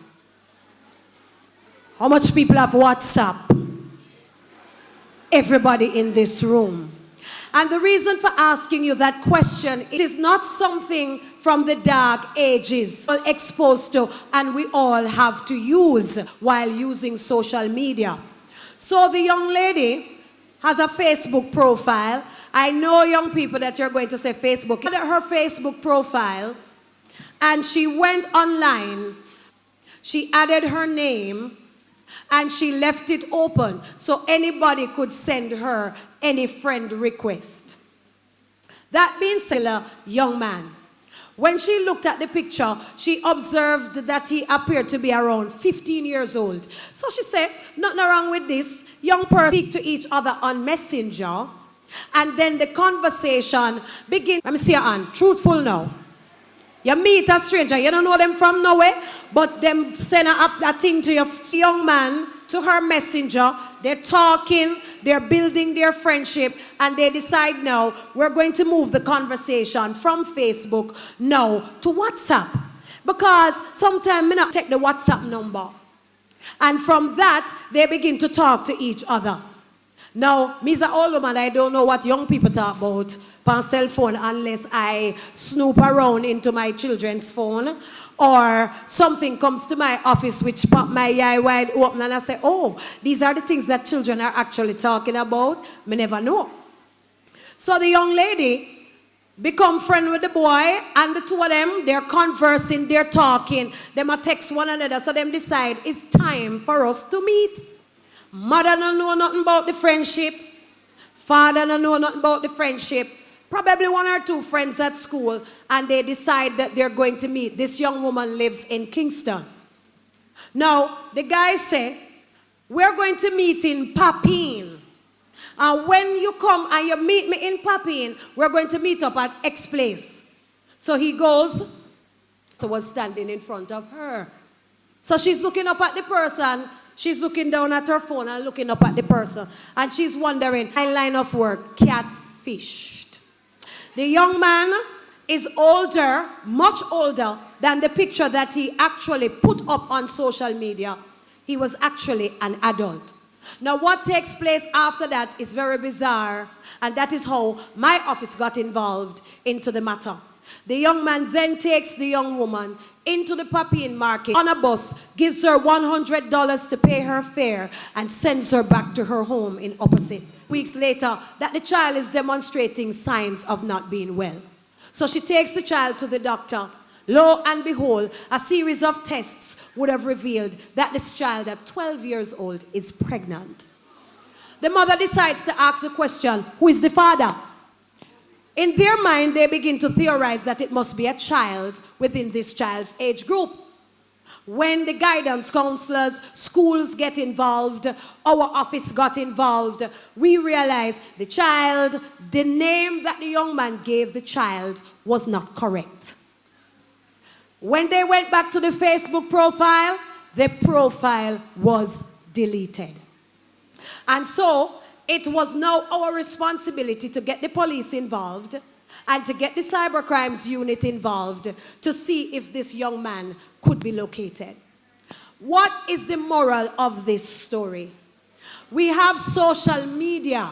How much people have WhatsApp? Everybody in this room. And the reason for asking you that question, it is not something from the dark ages exposed to and we all have to use while using social media. So the young lady has a Facebook profile. I know young people that you're going to say Facebook. Look at her Facebook profile and she went online. She added her name and she left it open so anybody could send her any friend request. That being said, a young man, when she looked at the picture, she observed that he appeared to be around 15 years old. So she said, nothing wrong with this. Young person speak to each other on Messenger, and then the conversation begin. Let me see your hand. Truthful now. You meet a stranger, you don't know them from nowhere, but them send a thing to your young man, to her messenger. They're talking, they're building their friendship, and they decide now, we're going to move the conversation from Facebook now to WhatsApp. Because sometimes I not take the WhatsApp number. And from that, they begin to talk to each other. Now, me as an old woman, I don't know what young people talk about on cell phone unless I snoop around into my children's phone or something comes to my office which pop my eye wide open and I say, oh, these are the things that children are actually talking about. Me never know. So the young lady become friend with the boy and the two of them, they're conversing, they're talking, they might text one another, so them decide it's time for us to meet. Mother don't know nothing about the friendship. Father don't know nothing about the friendship. Probably one or two friends at school, and they decide that they're going to meet. This young woman lives in Kingston. Now, the guy said, we're going to meet in Papine. And when you come and you meet me in Papine, we're going to meet up at X place. So he goes, so was standing in front of her. So she's looking up at the person, she's looking down at her phone and looking up at the person. And she's wondering, my line of work, catfished. The young man is older, much older than the picture that he actually put up on social media. He was actually an adult. Now what takes place after that is very bizarre, and that is how my office got involved into the matter. The young man then takes the young woman into the Papine market on a bus, gives her $100 to pay her fare, and sends her back to her home in Opposite. Weeks later, that the child is demonstrating signs of not being well. So she takes the child to the doctor. Lo and behold, a series of tests would have revealed that this child at 12 years old is pregnant. The mother decides to ask the question, who is the father? In their mind, they begin to theorize that it must be a child within this child's age group. When the guidance counselors, schools get involved, our office got involved, we realized the child, the name that the young man gave the child was not correct. When they went back to the Facebook profile, the profile was deleted. And so it was now our responsibility to get the police involved and to get the cybercrimes unit involved to see if this young man could be located. What is the moral of this story? We have social media.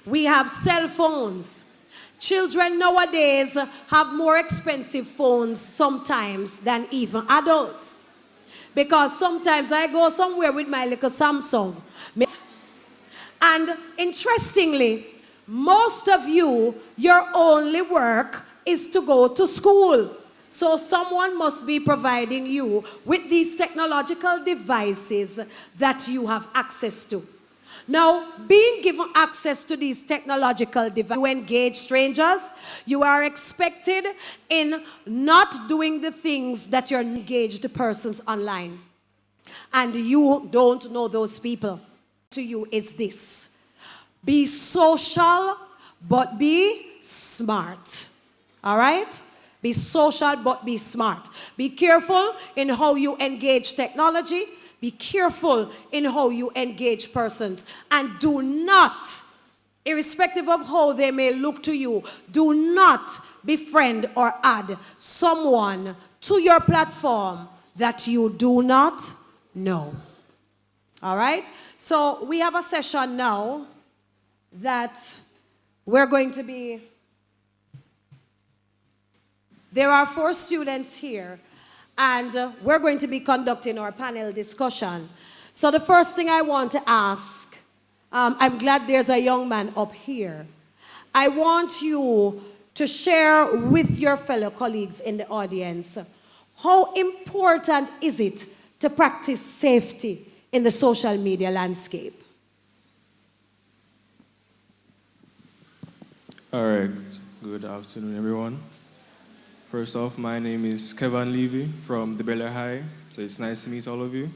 We have cell phones. Children nowadays have more expensive phones sometimes than even adults. Because sometimes I go somewhere with my little Samsung. And interestingly, most of you, your only work is to go to school. So someone must be providing you with these technological devices that you have access to. Now, being given access to these technological devices, you engage strangers, you are expected in not doing the things that your engaged persons online. And you don't know those people. To you is this: be social, but be smart. All right? Be social, but be smart. Be careful in how you engage technology. Be careful in how you engage persons. And do not, irrespective of how they may look to you, do not befriend or add someone to your platform that you do not know. All right? So we have a session now that we're going to be... There are 4 students here, and we're going to be conducting our panel discussion. So the first thing I want to ask, I'm glad there's a young man up here. I want you to share with your fellow colleagues in the audience, how important is it to practice safety in the social media landscape? All right, good afternoon, everyone. First off, my name is Kevin Levy from the Bellfield High, so it's nice to meet all of you.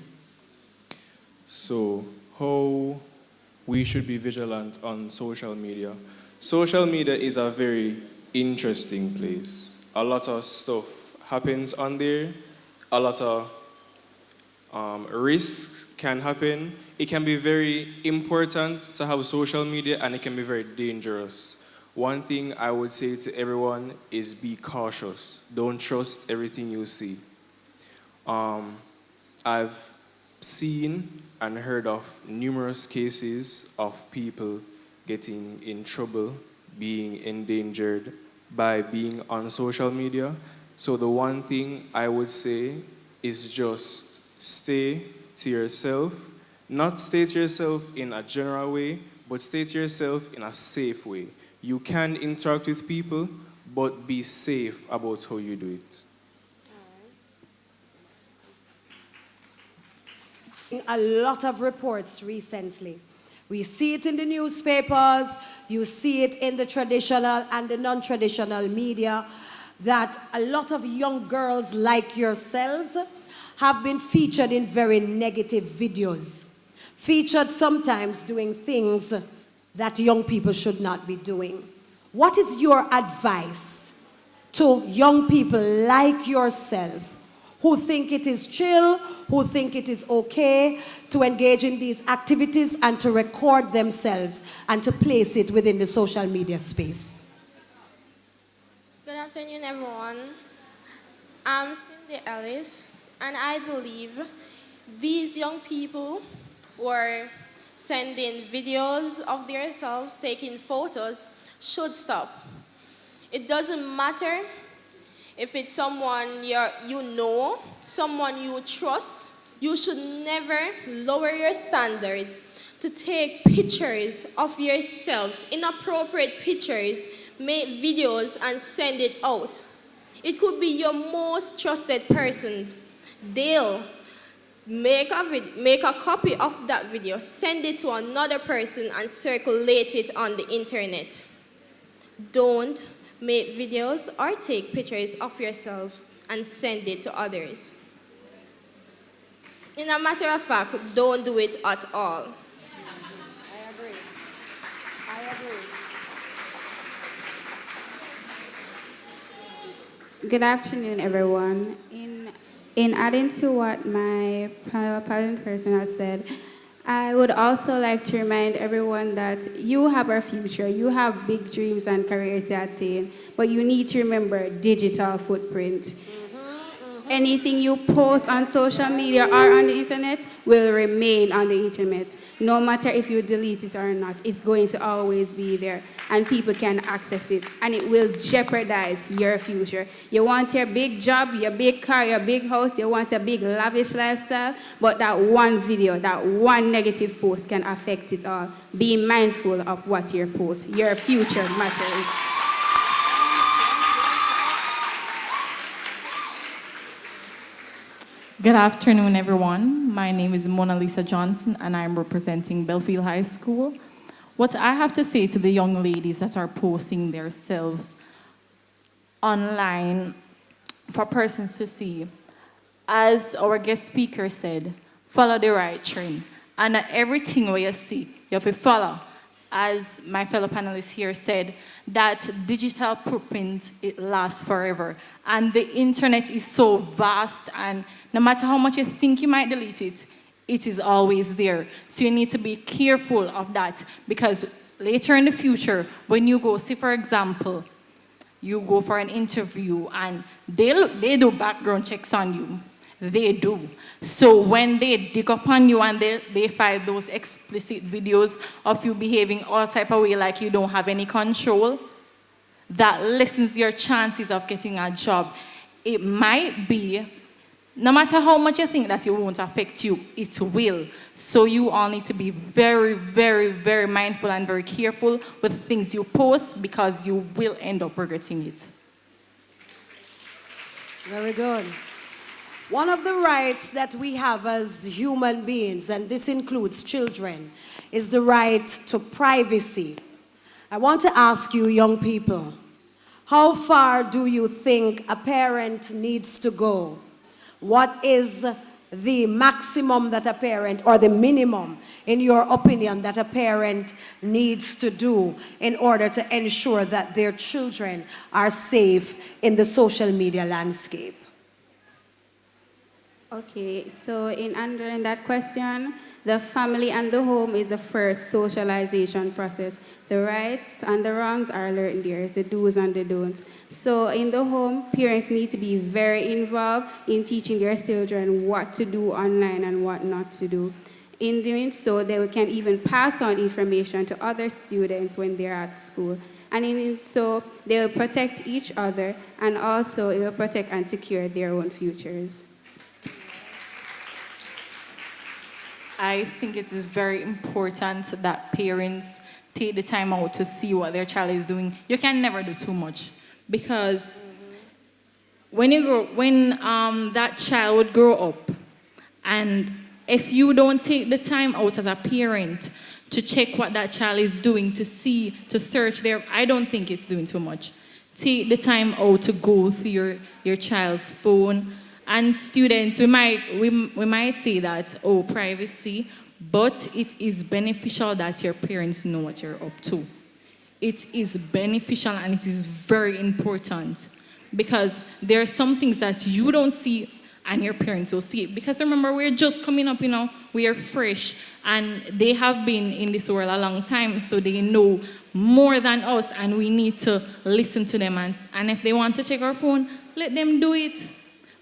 So, how we should be vigilant on social media. Social media is a very interesting place. A lot of stuff happens on there. A lot of risks can happen. It can be very important to have social media, and it can be very dangerous. One thing I would say to everyone is be cautious. Don't trust everything you see. I've seen and heard of numerous cases of people getting in trouble, being endangered by being on social media. So the one thing I would say is just stay to yourself. Not stay to yourself in a general way, but stay to yourself in a safe way. You can interact with people, but be safe about how you do it. A lot of reports recently. We see it in the newspapers, you see it in the traditional and the non-traditional media, that a lot of young girls like yourselves have been featured in very negative videos. Featured sometimes doing things that young people should not be doing. What is your advice to young people like yourself who think it is chill, who think it is okay to engage in these activities and to record themselves and to place it within the social media space? Good afternoon, everyone. I'm Cindy Ellis, and I believe these young people were sending videos of themselves, taking photos, should stop. It doesn't matter if it's someone you know, someone you trust. You should never lower your standards to take pictures of yourself, inappropriate pictures, make videos and send it out. It could be your most trusted person. They'll make a copy of that video, send it to another person and circulate it on the internet. Don't make videos or take pictures of yourself and send it to others. In a matter of fact, don't do it at all. I agree. Good afternoon, everyone. In adding to what my panel person has said, I would also like to remind everyone that you have a future. You have big dreams and careers to attain, but you need to remember digital footprint. Anything you post on social media or on the internet will remain on the internet. No matter if you delete it or not, it's going to always be there and people can access it, and it will jeopardize your future. You want your big job, your big car, your big house, you want a big lavish lifestyle, but that one video, that one negative post can affect it all. Be mindful of what you post. Your future matters. Good afternoon, everyone. My name is Mona Lisa Johnson, and I'm representing Bellfield High School. What I have to say to the young ladies that are posting themselves online for persons to see, as our guest speaker said, follow the right trend. And everything where you see, you have to follow. As my fellow panelists here said, that digital footprint, it lasts forever. And the internet is so vast, and no matter how much you think you might delete it, it is always there. So you need to be careful of that, because later in the future, when you go, say for example, you go for an interview and they do background checks on you. They do. So when they dig up on you and they find those explicit videos of you behaving all type of way like you don't have any control, that lessens your chances of getting a job. It might be, no matter how much you think that it won't affect you, it will. So you all need to be very, very, very mindful and very careful with things you post, because you will end up regretting it. Very good. One of the rights that we have as human beings, and this includes children, is the right to privacy. I want to ask you, young people, how far do you think a parent needs to go? What is the maximum that a parent, or the minimum, in your opinion, that a parent needs to do in order to ensure that their children are safe in the social media landscape? Okay, so in answering that question, the family and the home is the first socialization process. The rights and the wrongs are learned there, the do's and the don'ts. So in the home, parents need to be very involved in teaching their children what to do online and what not to do. In doing so, they can even pass on information to other students when they're at school. And in so, they will protect each other, and also it will protect and secure their own futures. I think it is very important that parents take the time out to see what their child is doing. You can never do too much, because when that child would grow up, and if you don't take the time out as a parent to check what that child is doing, to see, to search there, I don't think it's doing too much. Take the time out to go through your child's phone. And students, we might say that, oh, privacy, but it is beneficial that your parents know what you're up to. It is beneficial, and it is very important, because there are some things that you don't see and your parents will see it. Because remember, we're just coming up, we are fresh, and they have been in this world a long time, so they know more than us, and we need to listen to them. And if they want to check our phone, let them do it.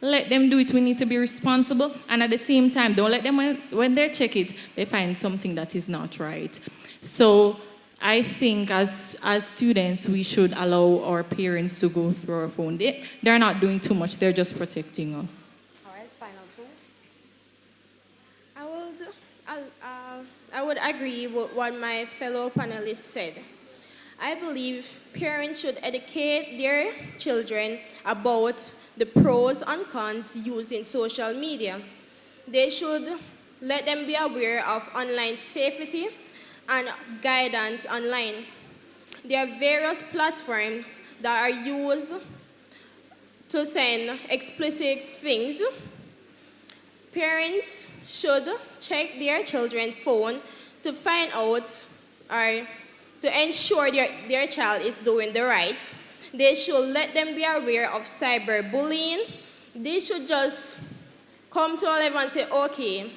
Let them do it. We need to be responsible. And at the same time, don't let them, when they check it, they find something that is not right. So I think as students, we should allow our parents to go through our phone. They're not doing too much. They're just protecting us. All right, final two. I would agree with what my fellow panelists said. I believe parents should educate their children about the pros and cons using social media. They should let them be aware of online safety and guidance online. There are various platforms that are used to send explicit things. Parents should check their children's phone to find out, or to ensure their child is doing the right. They should let them be aware of cyberbullying. They should just come to everyone and say, okay,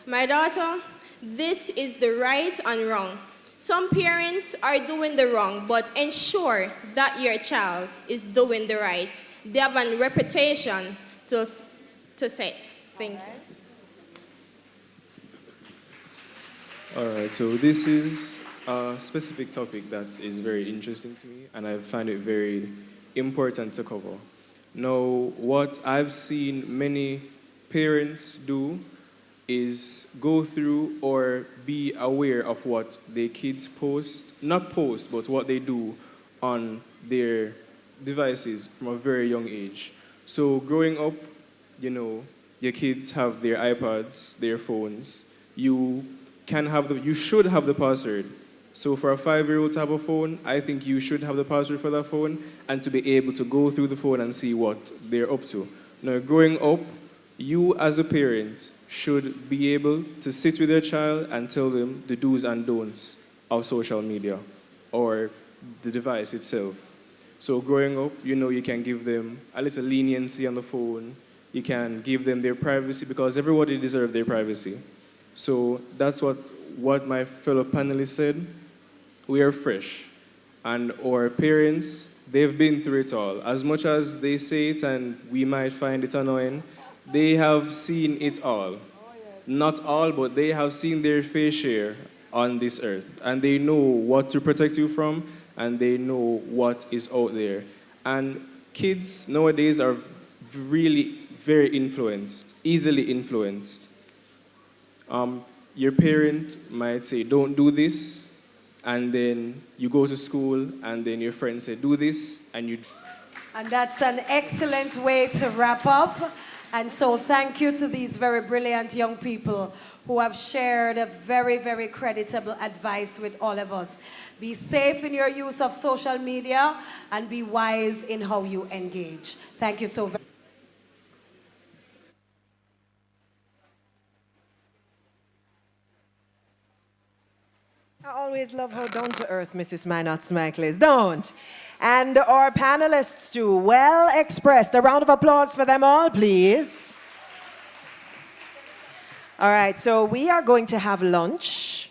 my daughter, this is the right and wrong. Some parents are doing the wrong, but ensure that your child is doing the right. They have a reputation to set. Thank you. All right, so this is a specific topic that is very interesting to me, and I find it very important to cover. Now, what I've seen many parents do is go through or be aware of what their kids post, not post, but what they do on their devices from a very young age. So growing up, you know, your kids have their iPads, their phones. You should have the password. So for a 5-year-old to have a phone, I think you should have the password for that phone and to be able to go through the phone and see what they're up to. Now, growing up, you as a parent should be able to sit with your child and tell them the do's and don'ts of social media or the device itself. So growing up, you know, you can give them a little leniency on the phone. You can give them their privacy because everybody deserves their privacy. So that's what my fellow panelists said. We are fresh. And our parents, they've been through it all. As much as they say it and we might find it annoying, they have seen it all. Not all, but they have seen their fair share on this earth. And they know what to protect you from, and they know what is out there. And kids nowadays are really very influenced, easily influenced. Your parent might say, don't do this, and then you go to school, and then your friends say, do this, and you... And that's an excellent way to wrap up. And so thank you to these very brilliant young people who have shared a very, very creditable advice with all of us. Be safe in your use of social media and be wise in how you engage. Thank you so very much. I always love how down to earth Mrs. Minot Smikely is, don't? And our panelists too, well expressed. A round of applause for them all, please. All right, so we are going to have lunch.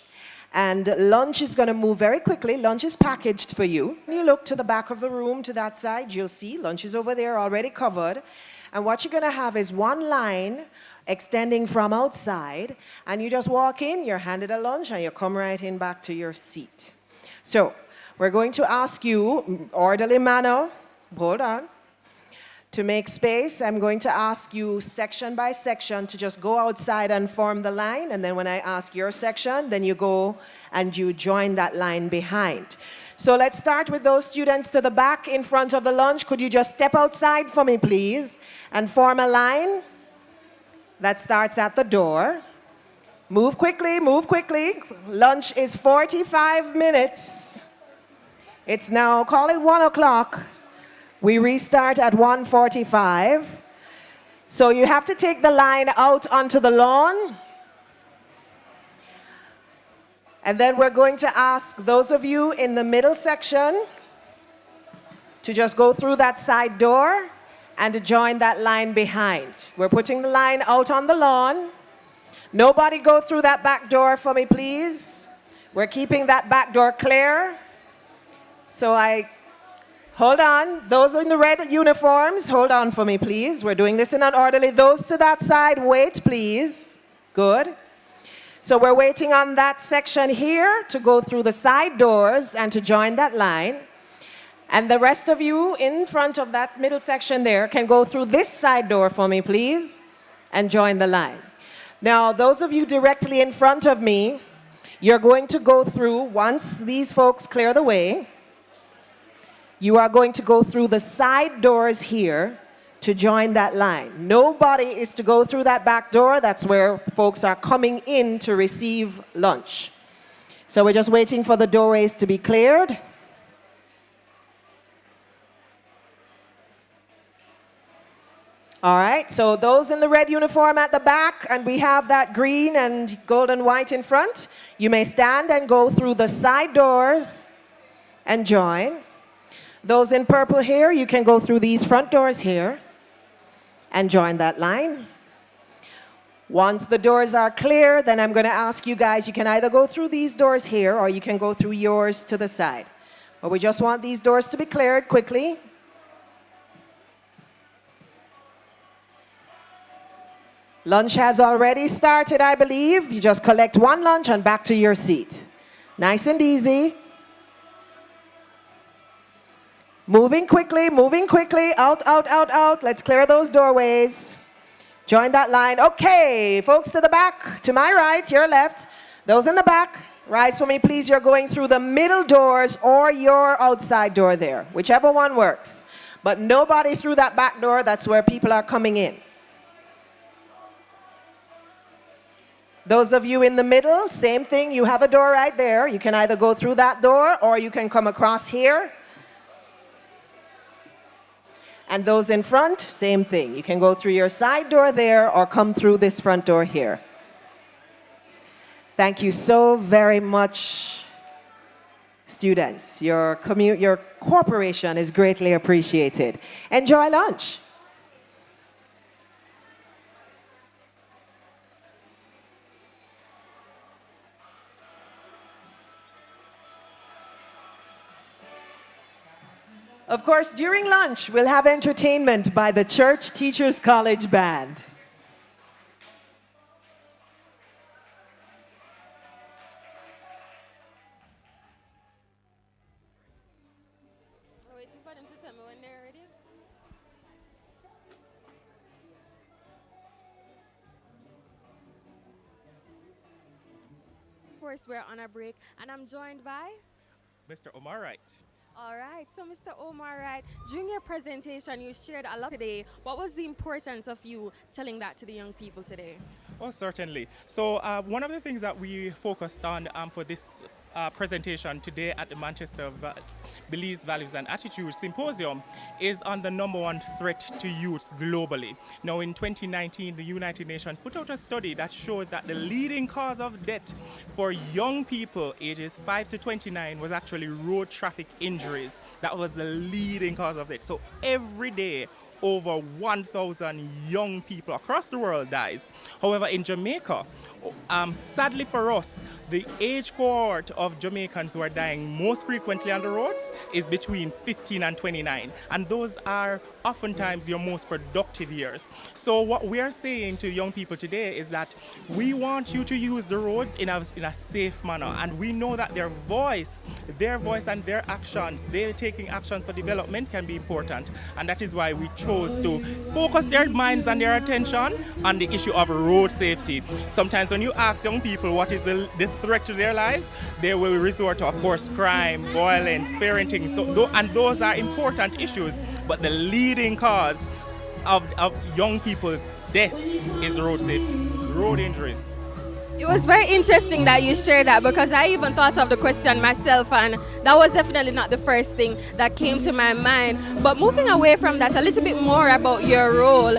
And lunch is going to move very quickly. Lunch is packaged for you. When you look to the back of the room, to that side, you'll see lunch is over there already covered. And what you're going to have is one line extending from outside. And you just walk in, you're handed a lunch, and you come right in back to your seat. So we're going to ask you, orderly manner, hold on. To make space, I'm going to ask you section by section to just go outside and form the line. And then when I ask your section, then you go and you join that line behind. So let's start with those students to the back in front of the lunch. Could you just step outside for me, please, and form a line that starts at the door. Move quickly, move quickly. Lunch is 45 minutes. It's now, call it 1 o'clock. We restart at 1:45. So you have to take the line out onto the lawn. And then we're going to ask those of you in the middle section to just go through that side door and to join that line behind. We're putting the line out on the lawn. Nobody go through that back door for me, please. We're keeping that back door clear. So hold on. Those in the red uniforms, hold on for me, please. We're doing this in an orderly. Those to that side, wait, please. Good. So we're waiting on that section here to go through the side doors and to join that line. And the rest of you in front of that middle section there can go through this side door for me, please, and join the line. Now, those of you directly in front of me, you're going to go through, once these folks clear the way, you are going to go through the side doors here to join that line. Nobody is to go through that back door. That's where folks are coming in to receive lunch. So we're just waiting for the doorways to be cleared. All right, so those in the red uniform at the back, and we have that green and gold and white in front, you may stand and go through the side doors and join. Those in purple here, you can go through these front doors here and join that line. Once the doors are clear, then I'm going to ask you guys, you can either go through these doors here or you can go through yours to the side. But we just want these doors to be cleared quickly. Lunch has already started, I believe. You just collect one lunch and back to your seat. Nice and easy. Moving quickly, out, out, out, out. Let's clear those doorways. Join that line. Okay, folks to the back, to my right, your left. Those in the back, rise for me, please. You're going through the middle doors or your outside door there, whichever one works. But nobody through that back door, that's where people are coming in. Those of you in the middle, same thing. You have a door right there. You can either go through that door or you can come across here. And those in front, same thing. You can go through your side door there or come through this front door here. Thank you so very much, students. Your cooperation is greatly appreciated. Enjoy lunch. Of course, during lunch, we'll have entertainment by the Church Teachers College Band. We're waiting for them to tell me when they're ready. Of course, we're on a break, and I'm joined by Mr. Omar Wright. All right, so Mr. Omar Wright, during your presentation, you shared a lot today. What was the importance of you telling that to the young people today? Oh, certainly. So one of the things that we focused on for this presentation today at the Manchester Beliefs, Values and Attitudes Symposium is on the #1 threat to youths globally. Now in 2019, the United Nations put out a study that showed that the leading cause of death for young people ages 5 to 29 was actually road traffic injuries. That was the leading cause of death. So every day, over 1,000 young people across the world dies. However, in Jamaica, sadly for us, the age cohort of Jamaicans who are dying most frequently on the roads is between 15 and 29. And those are oftentimes your most productive years. So what we are saying to young people today is that we want you to use the roads in a safe manner. And we know that their voice and their actions, they're taking actions for development can be important. And that is why we chose to focus their minds and their attention on the issue of road safety. Sometimes when you ask young people what is the threat to their lives, they will resort to, of course, crime, violence, parenting. And those are important issues, but the leading cause of young people's death is road safety, road injuries. It was very interesting that you shared that, because I even thought of the question myself, and that was definitely not the first thing that came to my mind. But moving away from that, a little bit more about your role.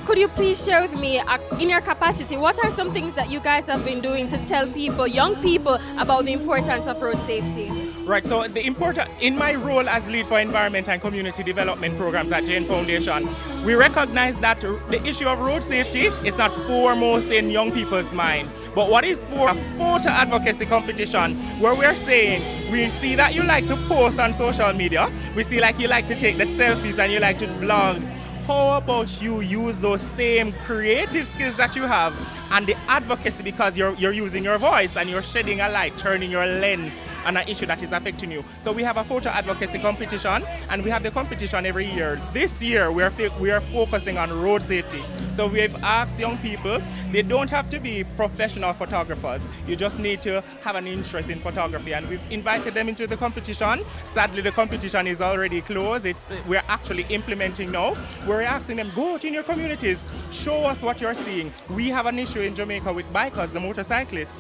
Could you please share with me, in your capacity, what are some things that you guys have been doing to tell people, young people, about the importance of road safety? Right, so in my role as lead for environment and community development programs at Jane Foundation, we recognize that the issue of road safety is not foremost in young people's mind. But what is for a photo advocacy competition where we're saying, we see that you like to post on social media, we see like you like to take the selfies and you like to vlog. How about you use those same creative skills that you have and the advocacy, because you're using your voice and you're shedding a light, turning your lens on an issue that is affecting you. So we have a photo advocacy competition, and we have the competition every year. This year we are focusing on road safety. So we have asked young people, they don't have to be professional photographers. You just need to have an interest in photography, and we've invited them into the competition. Sadly, the competition is already closed. We're actually implementing now. We're asking them, go out in your communities, show us what you're seeing. We have an issue in Jamaica with bikers, the motorcyclists,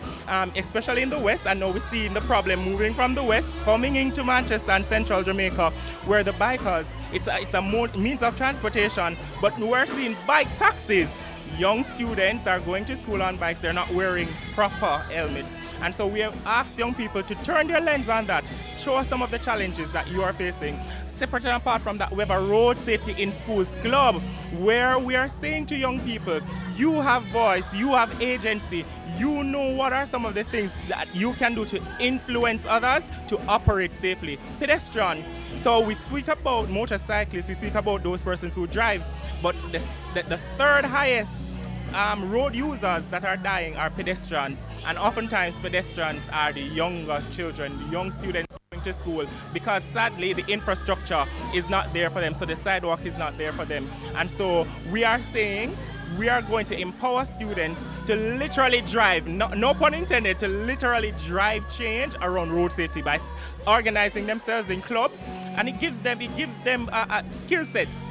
especially in the West. And now we're seeing the problem moving from the West, coming into Manchester and central Jamaica, where the bikers, it's a means of transportation, but we're seeing bike taxis. Young students are going to school on bikes, they're not wearing proper helmets. And so we have asked young people to turn their lens on that, show us some of the challenges that you are facing. separate and apart from that, we have a Road Safety in Schools Club where we are saying to young people, you have voice, you have agency, you know what are some of the things that you can do to influence others to operate safely. Pedestrian. So we speak about motorcyclists, we speak about those persons who drive, but the third highest road users that are dying are pedestrians, and oftentimes pedestrians are the younger children, the young students going to school, because sadly the infrastructure is not there for them, so the sidewalk is not there for them. And so we are saying we are going to empower students to literally drive, no pun intended, to literally drive change around road safety by organizing themselves in clubs, and it gives them skill sets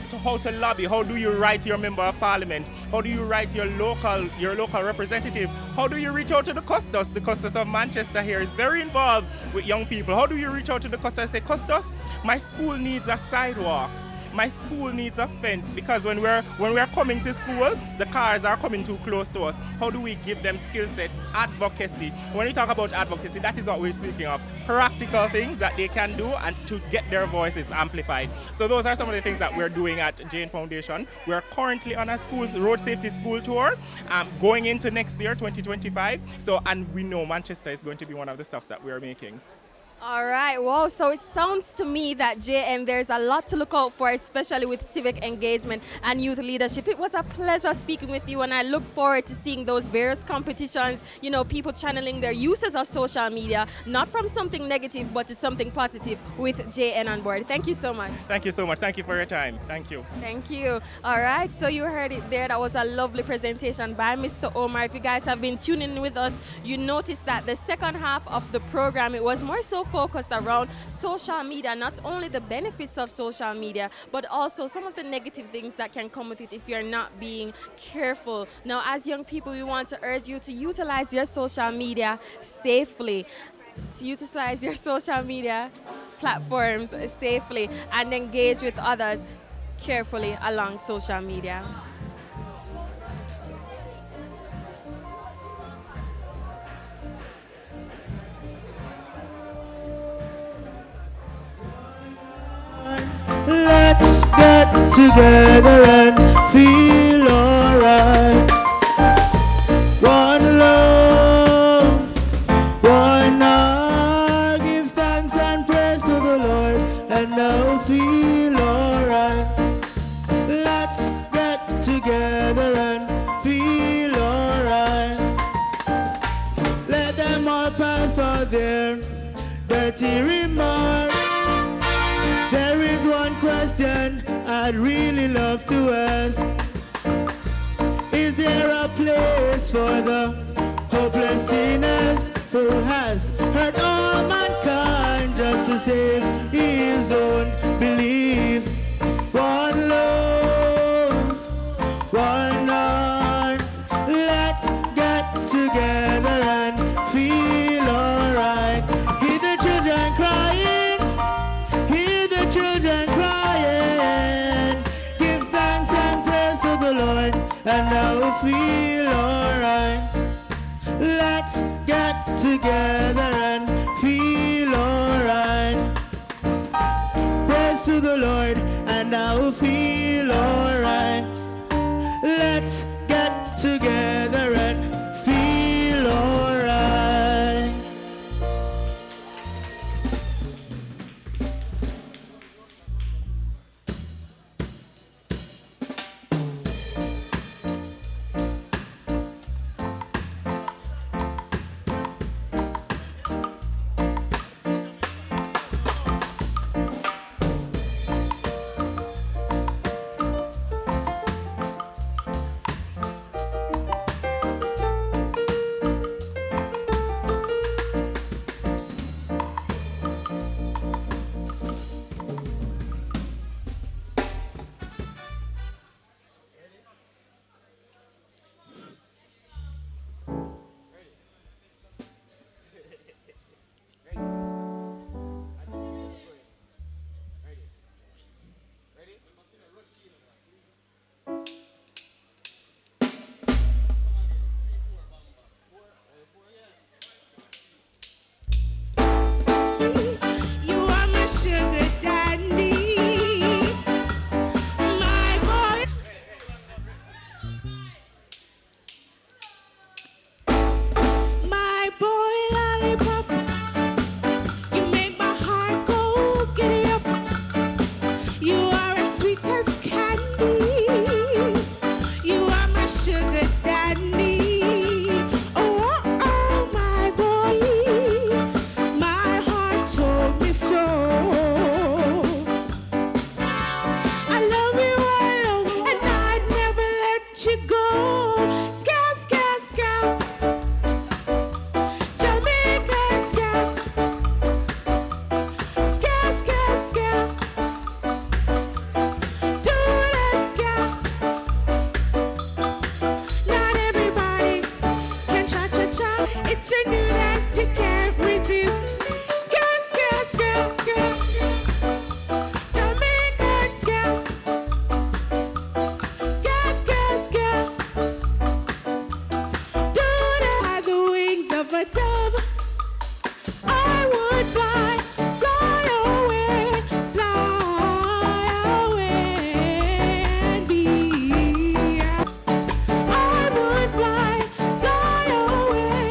to how to lobby. How do you write your member of parliament? How do you write your local representative? How do you reach out to the Custos? The Custos of Manchester here is very involved with young people. How do you reach out to the Custos and say, Custos, my school needs a sidewalk. My school needs a fence, because when we're coming to school, the cars are coming too close to us. How do we give them skill sets? Advocacy. When we talk about advocacy, that is what we're speaking of. Practical things that they can do and to get their voices amplified. So those are some of the things that we're doing at Jane Foundation. We're currently on a road safety school tour going into next year, 2025. And we know Manchester is going to be one of the stuffs that we're making. All right, wow, so it sounds to me that JN, there's a lot to look out for, especially with civic engagement and youth leadership. It was a pleasure speaking with you, and I look forward to seeing those various competitions, people channeling their uses of social media, not from something negative, but to something positive with JN on board. Thank you so much. Thank you so much. Thank you for your time. Thank you. Thank you. All right, so you heard it there. That was a lovely presentation by Mr. Omar. If you guys have been tuning in with us, you noticed that the second half of the program, it was more so focused around social media, not only the benefits of social media, but also some of the negative things that can come with it if you're not being careful. Now, as young people, we want to urge you to utilize your social media safely, to utilize your social media platforms safely, and engage with others carefully along social media. Let's get together and feel alright. One love, one heart. Give thanks and praise to the Lord, and now feel alright. Let's get together and feel alright. Let them all pass all their dirty remarks. There is one question I'd really love to ask. Is there a place for the hopeless sinners who has hurt all mankind just to save his own belief? One love, one heart. Let's get together and feel alright. Hear the children crying, hear the children crying. Give thanks and praise to the Lord, and now feel alright. Let's get together and feel alright. Praise to the Lord, and now feel alright. Let's get together and feel alright. sugar daddy. Oh, oh, my boy, my heart told me so. I love you, and I'd never let you go. Scout, scout, scout, Jamaican scout, scout, scout, scout, do the scout. Not everybody can cha-cha-cha. It's a new dance you can't resist. Scout, scout, scout, scout, Jamaican scout, scout, scout, scout. Do the wings of a dove. I would fly, fly away, and be. I would fly, fly away,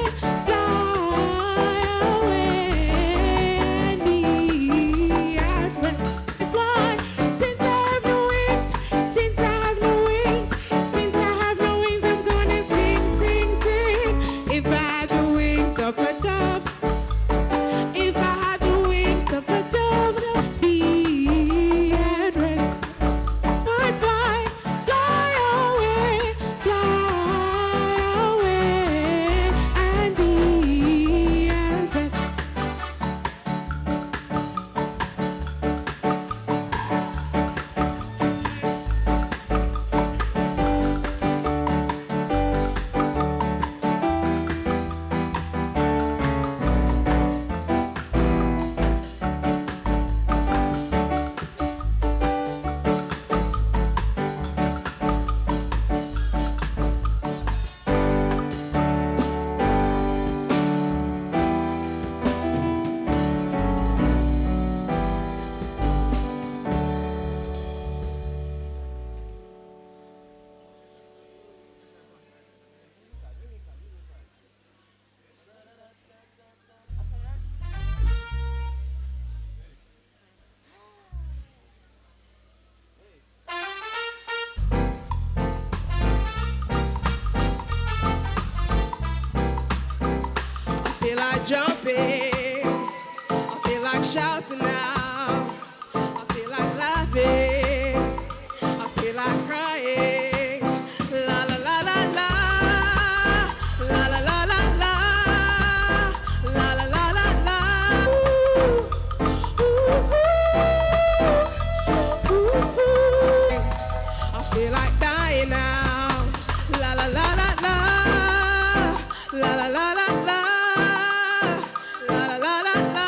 and be at rest. Fly, since I have no wings, since I have no wings, since I have no wings, I'm gonna sing, sing, sing. If I had the wings of a dove. If I had the wings of a dove, be at rest. I'd fly, fly away, and be at rest. I feel like jumping, I feel like shouting now, I feel like laughing, I feel like crying. La la la la la, la la la la la, la la la la la. Ooh, ooh, ooh. I feel like dying now. La la la la la, la la la la la. La la la la la,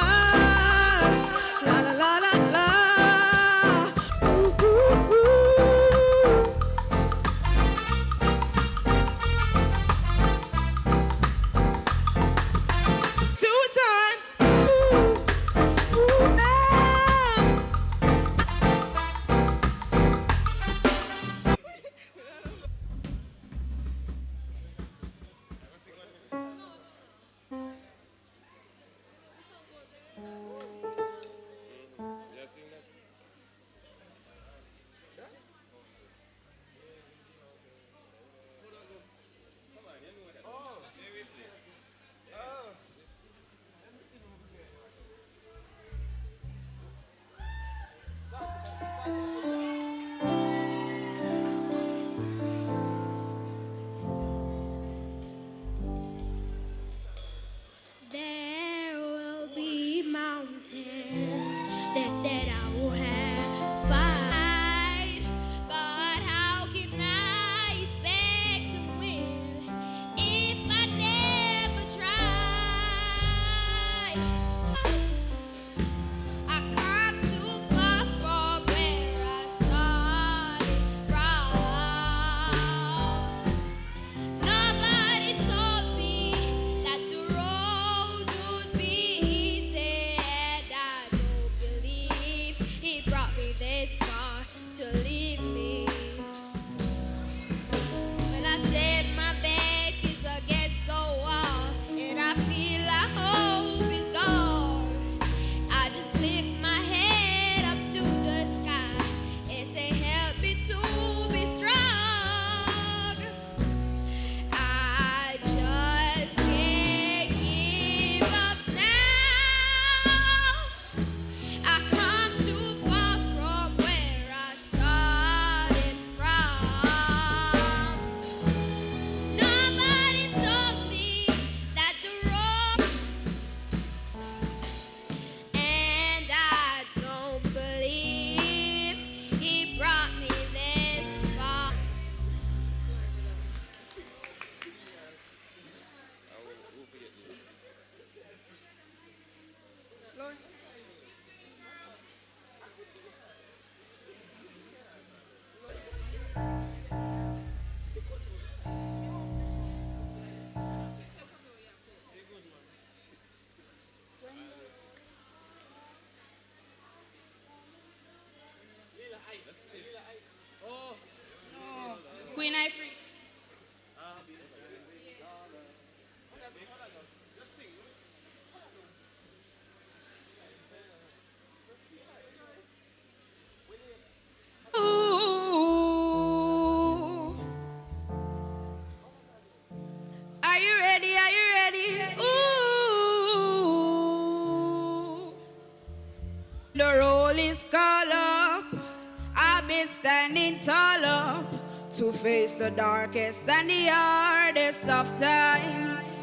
standing tall up to face the darkest and the hardest of times.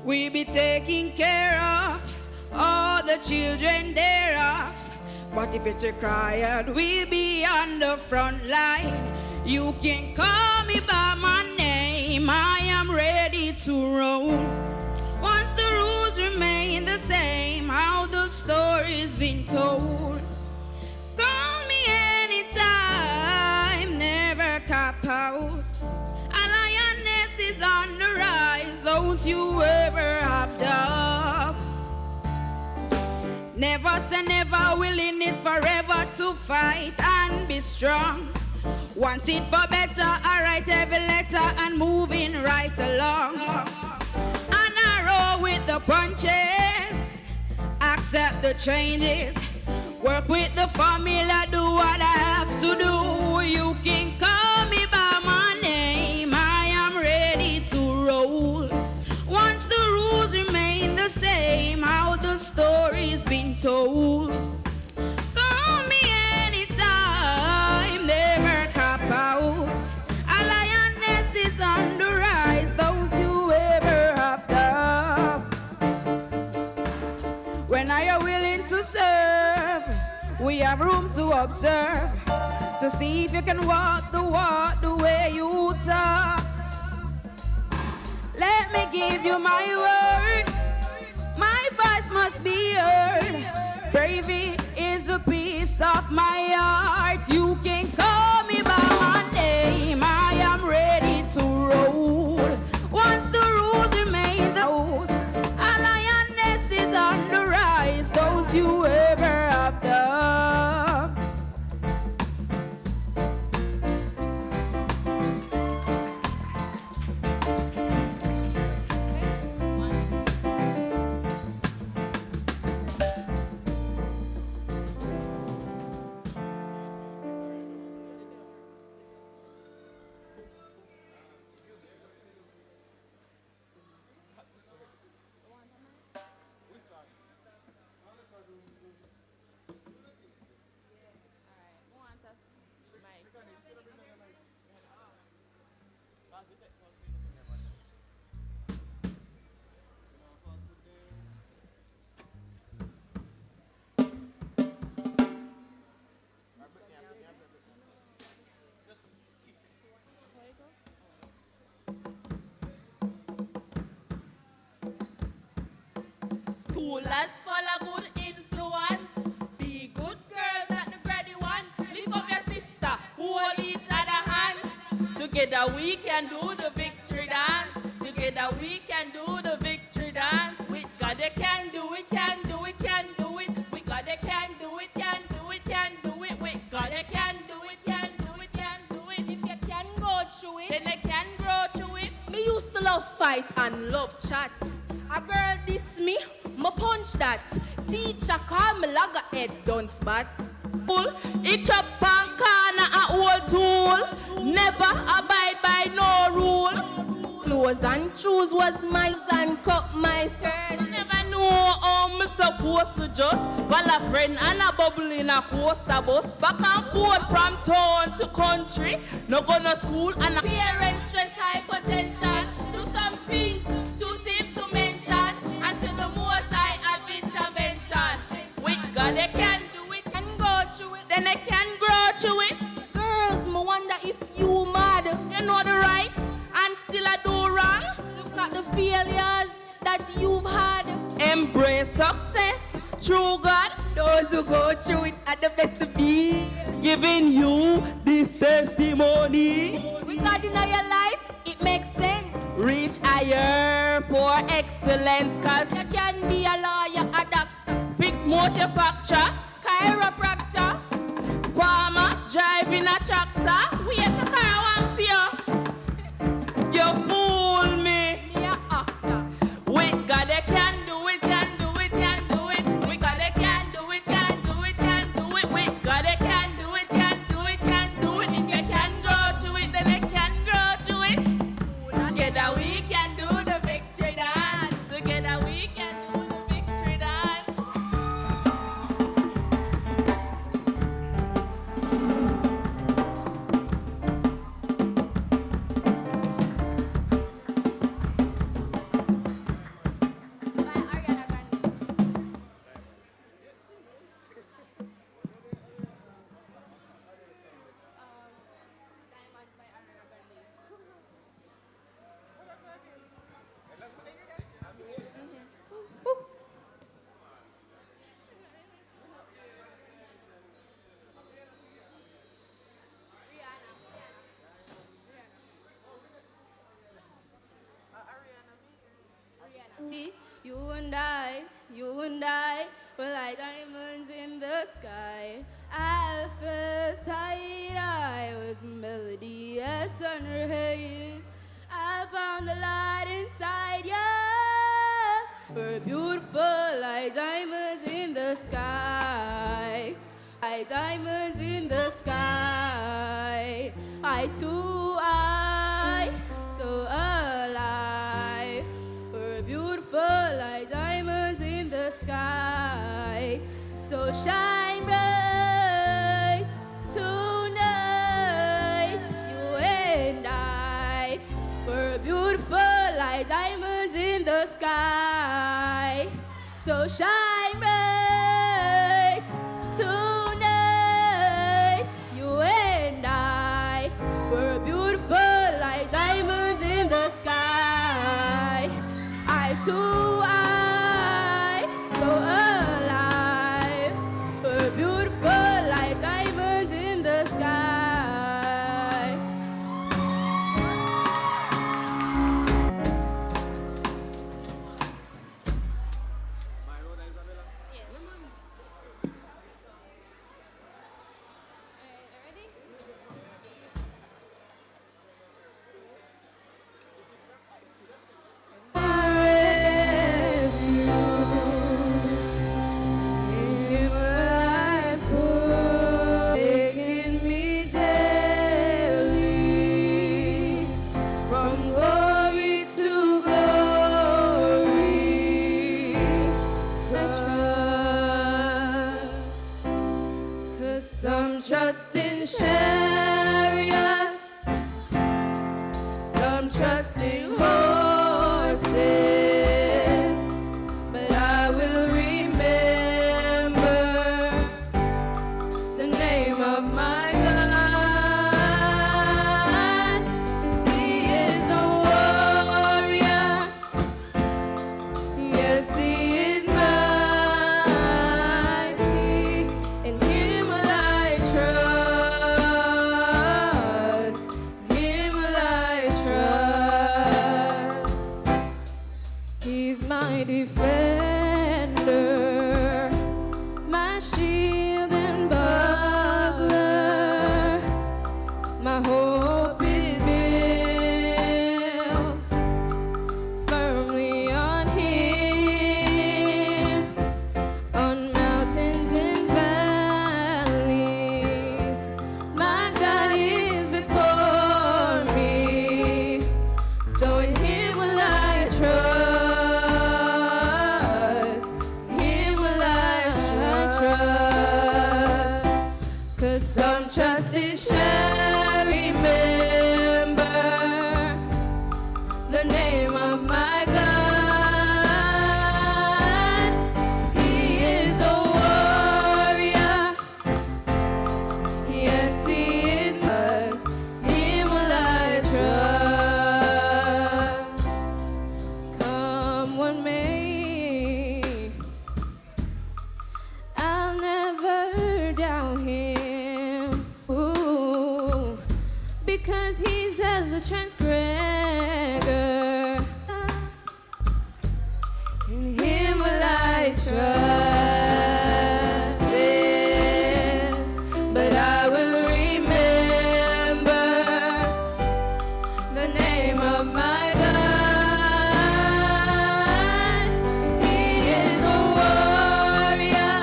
We be taking care of all the children thereof. But if it's required, we'll be on the front line. You can call me by my name, I am ready to roll. Once the rules remain the same, how the story's been told. Call me anytime, never cap out. A lioness is on the rise, don't you ever have doubt. Never say never, willingness forever to fight and be strong. Want it for better, I write every letter and moving right along. And I roll with the punches, accept the changes, work with the formula, do what I have to do. You can call me by my name, I am ready to roll. Once the rules remain the same, how the story's been told. Call me anytime, never cap out. A lioness is on the rise, don't you ever have doubt. When are you willing to serve? We have room to observe, to see if you can walk the way you talk. Let me give you my word, my voice must be heard. Bravery is the piece of my heart. You can call me by my name, I am ready to roll. Once the rules remain the old, a lioness is on the rise, don't you ever have doubt. Schoolers follow good influence. Be good girls at the grady ones. Lift up your sister, hold each other hand. Together we can do the victory dance. Together we can do the victory dance. With God they can do it, can do it, can do it. With God they can do it, can do it, can do it. With God they can do it, can do it, can do it. If you can go through it, then they can grow through it. me used to love fight and love chat. A girl diss me, ma punch that. Teacher call me loggerhead, don't spot. Each up and corner a old tool. Never abide by no rule. Clothes and shoes was mine and cut my skirt. Never know how me supposed to just follow a friend and a bubble in a coaster bus. Back and forth from town to country. No go to school and a Parents stress hypertension. do some things too simple to mention. Until the most I have intervention. With God they can do it and go through it. Then they can grow through it. Girls, me wonder if you mad. You know the right and still I do wrong. Look at the failures that you've had. Embrace success through God. Those who go through it are the best to be. Giving you this testimony. With God in your life, it makes sense. Reach higher for excellence. Cause you can be a lawyer, a doctor, fix manufacture, chiropractor, farmer, driving a tractor. Wait a car once you. You fool me. Me a actor. With God they can do it, can do it, can do it. With God they can do it, can do it, can do it. With God they can do it, can do it, can do it. If you can grow through it, then they can grow through it. Together we can do the victory dance. Together we can do the victory dance. You and I were like diamonds in the sky. At first sight, I was melody as sun rays. I found the light inside you. We're beautiful like diamonds in the sky. Like diamonds in the sky. I too, so alive. We're beautiful like diamonds in the sky. So shine bright tonight, you and I. We're beautiful like diamonds in the sky. So shine bright tonight, you and I. We're beautiful like diamonds in the sky. I too, so alive. We're beautiful like diamonds in the sky. Some trust in chariots, some trust in horses, but I will remember the name of my God. He is the warrior, yes, He is mighty, and Him will I trust, Him will I trust. He's my defender, my shield and buckler, my hope is built firmly on Him, on mountains and valleys. My God is before me, so in Him will I trust, Him will I trust. 'Cause some trust in shall remember the name of my God. He is a warrior, yes, He is must. Him will I trust. Come what may, I'll never doubt Him. Ooh, because He's as a transgressor. In Him will I trust, yes, but I will remember the name of my God. He is a warrior,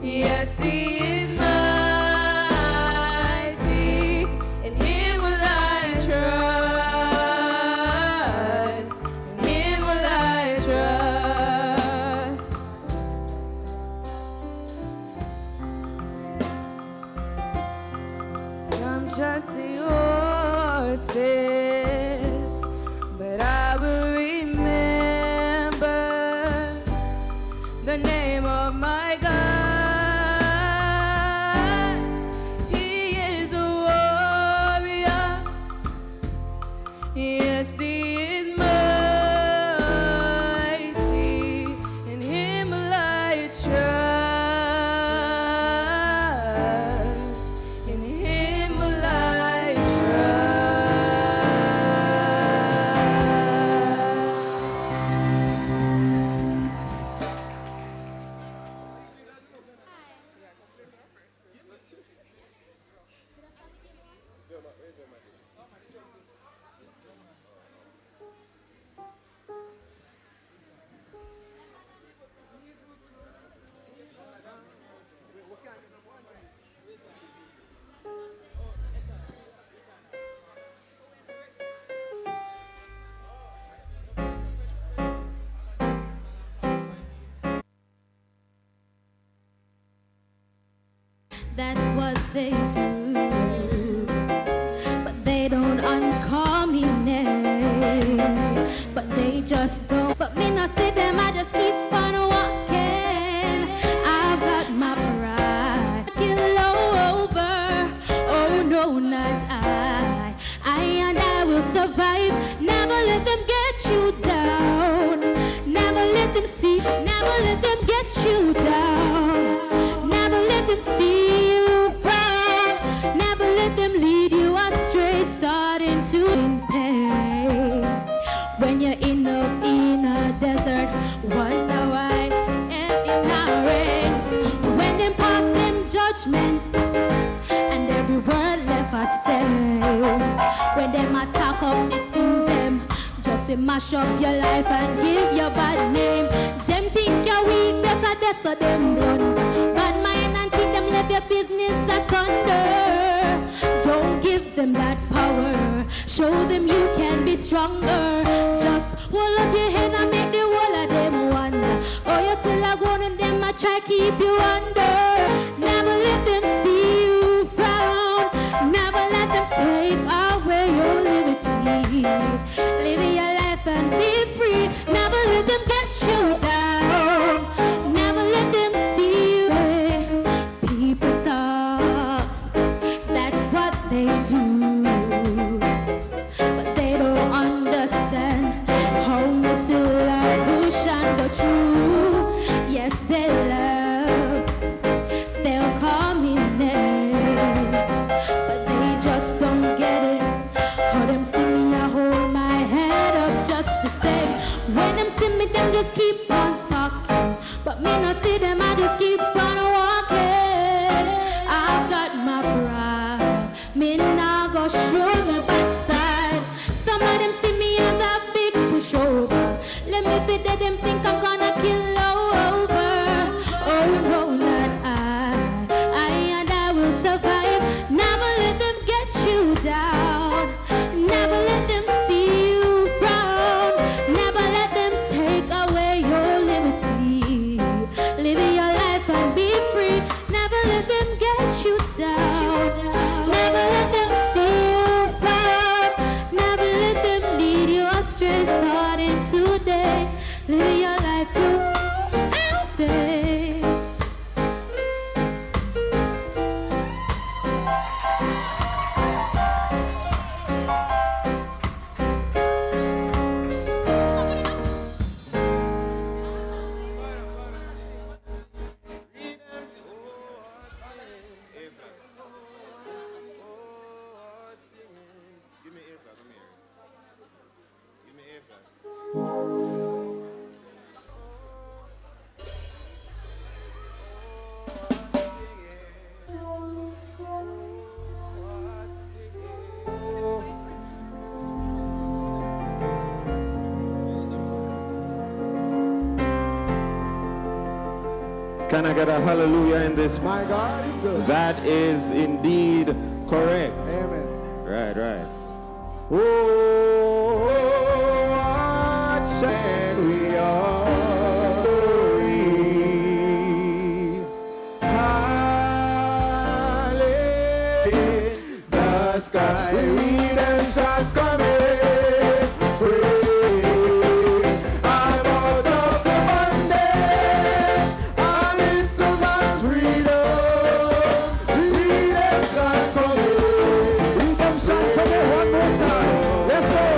yes, He is mighty, in Him will I trust, in Him will I trust. Some trust in horses, but I will remember the name of my God. He is a warrior, yes, He is mighty, in Him will I trust, in Him will I trust. That's what they do. But they don't uncall me names. But they just don't. But me not see them, I just keep on walking. I've got my pride. Kill over. Oh no, not I. And I will survive. Never let them get you down. Never let them see. Never let them get you down. Never let them see you frown. Never let them lead you astray. Starting to in pain. When you're in a desert, wonder why and in a rain. When them pass them judgments and every word left a stain. When them attack up the things them, just to mash up your life and give your bad name. Them think you're weak, better death so them run. Bad mind and think them left your business asunder. Don't give them that power. Show them you can be stronger. Just hold up your head and make the whole of them wonder. Oh, you still are going and them I try keep you under. Never let them see you frown. Never let them take away your liberty. Live your life and be free. Never let them get you down. Never let them see you. People talk, that's what they do. But they don't understand how we still are push and go through. Yes, they love, they'll call me names, but they just don't get it. How them see me, I hold my head up just the same. When them see me, them just keep on talking. But me not see them, I just keep on walking. I've got my pride, me now go show me bad side. Some of them see me as a big pushover. Let me be dead, them think I'm gonna kill over. Oh no, not I and I will survive. Never let them get you down. Never let them see you frown. Never let them take away your liberty. Live your life and be free. Never let them get you down. Never let them see you frown. Never let them lead you astray. Starting today, live your life you say. Can I get a hallelujah in this? My God is good. That is indeed correct. Amen. Right, right. Oh, what shall we are? Hallelujah. The sky, redemption coming. I'm out of the bondage. I'm into God's freedom. Redemption coming. Redemption coming one more time. Let's go.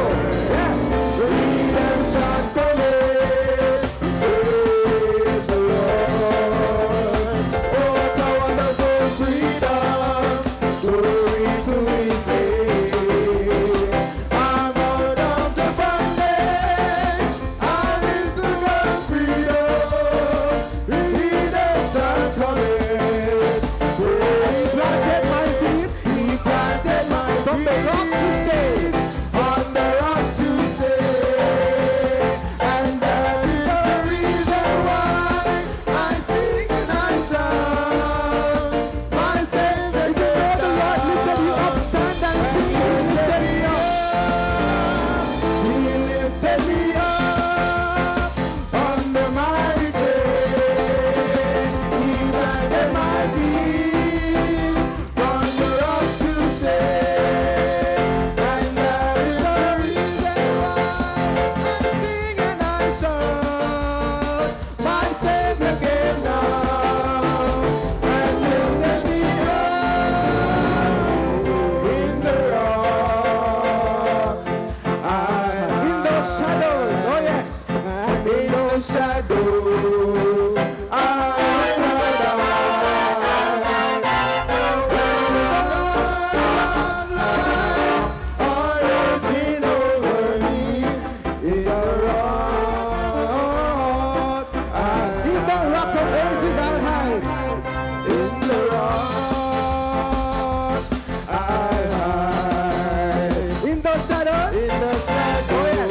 shadows. In the shadows. Oh, yes.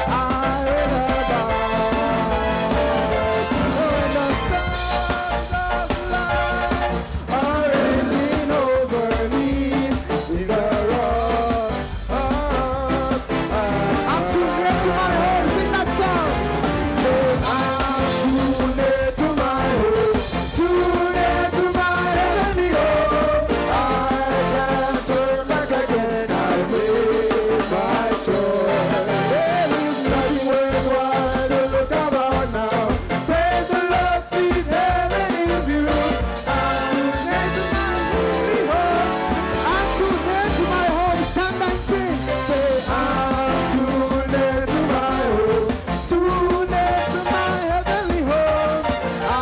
I will abide. When the stars of light are raging over me, in the rock. I'm too near to my home. Sing that song. Say, I'm too near to my home. Too near to my heavenly home. I can't turn back again. I made my choice. There is nothing worthwhile to look about now. Praise the Lord, see heaven in view. I'm too near to my holy home. I'm too near to my home. Stand and sing. Say, I'm too near to my home. Too near to my heavenly home. I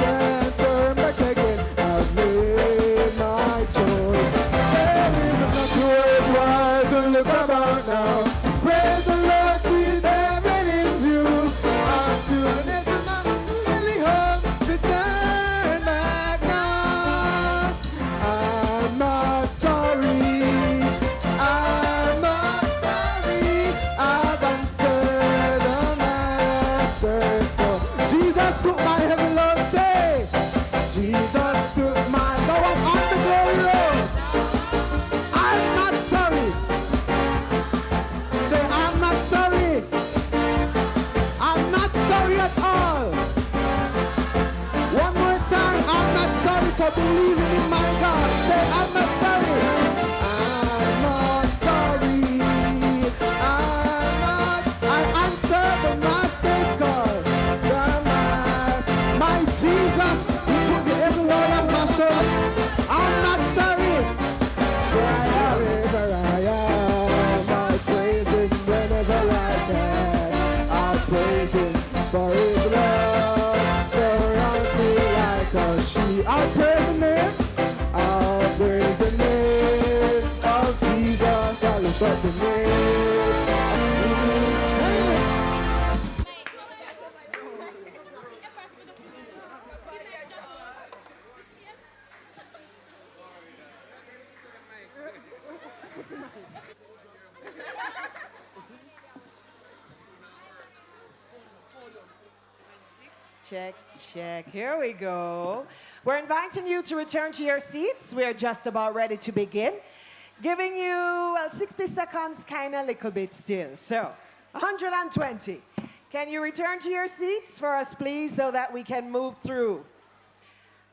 can't turn back again. I've made my choice. There is nothing worthwhile to look about now. Praise the Lord, see heaven in view. I'm too near to my heavenly home to turn back now. I'm not sorry. I'm not sorry. I've answered the master's call. Jesus took my heaven, Lord, say. Jesus took my, now I'm on the glory road. I'm not sorry. Say, I'm not sorry. I'm not sorry at all. One more time, I'm not sorry for believing in my God. Say, I'm not sorry. I'm not sorry. I'm not. I answer the master's call. The master, my Jesus, he took the every word of my soul. I'm not sorry. Wherever I am, I praise him whenever I can. I praise him for his love surrounds me like a shield. I'll praise the name. I'll praise the name of Jesus. I'll lift up the name. Check, check. Here we go. We're inviting you to return to your seats. We're just about ready to begin. Giving you 60 seconds, kind of little bit still. So, 120. Can you return to your seats for us, please, so that we can move through?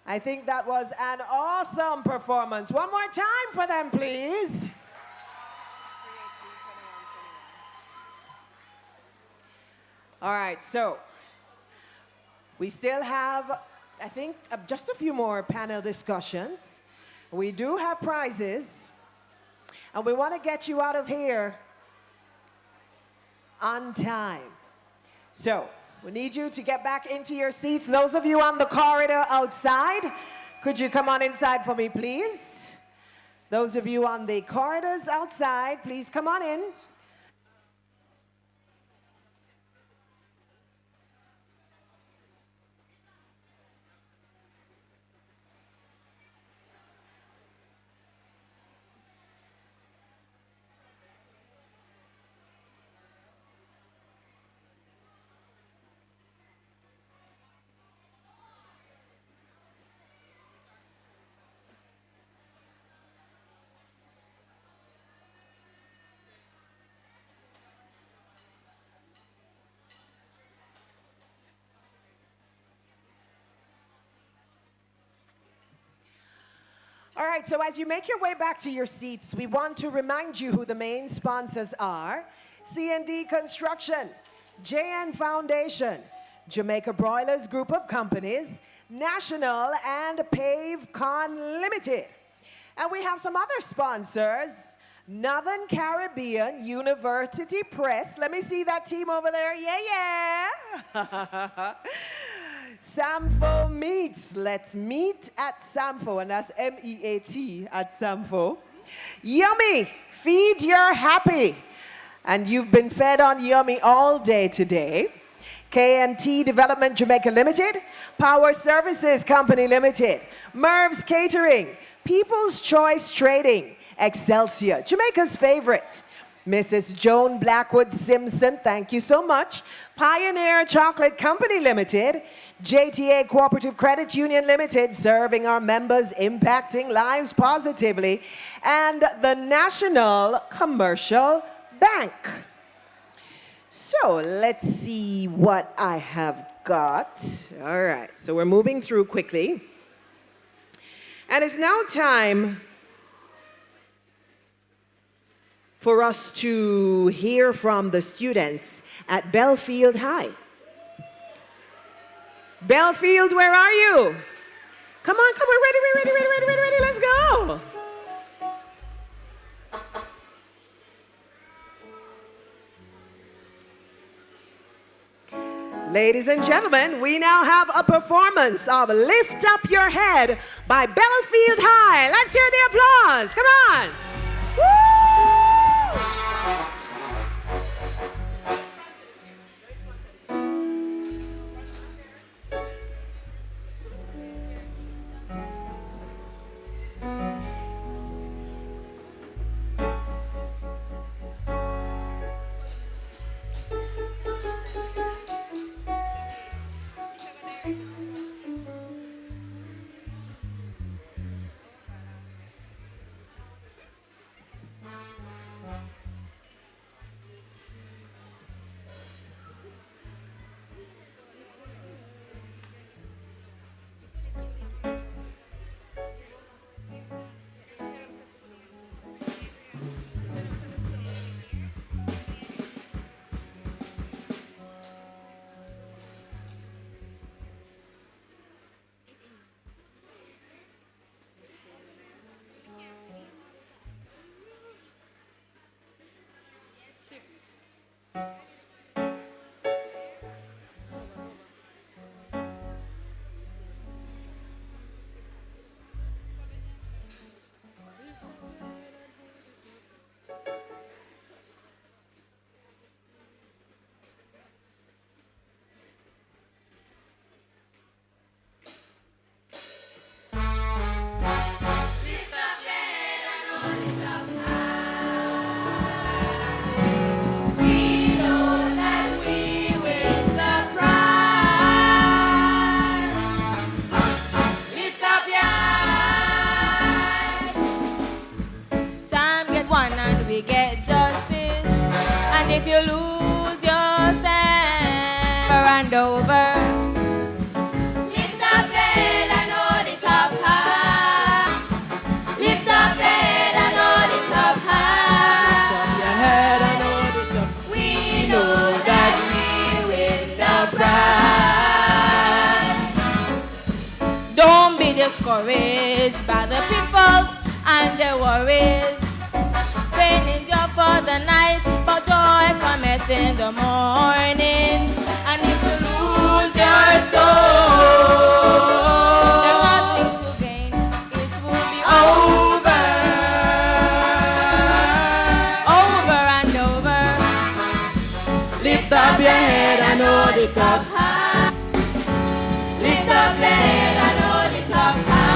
I think that was an awesome performance. One more time for them, please. All right, so we still have, I think, just a few more panel discussions. We do have prizes, and we want to get you out of here on time. So, we need you to get back into your seats. Those of you on the corridor outside, could you come on inside for me, please? Those of you on the corridors outside, please come on in. All right, so as you make your way back to your seats, we want to remind you who the main sponsors are. C&D Construction, JN Foundation, Jamaica Broilers Group of Companies, National, and PaveCon Limited. And we have some other sponsors. Northern Caribbean University Press. Let me see that team over there. Yeah, yeah. Samfo Meats. Let's meet at Samfo, and that's M-E-A-T at Samfo. Yummy. Feed your happy. And you've been fed on Yummy all day today. K&T Development Jamaica Limited, Power Services Company Limited, Merv's Catering, People's Choice Trading, Excelsior. Jamaica's favorite, Mrs. Joan Blackwood Simpson, thank you so much. Pioneer Chocolate Company Limited, JTA Cooperative Credit Union Limited, serving our members, impacting lives positively, and the National Commercial Bank. So let's see what I have got. All right, so we're moving through quickly. And it's now time for us to hear from the students at Bellfield High. Bellfield, where are you? Come on, we're ready, let's go. Ladies and gentlemen, we now have a performance of Lift Up Your Head by Bellfield High. Let's hear the applause, come on. Woo! If you lose your stand over, lift up head and hold it up high. Lift up head and hold it up high. Lift up your head and hold it up. We know that we win the prize. Don't be discouraged by the pitfalls and the worries. Pain endure for the night, but joy cometh in the morning. And if you lose your soul, there's nothing to gain. It will be over, over and over. Lift up your head and hold it up high. Lift up your head and hold it up high.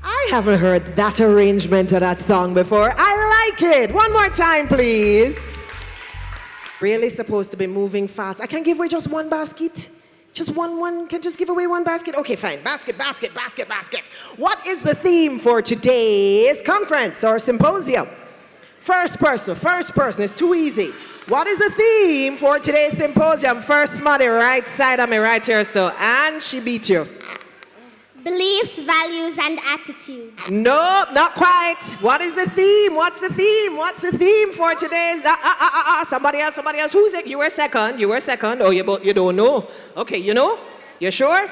I haven't heard that arrangement of that song before. I like it. One more time, please. Really supposed to be moving fast. I can give away just one basket. Just one, can just give away one basket? Okay, fine. Basket. What is the theme for today's conference or symposium? First person. It's too easy. What is the theme for today's symposium? First somebody right side of me right here, so. And she beat you. Beliefs, values, and attitudes. Nope, not quite. What is the theme? What's the theme for today's? Somebody else. Who's it? You were second. Oh, you don't know. Okay, you know? You sure?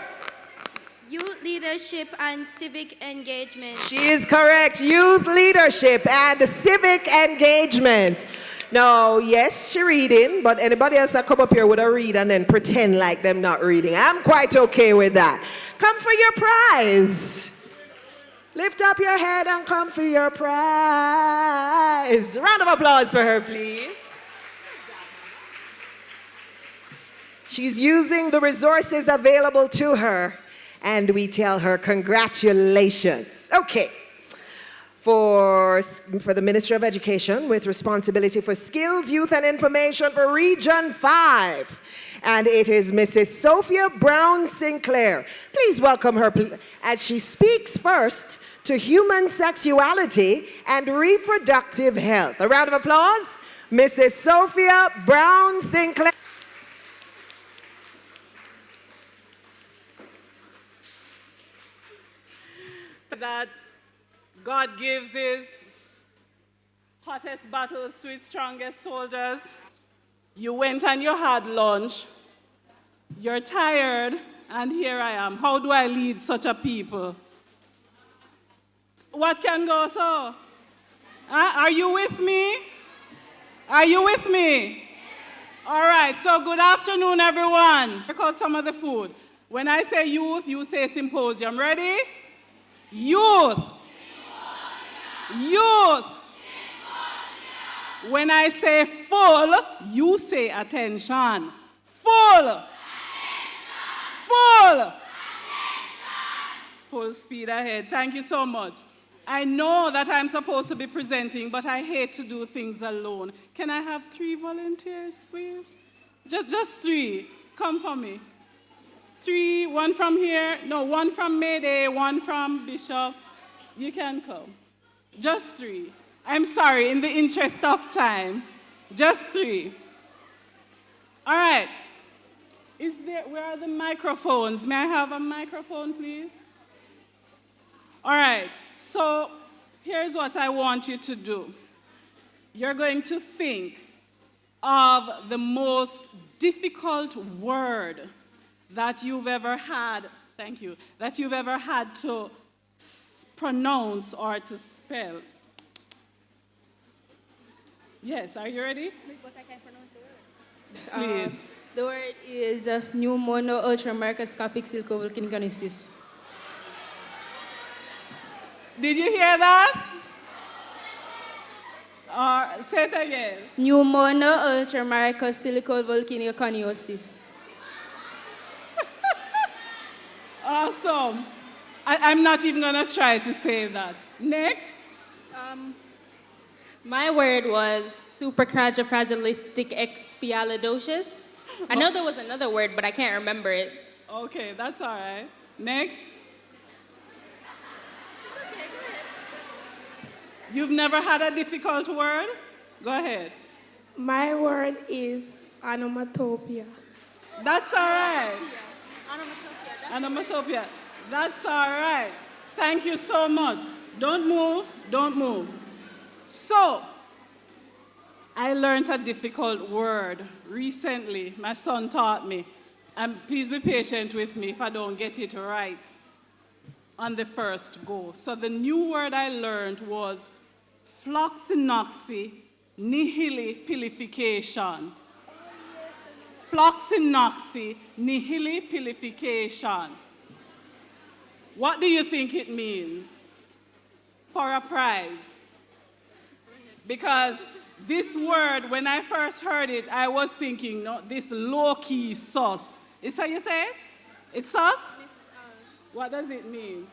Youth leadership and civic engagement. She is correct. Youth leadership and civic engagement. Now, yes, she reading, but anybody else that come up here with a read and then pretend like them not reading, I'm quite okay with that. Come for your prize. Lift up your head and come for your prize. Round of applause for her, please. She's using the resources available to her, and we tell her congratulations. Okay. For the Ministry of Education with responsibility for skills, youth, and information for Region 5. And it is Mrs. Sophia Brown Sinclair. Please welcome her as she speaks first to human sexuality and reproductive health. A round of applause, Mrs. Sophia Brown Sinclair. That God gives his hottest battles to his strongest soldiers. You went and you had lunch. You're tired, and here I am. How do I lead such a people? What can go so? Are you with me? Are you with me? All right, so good afternoon, everyone. Check out some of the food. When I say youth, you say symposium. Ready? Youth. Youth. When I say full, you say attention. Full. Full. Full speed ahead. Thank you so much. I know that I'm supposed to be presenting, but I hate to do things alone. Can I have 3 volunteers, please? Just 3. Come for me. 3, 1 from here. No, 1 from Mayday, 1 from Bishop. You can come. Just 3. I'm sorry, in the interest of time. Just 3. All right. Where are the microphones? May I have a microphone, please? All right. So here's what I want you to do. You're going to think of the most difficult word that you've ever had, thank you, that you've ever had to pronounce or to spell. Yes, are you ready? But I can pronounce the word. Please. The word is pneumono-ultramicroscopic silicovolcanosis. Did you hear that? Say it again. Pneumono-ultramicroscopic. Awesome. I'm not even going to try to say that. Next. My word was supercalifragilistic expialidocious. I know there was another word, but I can't remember it. Okay, that's all right. Next. You've never had a difficult word? Go ahead. My word is onomatopoeia. That's all right. Onomatopoeia. That's all right. Thank you so much. Don't move. Don't move. So, I learned a difficult word recently. My son taught me. And please be patient with me if I don't get it right on the first go. So the new word I learned was floxinoxynihilipilification. Floxinoxynihilipilification. What do you think it means? For a prize. Because this word, when I first heard it, I was thinking, no, this low-key sauce. Is how you say it? It's sauce? What does it mean?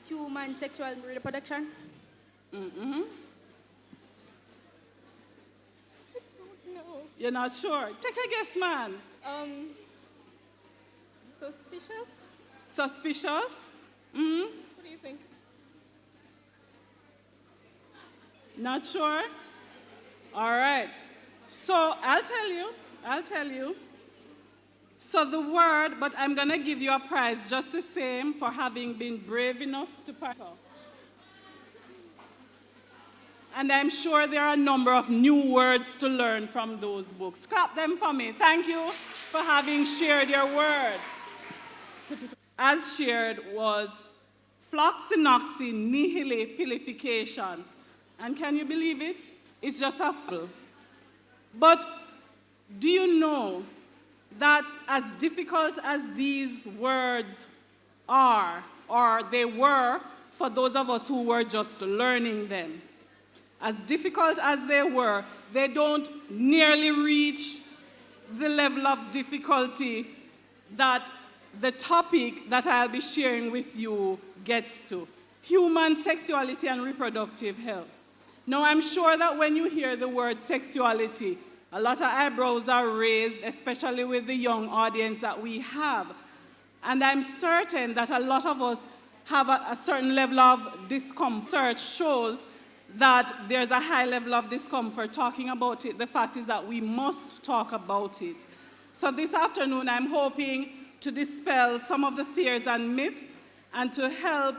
Human sexual reproduction. Mm-mm. You're not sure? Take a guess, man. Suspicious? Suspicious? What do you think? Not sure? All right. So I'll tell you. So the word, but I'm going to give you a prize just the same for having been brave enough to pack up. And I'm sure there are a number of new words to learn from those books. Clap them for me. Thank you for having shared your word. As shared was floxinoxy nihile pilification. And can you believe it? It's just a flu. But do you know that as difficult as these words are, or they were for those of us who were just learning them, as difficult as they were, they don't nearly reach the level of difficulty that the topic that I'll be sharing with you gets to. Human sexuality and reproductive health. Now, I'm sure that when you hear the word sexuality, a lot of eyebrows are raised, especially with the young audience that we have. And I'm certain that a lot of us have a certain level of discomfort. Research shows that there's a high level of discomfort talking about it. The fact is that we must talk about it. So this afternoon, I'm hoping to dispel some of the fears and myths and to help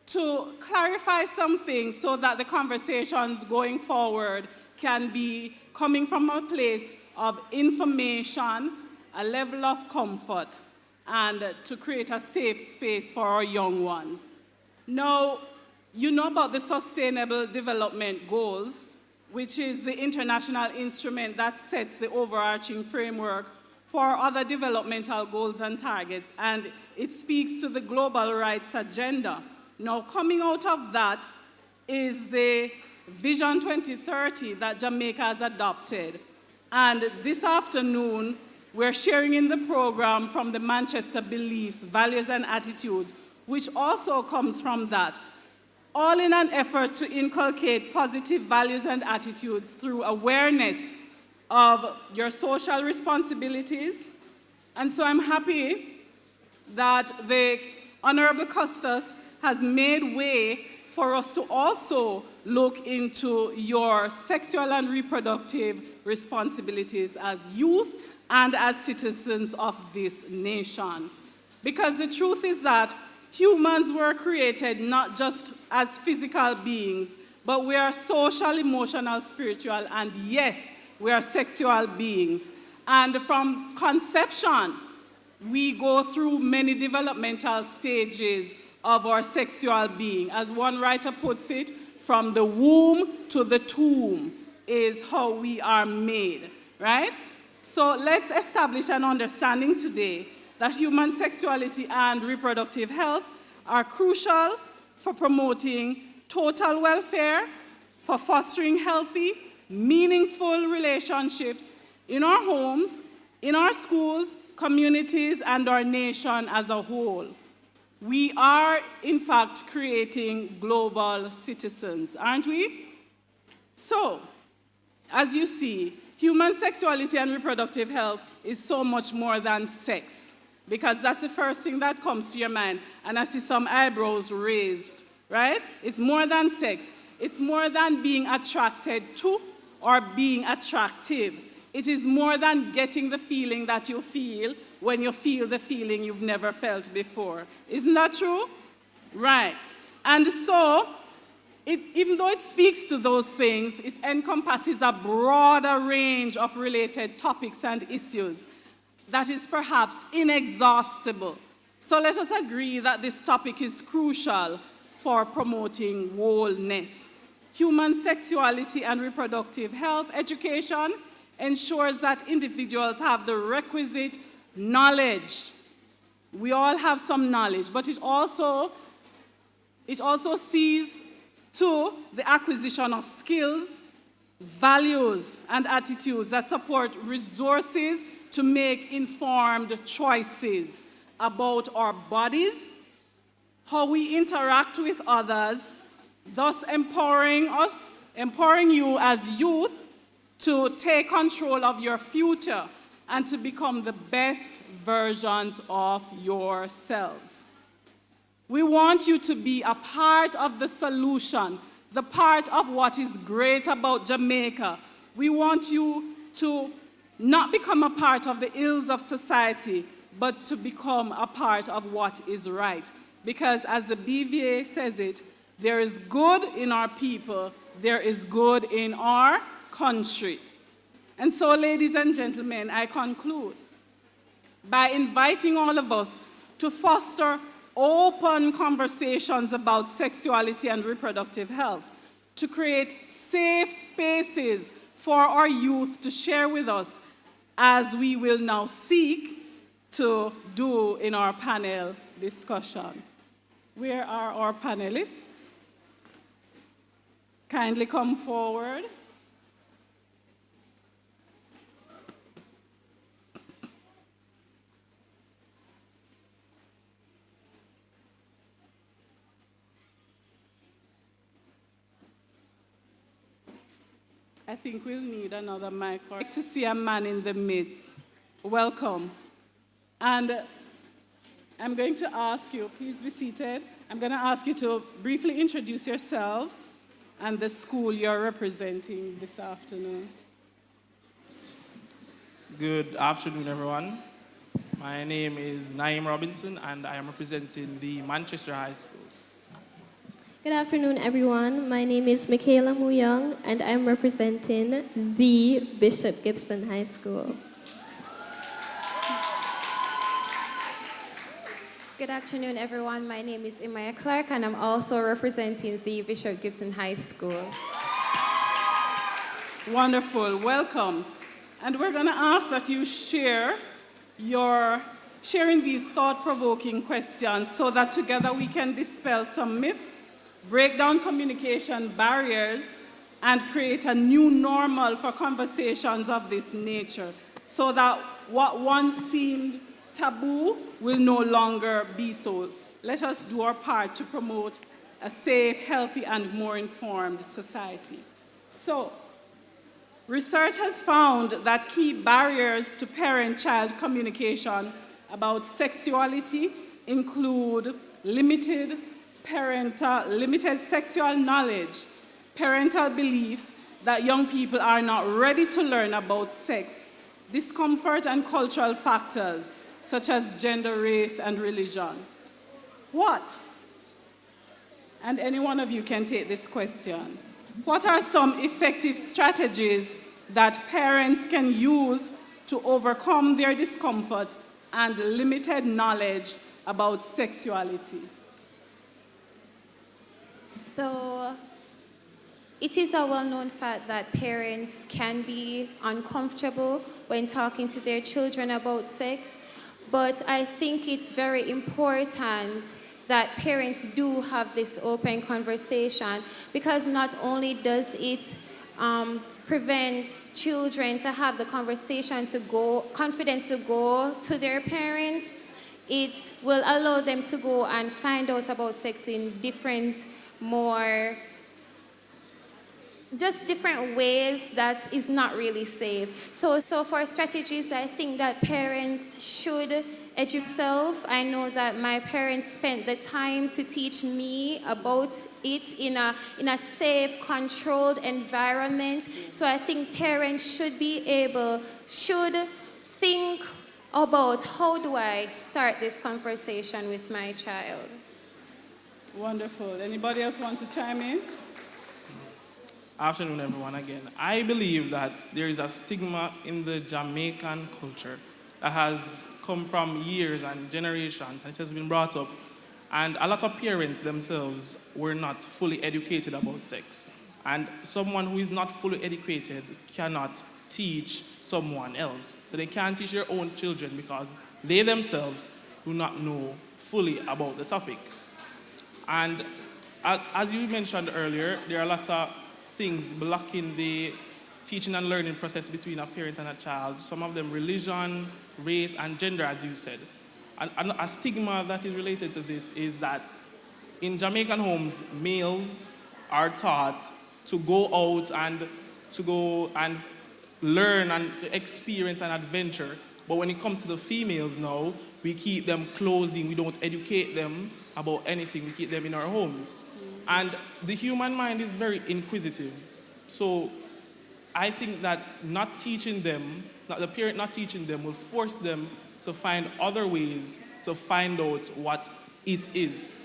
to clarify some things so that the conversations going forward can be coming from a place of information, a level of comfort, and to create a safe space for our young ones. Now, you know about the Sustainable Development Goals, which is the international instrument that sets the overarching framework for other developmental goals and targets, and it speaks to the global rights agenda. Now, coming out of that is the Vision 2030 that Jamaica has adopted. And this afternoon, we're sharing in the program from the Manchester Beliefs, Values and Attitudes, which also comes from that, all in an effort to inculcate positive values and attitudes through awareness of your social responsibilities. And so I'm happy that the Honorable Custos has made way for us to also look into your sexual and reproductive responsibilities as youth and as citizens of this nation. Because the truth is that humans were created not just as physical beings, but we are social, emotional, spiritual, and yes, we are sexual beings. And from conception, we go through many developmental stages of our sexual being. As one writer puts it, from the womb to the tomb is how we are made, right? So let's establish an understanding today that human sexuality and reproductive health are crucial for promoting total welfare, for fostering healthy, meaningful relationships in our homes, in our schools, communities, and our nation as a whole. We are, in fact, creating global citizens, aren't we? So, as you see, human sexuality and reproductive health is so much more than sex, because that's the first thing that comes to your mind, and I see some eyebrows raised, right? It's more than sex. It's more than being attracted to or being attractive. It is more than getting the feeling that you feel when you feel the feeling you've never felt before. Isn't that true? Right. And so, even though it speaks to those things, it encompasses a broader range of related topics and issues that is perhaps inexhaustible. So let us agree that this topic is crucial for promoting wholeness. Human sexuality and reproductive health education ensures that individuals have the requisite knowledge. We all have some knowledge, but it also sees to the acquisition of skills, values, and attitudes that support resources to make informed choices about our bodies, how we interact with others, thus empowering you as youth to take control of your future and to become the best versions of yourselves. We want you to be a part of the solution, the part of what is great about Jamaica. We want you to not become a part of the ills of society, but to become a part of what is right. Because as the BVA says it, there is good in our people, there is good in our country. And so, ladies and gentlemen, I conclude by inviting all of us to foster open conversations about sexuality and reproductive health, to create safe spaces for our youth to share with us, as we will now seek to do in our panel discussion. Where are our panelists? Kindly come forward. I think we'll need another mic. I'd like to see a man in the midst. Welcome. And I'm going to ask you, please be seated. I'm going to ask you to briefly introduce yourselves and the school you're representing this afternoon. Good afternoon, everyone. My name is Naeem Robinson, and I am representing the Manchester High School. Good afternoon, everyone. My name is Michaela Muyong, and I'm representing the Bishop Gibson High School. Good afternoon, everyone. My name is Imaya Clark, and I'm also representing the Bishop Gibson High School. Wonderful. Welcome. And we're going to ask that you share sharing these thought-provoking questions so that together we can dispel some myths, break down communication barriers, and create a new normal for conversations of this nature, so that what once seemed taboo will no longer be so. Let us do our part to promote a safe, healthy, and more informed society. So, research has found that key barriers to parent-child communication about sexuality include limited sexual knowledge, parental beliefs that young people are not ready to learn about sex, discomfort and cultural factors such as gender, race, and religion. What? And any one of you can take this question. What are some effective strategies that parents can use to overcome their discomfort and limited knowledge about sexuality? So, it is a well-known fact that parents can be uncomfortable when talking to their children about sex, but I think it's very important that parents do have this open conversation, because not only does it prevent children to have the conversation confidence to go to their parents, it will allow them to go and find out about sex in different ways that is not really safe. So for strategies, I think that parents should educate themselves. I know that my parents spent the time to teach me about it in a safe, controlled environment. So I think parents should think about, how do I start this conversation with my child? Wonderful. Anybody else want to chime in? Afternoon, everyone, again. I believe that there is a stigma in the Jamaican culture that has come from years and generations, and it has been brought up. And a lot of parents themselves were not fully educated about sex. And someone who is not fully educated cannot teach someone else. So they can't teach their own children because they themselves do not know fully about the topic. And as you mentioned earlier, there are a lot of things blocking the teaching and learning process between a parent and a child. Some of them religion, race, and gender, as you said. And a stigma that is related to this is that in Jamaican homes, males are taught to go out and learn and experience and adventure. But when it comes to the females now, we keep them closed in. We don't educate them about anything. We keep them in our homes. And the human mind is very inquisitive. So I think that not teaching them, the parent not teaching them will force them to find other ways to find out what it is,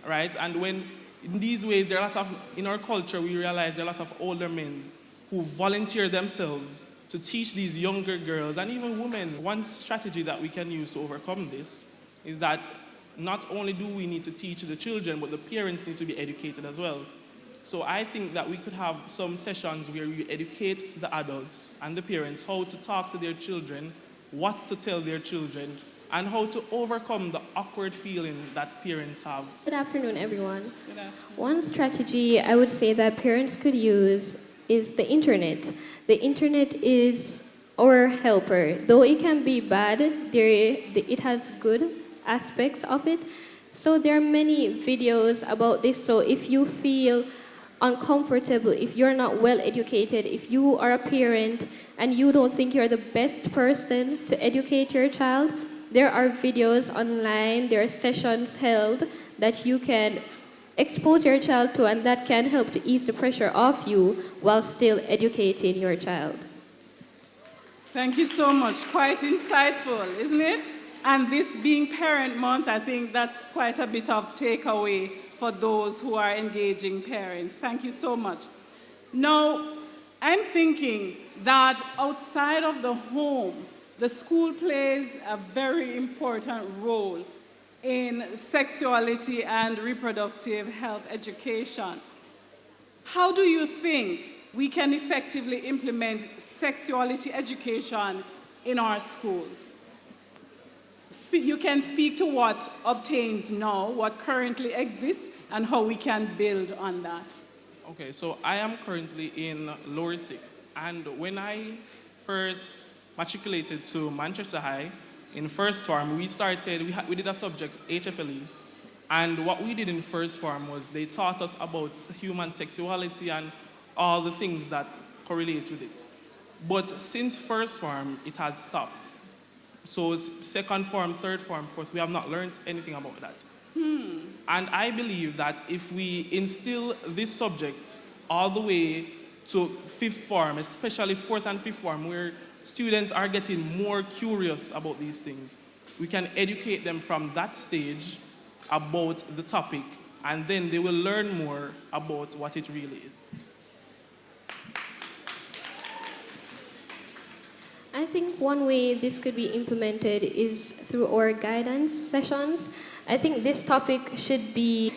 right? And when in these ways, there are lots of, in our culture, we realize there are lots of older men who volunteer themselves to teach these younger girls and even women. One strategy that we can use to overcome this is that not only do we need to teach the children, but the parents need to be educated as well. So I think that we could have some sessions where we educate the adults and the parents how to talk to their children, what to tell their children, and how to overcome the awkward feeling that parents have. Good afternoon, everyone. One strategy I would say that parents could use is the internet. The internet is our helper. Though it can be bad, it has good aspects of it. So there are many videos about this. So if you feel uncomfortable, if you're not well educated, if you are a parent and you don't think you're the best person to educate your child, there are videos online, there are sessions held that you can expose your child to, and that can help to ease the pressure off you while still educating your child. Thank you so much. Quite insightful, isn't it? And this being Parent Month, I think that's quite a bit of takeaway for those who are engaging parents. Thank you so much. Now, I'm thinking that outside of the home, the school plays a very important role in sexuality and reproductive health education. How do you think we can effectively implement sexuality education in our schools? You can speak to what obtains now, what currently exists, and how we can build on that. Okay, so I am currently in lower sixth, and when I first matriculated to Manchester High, in first form, we did a subject, HFLE, and what we did in first form was they taught us about human sexuality and all the things that correlates with it. But since first form, it has stopped. So second form, third form, fourth, we have not learned anything about that. And I believe that if we instill this subject all the way to fifth form, especially fourth and fifth form, where students are getting more curious about these things, we can educate them from that stage about the topic, and then they will learn more about what it really is. I think one way this could be implemented is through our guidance sessions. I think this topic should be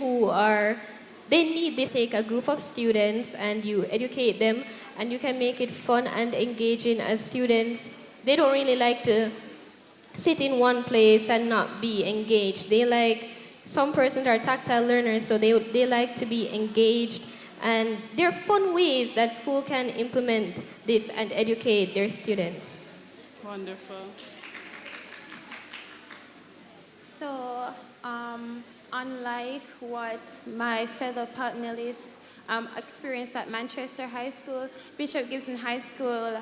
they need to take a group of students and you educate them, and you can make it fun and engaging as students. They don't really like to sit in one place and not be engaged. Some persons are tactile learners, so they like to be engaged. And there are fun ways that school can implement this and educate their students. Wonderful. So, unlike what my fellow panelists experienced at Manchester High School, Bishop Gibson High School,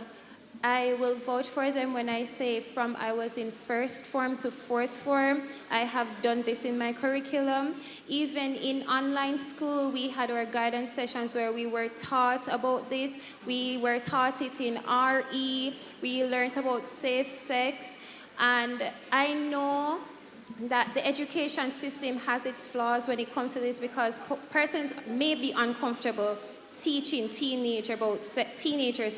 I will vouch for them when I say from I was in first form to fourth form, I have done this in my curriculum. Even in online school, we had our guidance sessions where we were taught about this. We were taught it in RE. We learned about safe sex. And I know that the education system has its flaws when it comes to this, because persons may be uncomfortable teaching teenagers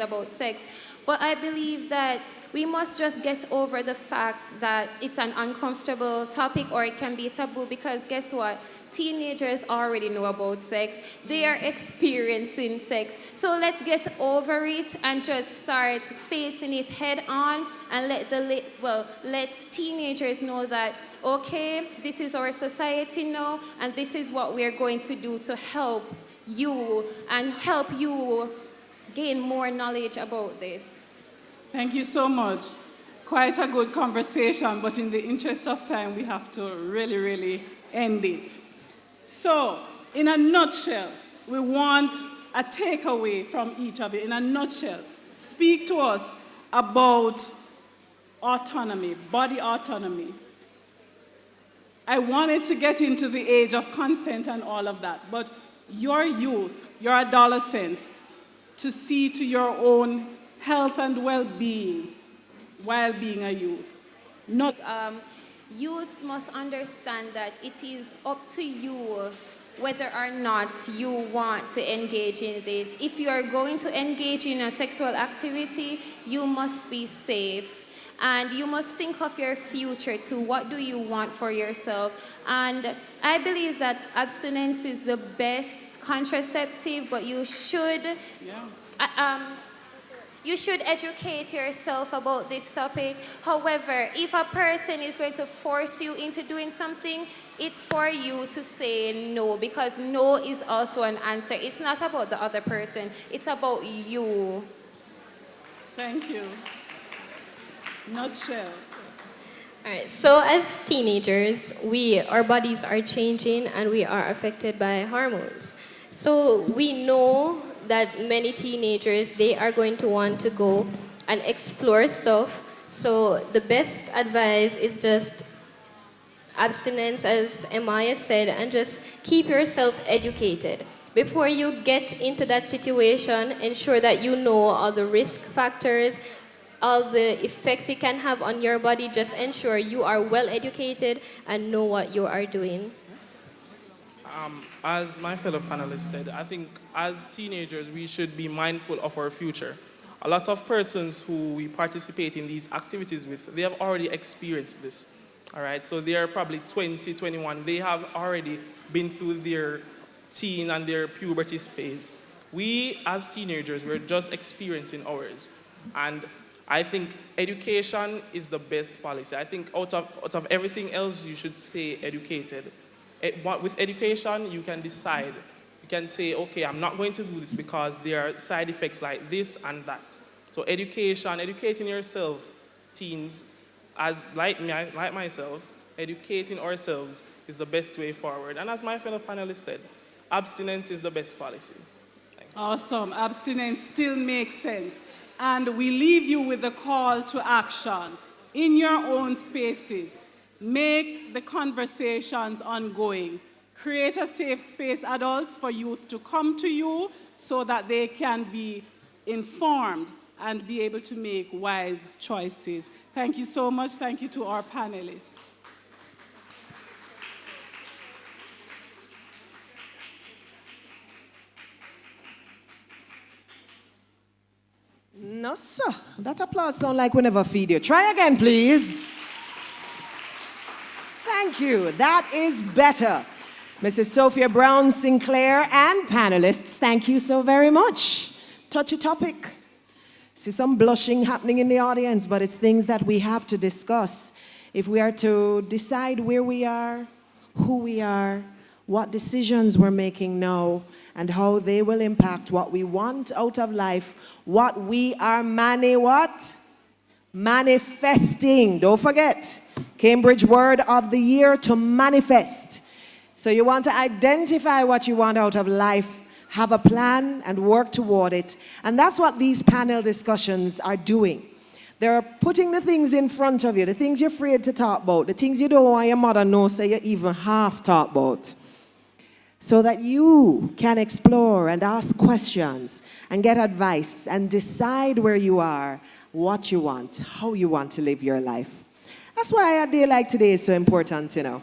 about sex. But I believe that we must just get over the fact that it's an uncomfortable topic or it can be taboo, because guess what? Teenagers already know about sex. They are experiencing sex. So let's get over it and just start facing it head on and let teenagers know that, okay, this is our society now, and this is what we're going to do to help you and help you gain more knowledge about this. Thank you so much. Quite a good conversation, but in the interest of time, we have to really, really end it. So, in a nutshell, we want a takeaway from each of you. In a nutshell, speak to us about autonomy, body autonomy. I wanted to get into the age of consent and all of that, but your youth, your adolescents, to see to your own health and well-being while being a youth. Not Youths must understand that it is up to you whether or not you want to engage in this. If you are going to engage in a sexual activity, you must be safe. And you must think of your future too. What do you want for yourself? And I believe that abstinence is the best contraceptive, but you should educate yourself about this topic. However, if a person is going to force you into doing something, it's for you to say no, because no is also an answer. It's not about the other person, it's about you. Thank you. Nutshell. All right, so as teenagers, our bodies are changing and we are affected by hormones. So we know that many teenagers, they are going to want to go and explore stuff. So the best advice is just abstinence, as Amaya said, and just keep yourself educated. Before you get into that situation, ensure that you know all the risk factors, all the effects it can have on your body. Just ensure you are well educated and know what you are doing. As my fellow panelists said, I think as teenagers we should be mindful of our future. A lot of persons who we participate in these activities with, they have already experienced this. All right, so they are probably 20, 21. They have already been through their teen and their puberty phase. We as teenagers, we're just experiencing ours. And I think education is the best policy. I think out of everything else, you should stay educated. With education, you can decide. You can say, okay, I'm not going to do this because there are side effects like this and that. So education, educating yourself, teens, as like myself, educating ourselves is the best way forward. And as my fellow panelists said, abstinence is the best policy. Awesome. Abstinence still makes sense. And we leave you with a call to action in your own spaces. Make the conversations ongoing. Create a safe space, adults, for youth to come to you so that they can be informed and be able to make wise choices. Thank you so much. Thank you to our panelists. No, sir. That applause sounds like we never feed you. Try again, please. Thank you. That is better. Mrs. Sophia Brown Sinclair and panelists, thank you so very much. Touchy topic. See some blushing happening in the audience, but it's things that we have to discuss if we are to decide where we are, who we are, what decisions we're making now, and how they will impact what we want out of life, what we are manifesting. Don't forget, Cambridge word of the year, to manifest. So you want to identify what you want out of life, have a plan and work toward it. And that's what these panel discussions are doing. They're putting the things in front of you, the things you're afraid to talk about, the things you don't want your mother know so you even half talk about, so that you can explore and ask questions and get advice and decide where you are, what you want, how you want to live your life. That's why a day like today is so important, you know.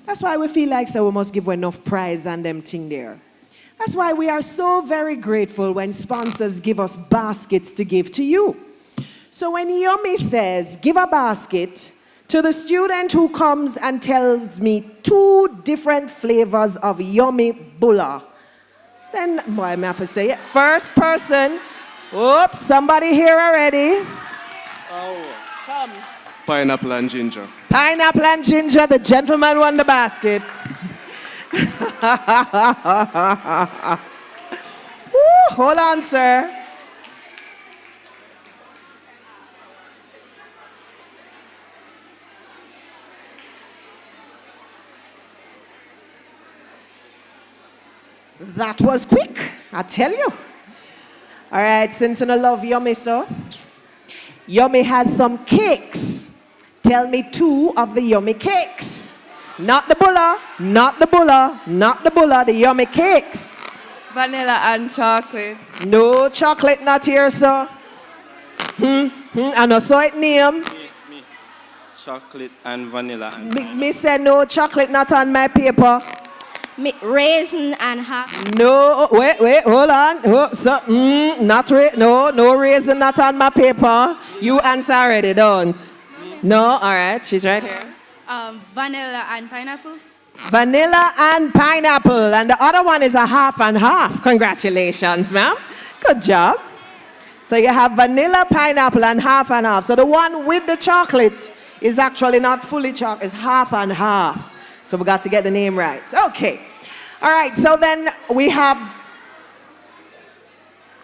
That's why we feel like so we must give enough prize and them thing there. That's why we are so very grateful when sponsors give us baskets to give to you. So when Yummy says, give a basket to the student who comes and tells me 2 different flavors of Yummy Bulla, then, boy, I have to say it. First person, oops, somebody here already. Oh. Come. Pineapple and ginger. Pineapple and ginger, the gentleman won the basket. Woo, hold on, sir. That was quick, I tell you. All right, since you love Yummy, so Yummy has some cakes. Tell me 2 of the Yummy cakes. Not the bulla, not the bulla, not the bulla, the Yummy cakes. Vanilla and chocolate. No chocolate not here, sir. I know so it name. Me. Chocolate and vanilla. And Me say no chocolate not on my paper. Raisin and half. No, wait, hold on. No raisin not on my paper. You answer already, don't? No, all right, she's right here. Vanilla and pineapple. Vanilla and pineapple, and the other one is a half and half. Congratulations, ma'am. Good job. So you have vanilla, pineapple, and half. So the one with the chocolate is actually not fully chocolate, it's half and half. So we got to get the name right. Okay. All right, so then we have,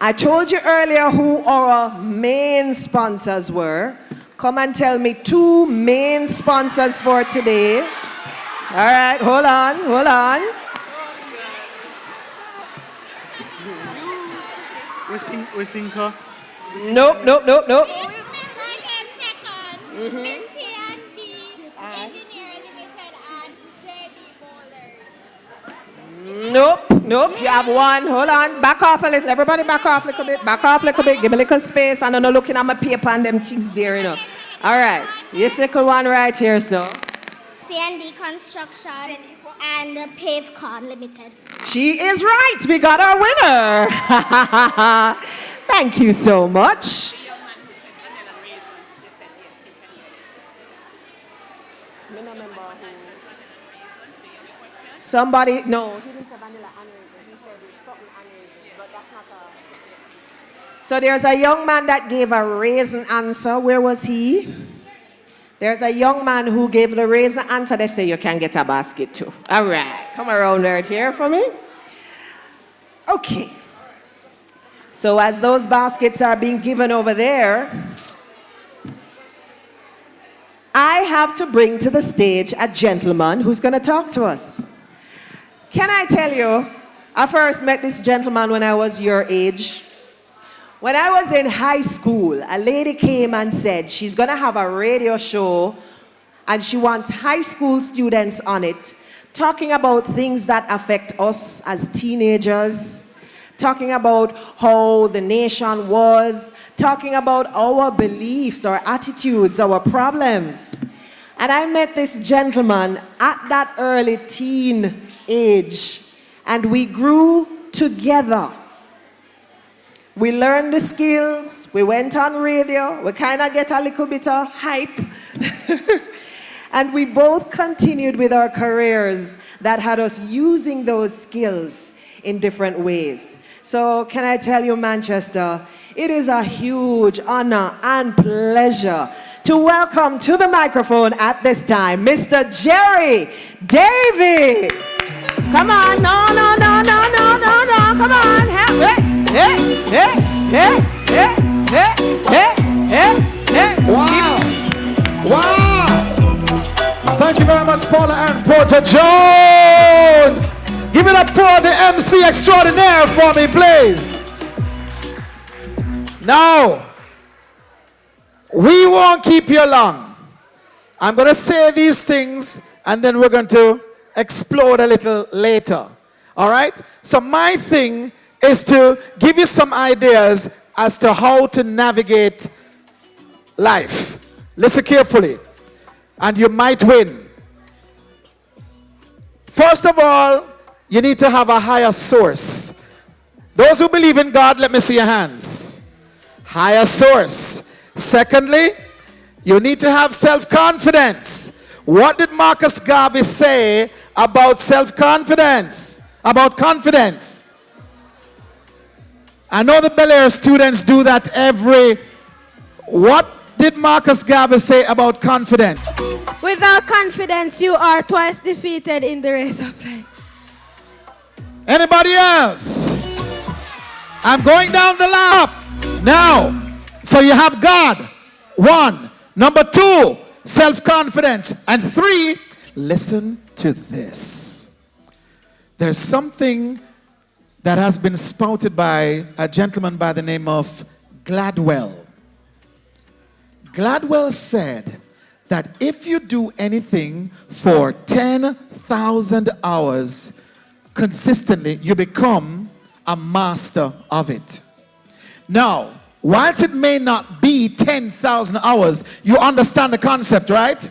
I told you earlier who our main sponsors were. Come and tell me 2 main sponsors for today. All right, hold on. We sing her. Nope. Nope. You have one. Hold on. Back off a little. Everybody back off a little bit. Give me a little space. And I'm not looking at my paper and them things there, you know. All right. Yes, little one right here, so. C&D Construction and Pavecon Limited. She is right. We got our winner. Thank you so much. Somebody, no, he didn't say vanilla and raisin. He said something and raisin, but that's not a... So there's a young man that gave a raisin answer. Where was he? There's a young man who gave the raisin answer. They say you can get a basket too. All right, come around right here for me. Okay. So as those baskets are being given over there, I have to bring to the stage a gentleman who's going to talk to us. Can I tell you, I first met this gentleman when I was your age. When I was in high school, a lady came and said she's going to have a radio show and she wants high school students on it, talking about things that affect us as teenagers, talking about how the nation was, talking about our beliefs, our attitudes, our problems. And I met this gentleman at that early teen age, and we grew together. We learned the skills, we went on radio, we kind of get a little bit of hype. And we both continued with our careers that had us using those skills in different ways. So can I tell you, Manchester, it is a huge honor and pleasure to welcome to the microphone at this time, Mr. Jerry David. Come on, no, come on. Wow. Thank you very much, Paula and Porter Jones. Give it up for the MC extraordinaire for me, please. Now, we won't keep you long. I'm going to say these things and then we're going to explode a little later. All right? So my thing is to give you some ideas as to how to navigate life. Listen carefully, and you might win. First of all, you need to have a higher source. Those who believe in God, let me see your hands. Higher source. Secondly, you need to have self-confidence. What did Marcus Garvey say about self-confidence? About confidence? I know the Bel Air students do that What did Marcus Garvey say about confidence? Without confidence, you are twice defeated in the race of life. Anybody else? I'm going down the lap. Now, so you have God. 1. Number 2, self-confidence. And 3, listen to this. There's something that has been spouted by a gentleman by the name of Gladwell. Gladwell said that if you do anything for 10,000 hours consistently, you become a master of it. Now, whilst it may not be 10,000 hours, you understand the concept, right?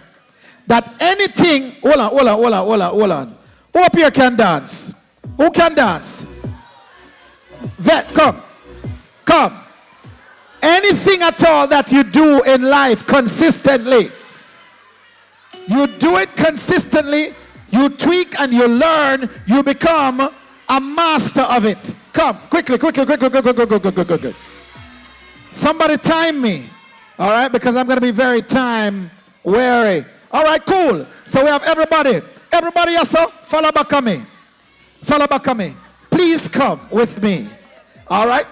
That anything, hold on. Who up here can dance? Who can dance? Vet, come. Anything at all that you do in life consistently, you do it consistently, you tweak and you learn, you become a master of it. Come, quickly. Somebody time me, all right, because I'm going to be very time wary. All right, cool. So we have everybody else, follow back on me. Please come with me, all right?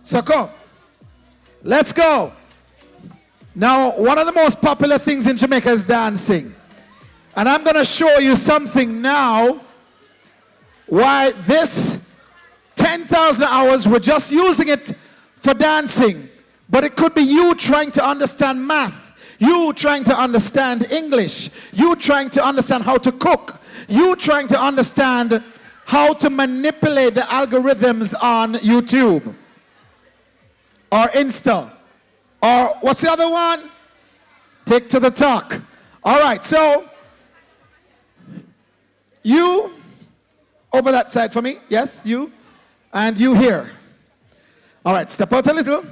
So come. Let's go. Now, one of the most popular things in Jamaica is dancing. And I'm going to show you something now why this 10,000 hours, we're just using it for dancing. But it could be you trying to understand math, you trying to understand English, you trying to understand how to cook, you trying to understand how to manipulate the algorithms on YouTube or Insta, or what's the other one? Take to the talk. All right, so you over that side for me. Yes, you. And you here. All right, step out a little.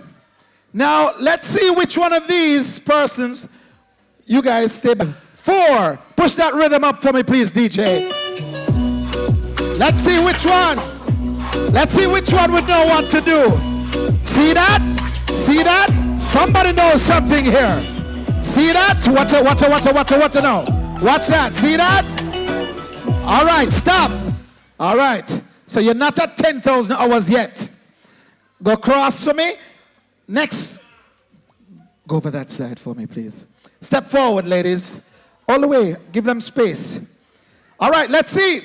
Now, let's see which one of these persons, you guys stay back. 4, push that rhythm up for me, please, DJ. Let's see which one. Let's see which one would know what to do. See that? See that? Somebody knows something here. See that? Watch it now. Watch that. See that? All right, stop. All right. So you're not at 10,000 hours yet. Go across for me. Next. Go over that side for me, please. Step forward, ladies. All the way. Give them space. All right, let's see.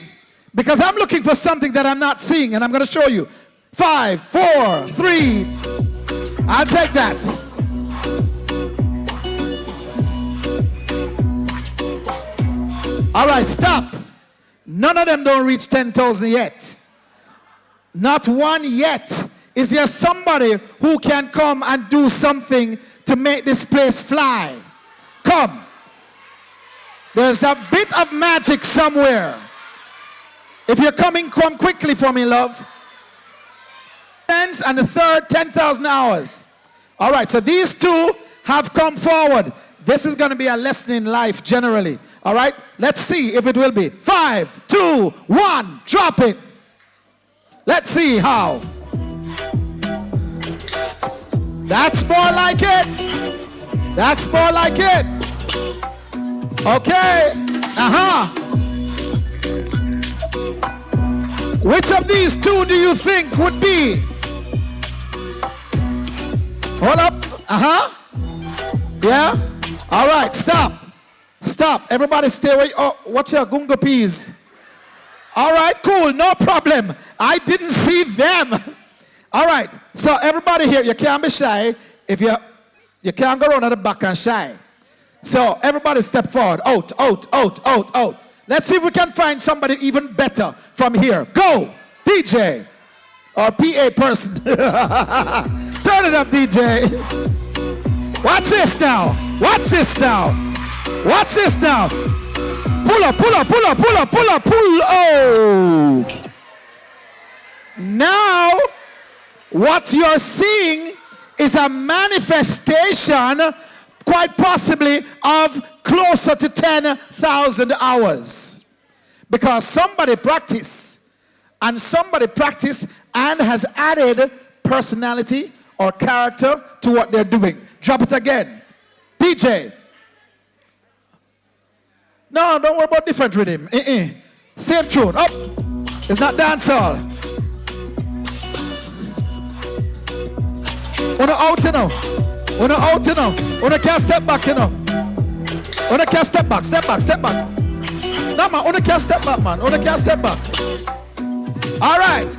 Because I'm looking for something that I'm not seeing, and I'm going to show you. 5, 4, 3. I'll take that. All right, stop. None of them don't reach 10,000 yet. Not one yet. Is there somebody who can come and do something to make this place fly? Come. There's a bit of magic somewhere. If you're coming, come quickly for me, love. And the third, 10,000 hours. All right, so these two have come forward. This is going to be a lesson in life generally. All right, let's see if it will be. 5, 2, 1, drop it. Let's see how. That's more like it. That's more like it. Okay. Which of these two do you think would be? Hold up. Yeah? All right, stop. Stop. Everybody stay away. Oh, watch your gunga peas. All right, cool. No problem. I didn't see them. All right. So everybody here, you can't be shy. If you can't go around at the back and shy. So everybody step forward. Out. Let's see if we can find somebody even better from here. Go, DJ or PA person. Turn it up, DJ. Watch this now. Watch this now. Watch this now. Pull up. Oh. Now, what you're seeing is a manifestation, quite possibly, of closer to 10,000 hours. Because somebody practiced and has added personality or character to what they're doing. Drop it again. DJ. No, don't worry about different rhythm. Same tune. Up. It's not dancehall. Wanna out, you know. Wanna can't step back, you know. Wanna can't step back. No, man, wanna can't step back, man. Wanna can't step back. All right.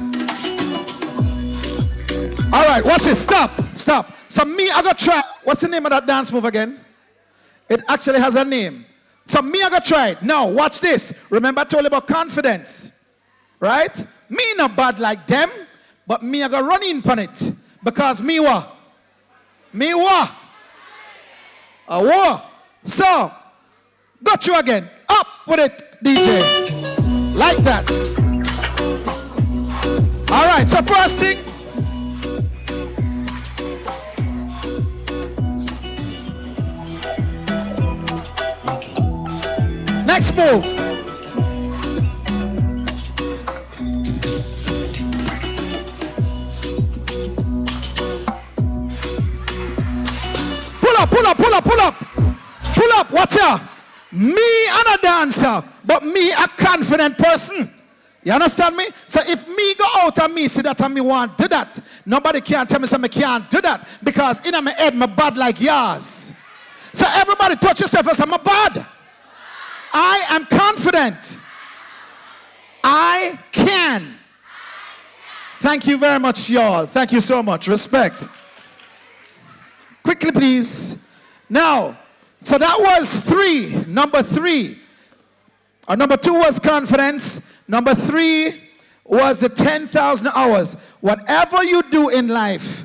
All right, watch this. Stop. So me, I got try. What's the name of that dance move again? It actually has a name. So me, I got try it. Now, watch this. Remember I told you about confidence. Right? Me not bad like them, but me, I got run in on it. Because me what? Me what? A war. So, got you again. Up with it, DJ. Like that. All right, so first thing. Next move. Pull up, watch out. Me and a dancer, but me a confident person. You understand me? So if me go out and me see that and me want to do that, nobody can tell me something I can't do that. Because in my head, my bad like yours. So everybody touch yourself and say, I'm bad. I am confident. I can. Thank you very much, y'all. Thank you so much. Respect. Quickly, please. Now, so that was 3. Number 3. Number 2 was confidence. Number 3 was the 10,000 hours. Whatever you do in life,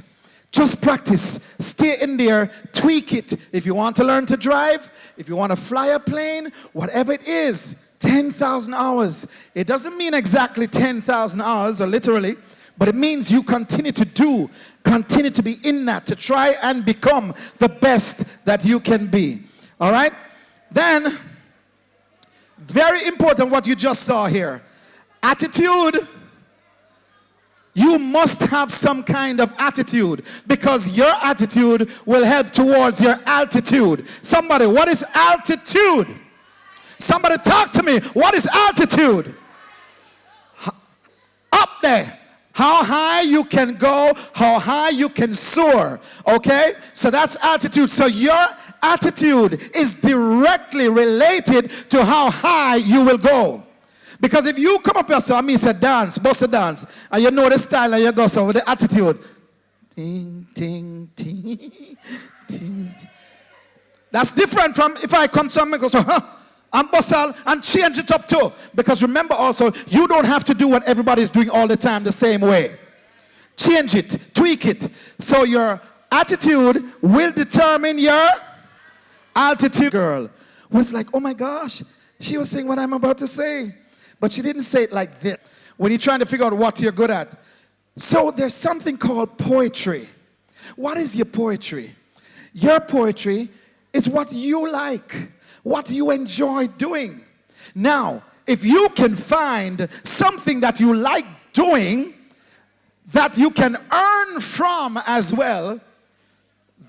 just practice. Stay in there. Tweak it. If you want to learn to drive, if you want to fly a plane, whatever it is, 10,000 hours. It doesn't mean exactly 10,000 hours, or literally, but it means you continue to do, continue to be in that, to try and become the best that you can be. All right? Then, very important what you just saw here. Attitude. You must have some kind of attitude, because your attitude will help towards your altitude. Somebody, what is altitude? Somebody talk to me. What is altitude? Up there. How high you can go, how high you can soar. Okay? So that's altitude. So your attitude is directly related to how high you will go. Because if you come up here, so I mean, say dance, bust a dance, and you know the style and you go so with the attitude. Ting, ting, ting, ting. That's different from if I come to and go so, and bustle and change it up too. Because remember also, you don't have to do what everybody's doing all the time the same way. Change it, tweak it. So your attitude will determine your altitude. Girl was like, oh my gosh, she was saying what I'm about to say. But she didn't say it like this. When you're trying to figure out what you're good at. So there's something called poetry. What is your poetry? Your poetry is what you like, what you enjoy doing. Now, if you can find something that you like doing, that you can earn from as well,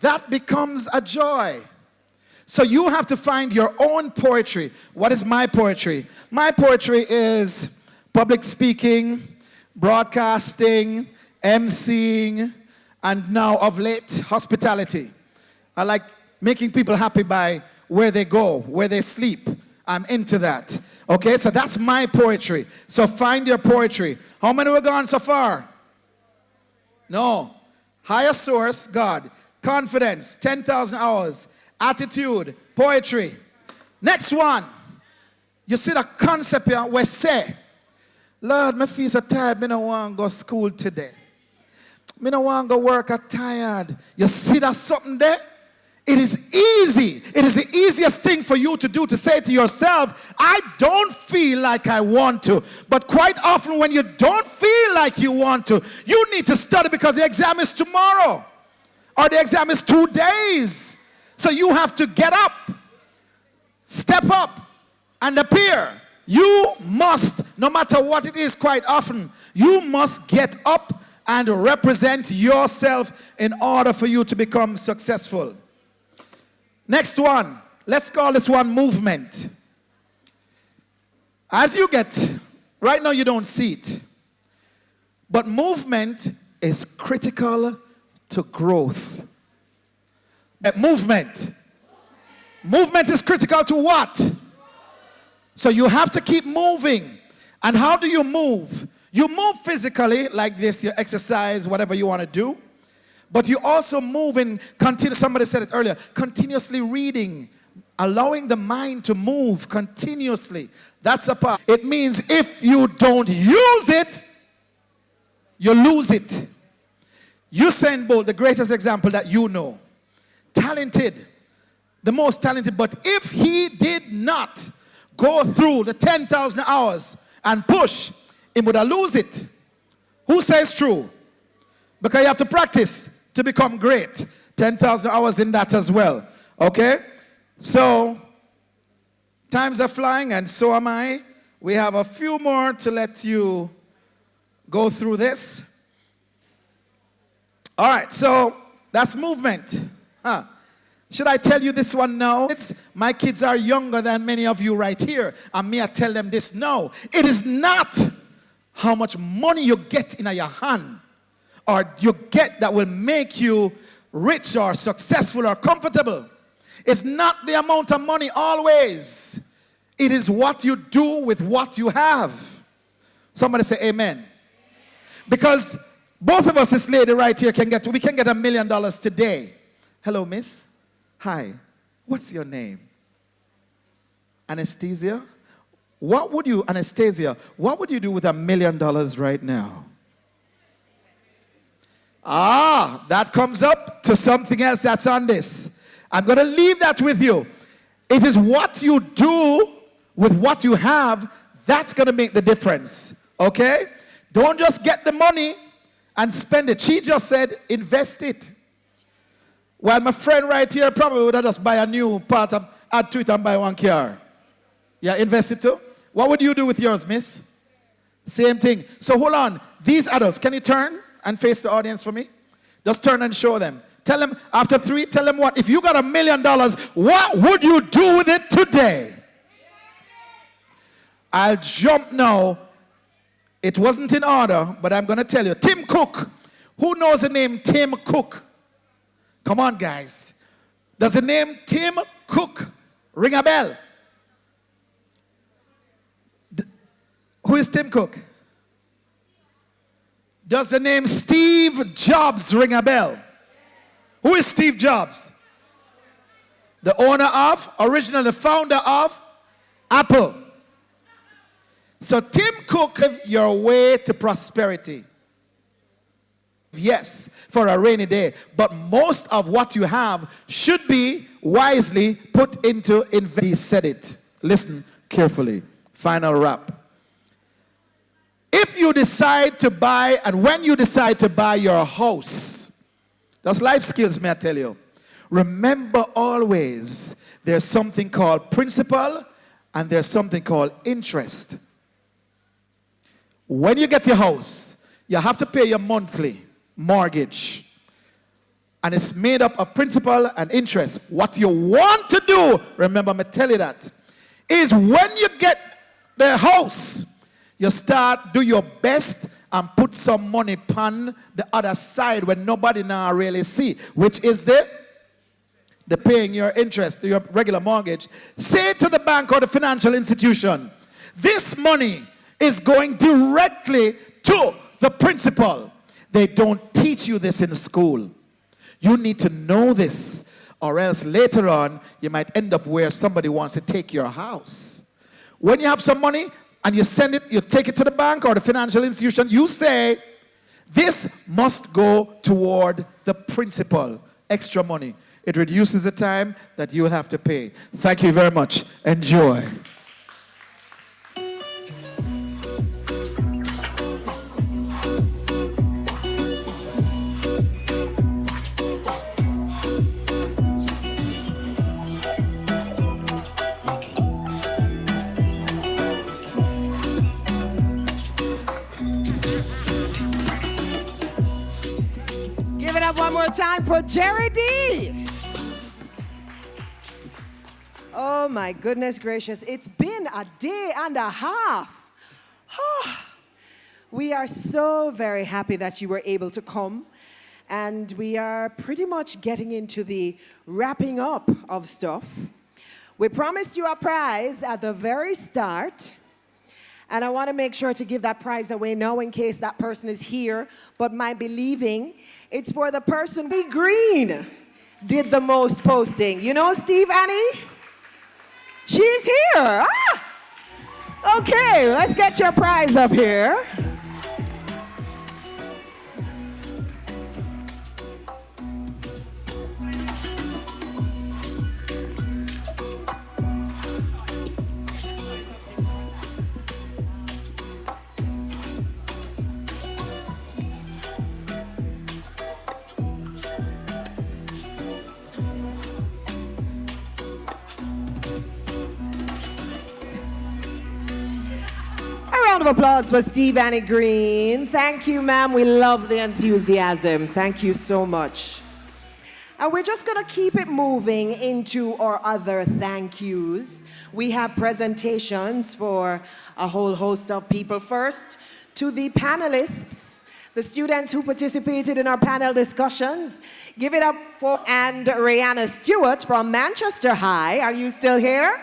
that becomes a joy. So you have to find your own poetry. What is my poetry? My poetry is public speaking, broadcasting, emceeing, and now of late, hospitality. I like making people happy by where they go, where they sleep. I'm into that. Okay, so that's my poetry. So find your poetry. How many were gone so far? No. Higher source, God. Confidence, 10,000 hours. Attitude, poetry. Next one. You see the concept here where say, Lord, my feet are tired. I don't want to go to school today. I don't want to go work. I'm tired. You see that something there? It is easy. It is the easiest thing for you to do, to say to yourself, I don't feel like I want to. But quite often when you don't feel like you want to, you need to study because the exam is tomorrow. Or the exam is 2 days. So you have to get up, step up, and appear. You must, no matter what it is, quite often, you must get up and represent yourself in order for you to become successful. Next one, let's call this one movement. As you get, right now you don't see it, but movement is critical to growth. Movement is critical to what? So you have to keep moving. And how do you move? You move physically like this, you exercise, whatever you want to do. But you also move in, somebody said it earlier, continuously reading, allowing the mind to move continuously. That's a part. It means if you don't use it, you lose it. Usain Bolt, the greatest example that you know. Talented, the most talented, but if he did not go through the 10,000 hours and push, he would have lose it. Who says true? Because you have to practice to become great. 10,000 hours in that as well. Okay? So, times are flying and so am I. We have a few more to let you go through this. All right, so that's movement. Should I tell you this one now? My kids are younger than many of you right here. And me, I tell them this now. It is not how much money you get in your hand or you get that will make you rich or successful or comfortable. It's not the amount of money always. It is what you do with what you have. Somebody say amen. Because both of us, this lady right here, we can get $1 million today. Hello, miss. Hi. What's your name? Anastasia? Anastasia, what would you do with $1 million right now? That comes up to something else that's on this. I'm going to leave that with you. It is what you do with what you have that's going to make the difference. Okay? Don't just get the money and spend it. She just said, invest it. Well, my friend right here probably would have just buy a new part, add to it and buy one car. Yeah, invest it too. What would you do with yours, miss? Same thing. So hold on. These adults, can you turn and face the audience for me? Just turn and show them. Tell them, after 3, tell them what. If you got $1 million, what would you do with it today? I'll jump now. It wasn't in order, but I'm going to tell you. Tim Cook. Who knows the name Tim Cook? Come on, guys. Does the name Tim Cook ring a bell? Who is Tim Cook? Does the name Steve Jobs ring a bell? Who is Steve Jobs? The owner of, the founder of Apple. So Tim Cook, your way to prosperity. Yes, for a rainy day. But most of what you have should be wisely put into investment. He said it. Listen carefully. Final wrap. If you decide to buy, and when you decide to buy your house, that's life skills, may I tell you. Remember always, there's something called principal and there's something called interest. When you get your house, you have to pay your monthly mortgage. And it's made up of principal and interest. What you want to do, remember me tell you that, is when you get the house, you do your best and put some money on the other side when nobody now really see, which is the paying your interest, your regular mortgage. Say to the bank or the financial institution, this money is going directly to the principal. They don't teach you this in school. You need to know this, or else later on, you might end up where somebody wants to take your house. When you have some money, and you send it, you take it to the bank or the financial institution, you say, this must go toward the principal, extra money. It reduces the time that you will have to pay. Thank you very much. Enjoy. One more time for Jerry D. Oh my goodness gracious, it's been a day and a half. We are so very happy that you were able to come, and we are pretty much getting into the wrapping up of stuff. We promised you a prize at the very start, And I want to make sure to give that prize away now in case that person is here but might be leaving. It's for the person who Green did the most posting. You know Steve Annie? She's here. Ah! Okay, let's get your prize up here. A round of applause for Steve Annie Green. Thank you, ma'am. We love the enthusiasm. Thank you so much. And we're just going to keep it moving into our other thank yous. We have presentations for a whole host of people. First, to the panelists, the students who participated in our panel discussions. Give it up for and Rihanna Stewart from Manchester High. Are you still here?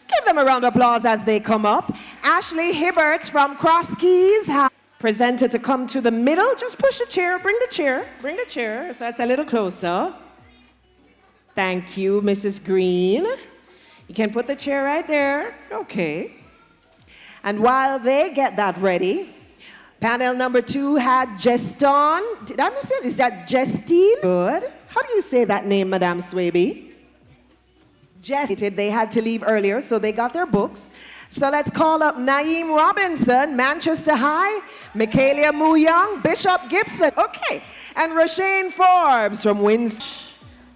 Give them a round of applause as they come up. Ashley Hibbert from Cross Keys has presented to come to the middle. Just push the chair, bring the chair, so it's a little closer. Thank you, Mrs. Green. You can put the chair right there. Okay. And while they get that ready, panel number 2 had Geston. Did I miss it? Is that Jestine? Good. How do you say that name, Madame Swaby? They had to leave earlier, so they got their books. So let's call up Naeem Robinson, Manchester High, Michaelia Young, Bishop Gibson, okay, and Rashane Forbes from Winston.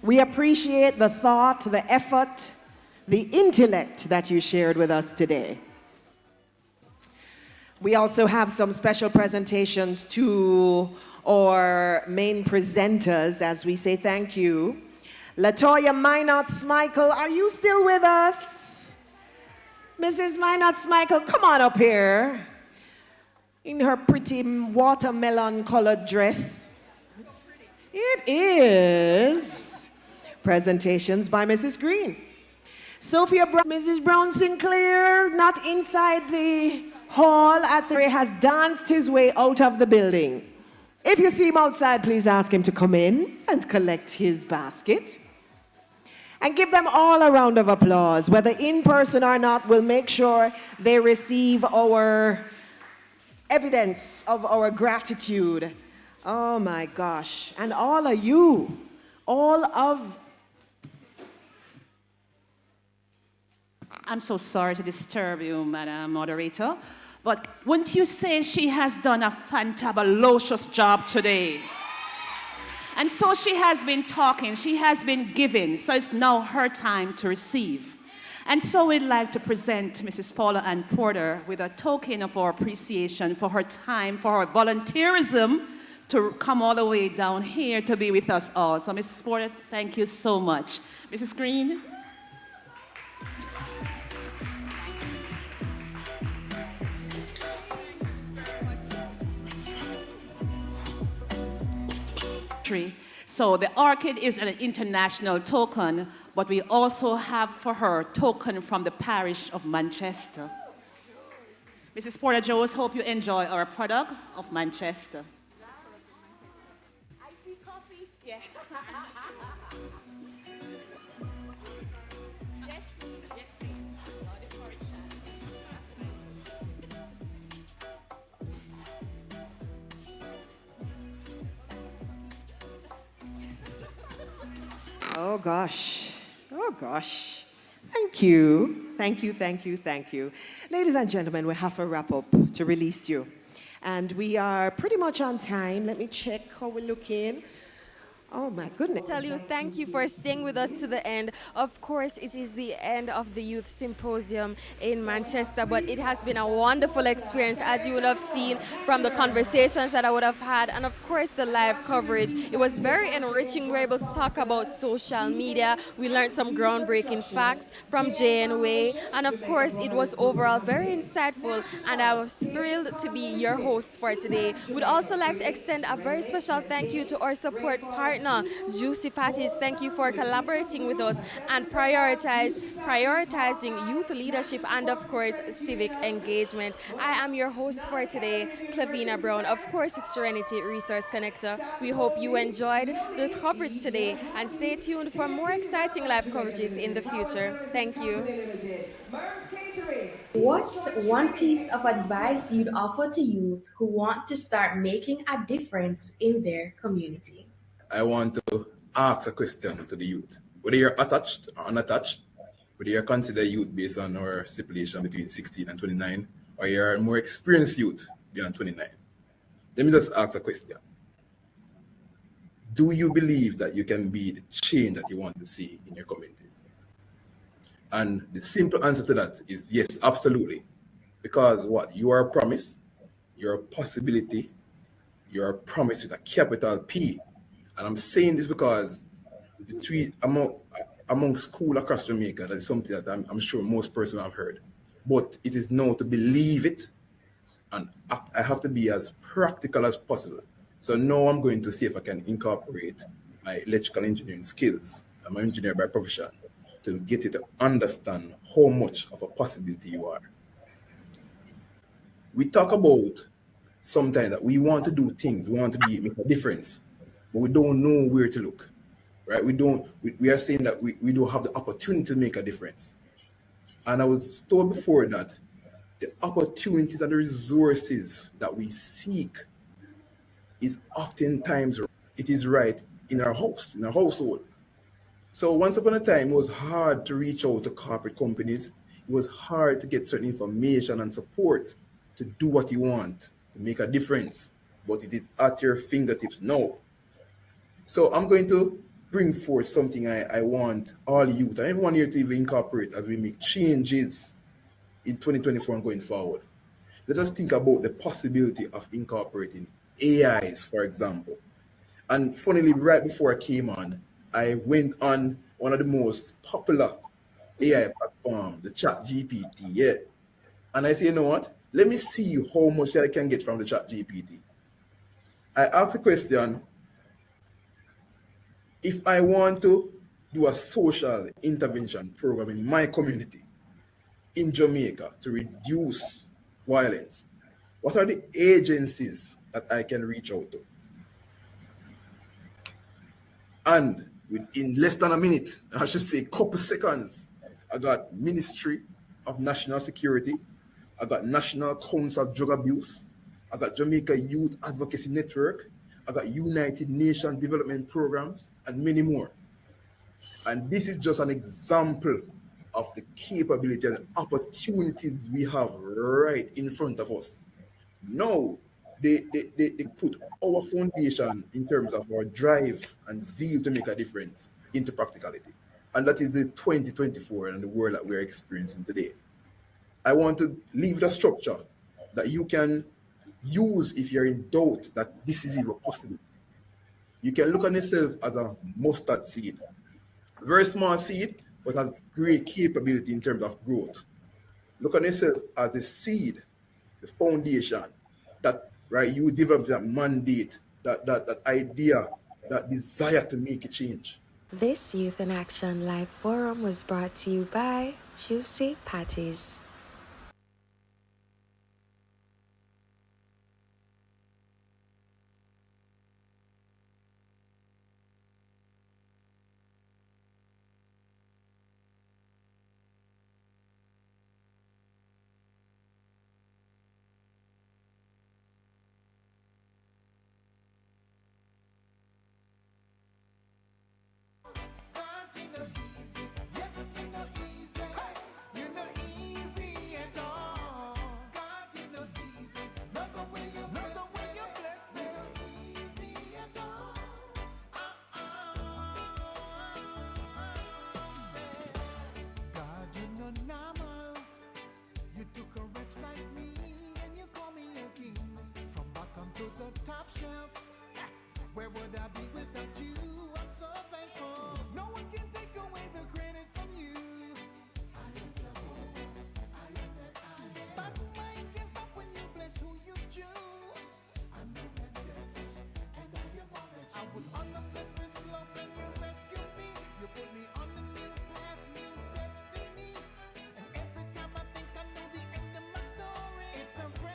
We appreciate the thought, the effort, the intellect that you shared with us today. We also have some special presentations to our main presenters as we say thank you. Latoya Minot-Smichael, are you still with us? Mrs. Minot-Smichael, come on up here. In her pretty watermelon-colored dress. It is. Presentations by Mrs. Green. Sophia Brown, Mrs. Brown Sinclair, not inside the hall at the has danced his way out of the building. If you see him outside, please ask him to come in and collect his basket. And give them all a round of applause. Whether in person or not, we'll make sure they receive our evidence of our gratitude. Oh my gosh. And all of you, I'm so sorry to disturb you, Madam Moderator, but wouldn't you say she has done a fantabulous job today? And so she has been talking, she has been giving, so it's now her time to receive. And so we'd like to present Mrs. Paula Ann Porter with a token of our appreciation for her time, for her volunteerism to come all the way down here to be with us all. So Mrs. Porter, thank you so much. Mrs. Green? So the orchid is an international token, but we also have for her token from the parish of Manchester. Mrs. Porter-Jones, hope you enjoy our product of Manchester. I see coffee. Yes. Oh gosh. Thank you. Ladies and gentlemen, we have a wrap up to release you. And we are pretty much on time. Let me check how we're looking. Oh my goodness. Tell you thank you for staying with us to the end. Of course, it is the end of the Youth Symposium in Manchester, but it has been a wonderful experience, as you would have seen from the conversations that I would have had, and of course the live coverage. It was very enriching. We were able to talk about social media. We learned some groundbreaking facts from Jane Way, and of course it was overall very insightful, and I was thrilled to be your host for today. We'd also like to extend a very special thank you to our support partners partner, Juici Patties. Thank you for collaborating with us and prioritizing youth leadership and, of course, civic engagement. I am your host for today, Clevena Brown, of course, with Serenity Resource Connector. We hope you enjoyed the coverage today and stay tuned for more exciting live coverages in the future. Thank you. What's one piece of advice you'd offer to youth who want to start making a difference in their community? I want to ask a question to the youth. Whether you're attached or unattached, whether you're considered youth based on our stipulation between 16 and 29, or you're a more experienced youth beyond 29. Let me just ask a question. Do you believe that you can be the change that you want to see in your communities? And the simple answer to that is yes, absolutely. Because what? You are a promise, you're a possibility, you're a promise with a capital P. And I'm saying this because among school across Jamaica, that is something that I'm sure most persons have heard. But it is now to believe it, and I have to be as practical as possible. So now I'm going to see if I can incorporate my electrical engineering skills. I'm an engineer by profession, to get you to understand how much of a possibility you are. We talk about sometimes that we want to do things, we want to make a difference, but we don't know where to look, right? We are saying that we don't have the opportunity to make a difference. And I was told before that the opportunities and the resources that we seek is oftentimes, it is right in our house, in our household. So once upon a time, it was hard to reach out to corporate companies. It was hard to get certain information and support to do what you want, to make a difference. But it is at your fingertips now. So I'm going to bring forth something I want all youth and everyone here to even incorporate as we make changes in 2024 and going forward. Let us think about the possibility of incorporating AIs, for example. And funnily, right before I came on, I went on one of the most popular AI platforms, the ChatGPT, yeah. And I say, you know what? Let me see how much I can get from the ChatGPT. I asked the question, if I want to do a social intervention program in my community in Jamaica to reduce violence, what are the agencies that I can reach out to? And within less than a minute, I should say a couple seconds, I got Ministry of National Security, I got National Council of Drug Abuse, I got Jamaica Youth Advocacy Network, I got United Nations Development Programs, and many more. And this is just an example of the capability and opportunities we have right in front of us. Now, they put our foundation in terms of our drive and zeal to make a difference into practicality. And that is the 2024 and the world that we're experiencing today. I want to leave the structure that you can use if you're in doubt that this is even possible. You can look on yourself as a mustard seed. Very small seed, but has great capability in terms of growth. Look on yourself as a seed, the foundation, that right, you develop that mandate, that idea, that desire to make a change. This Youth in Action Live Forum was brought to you by Juici Patties.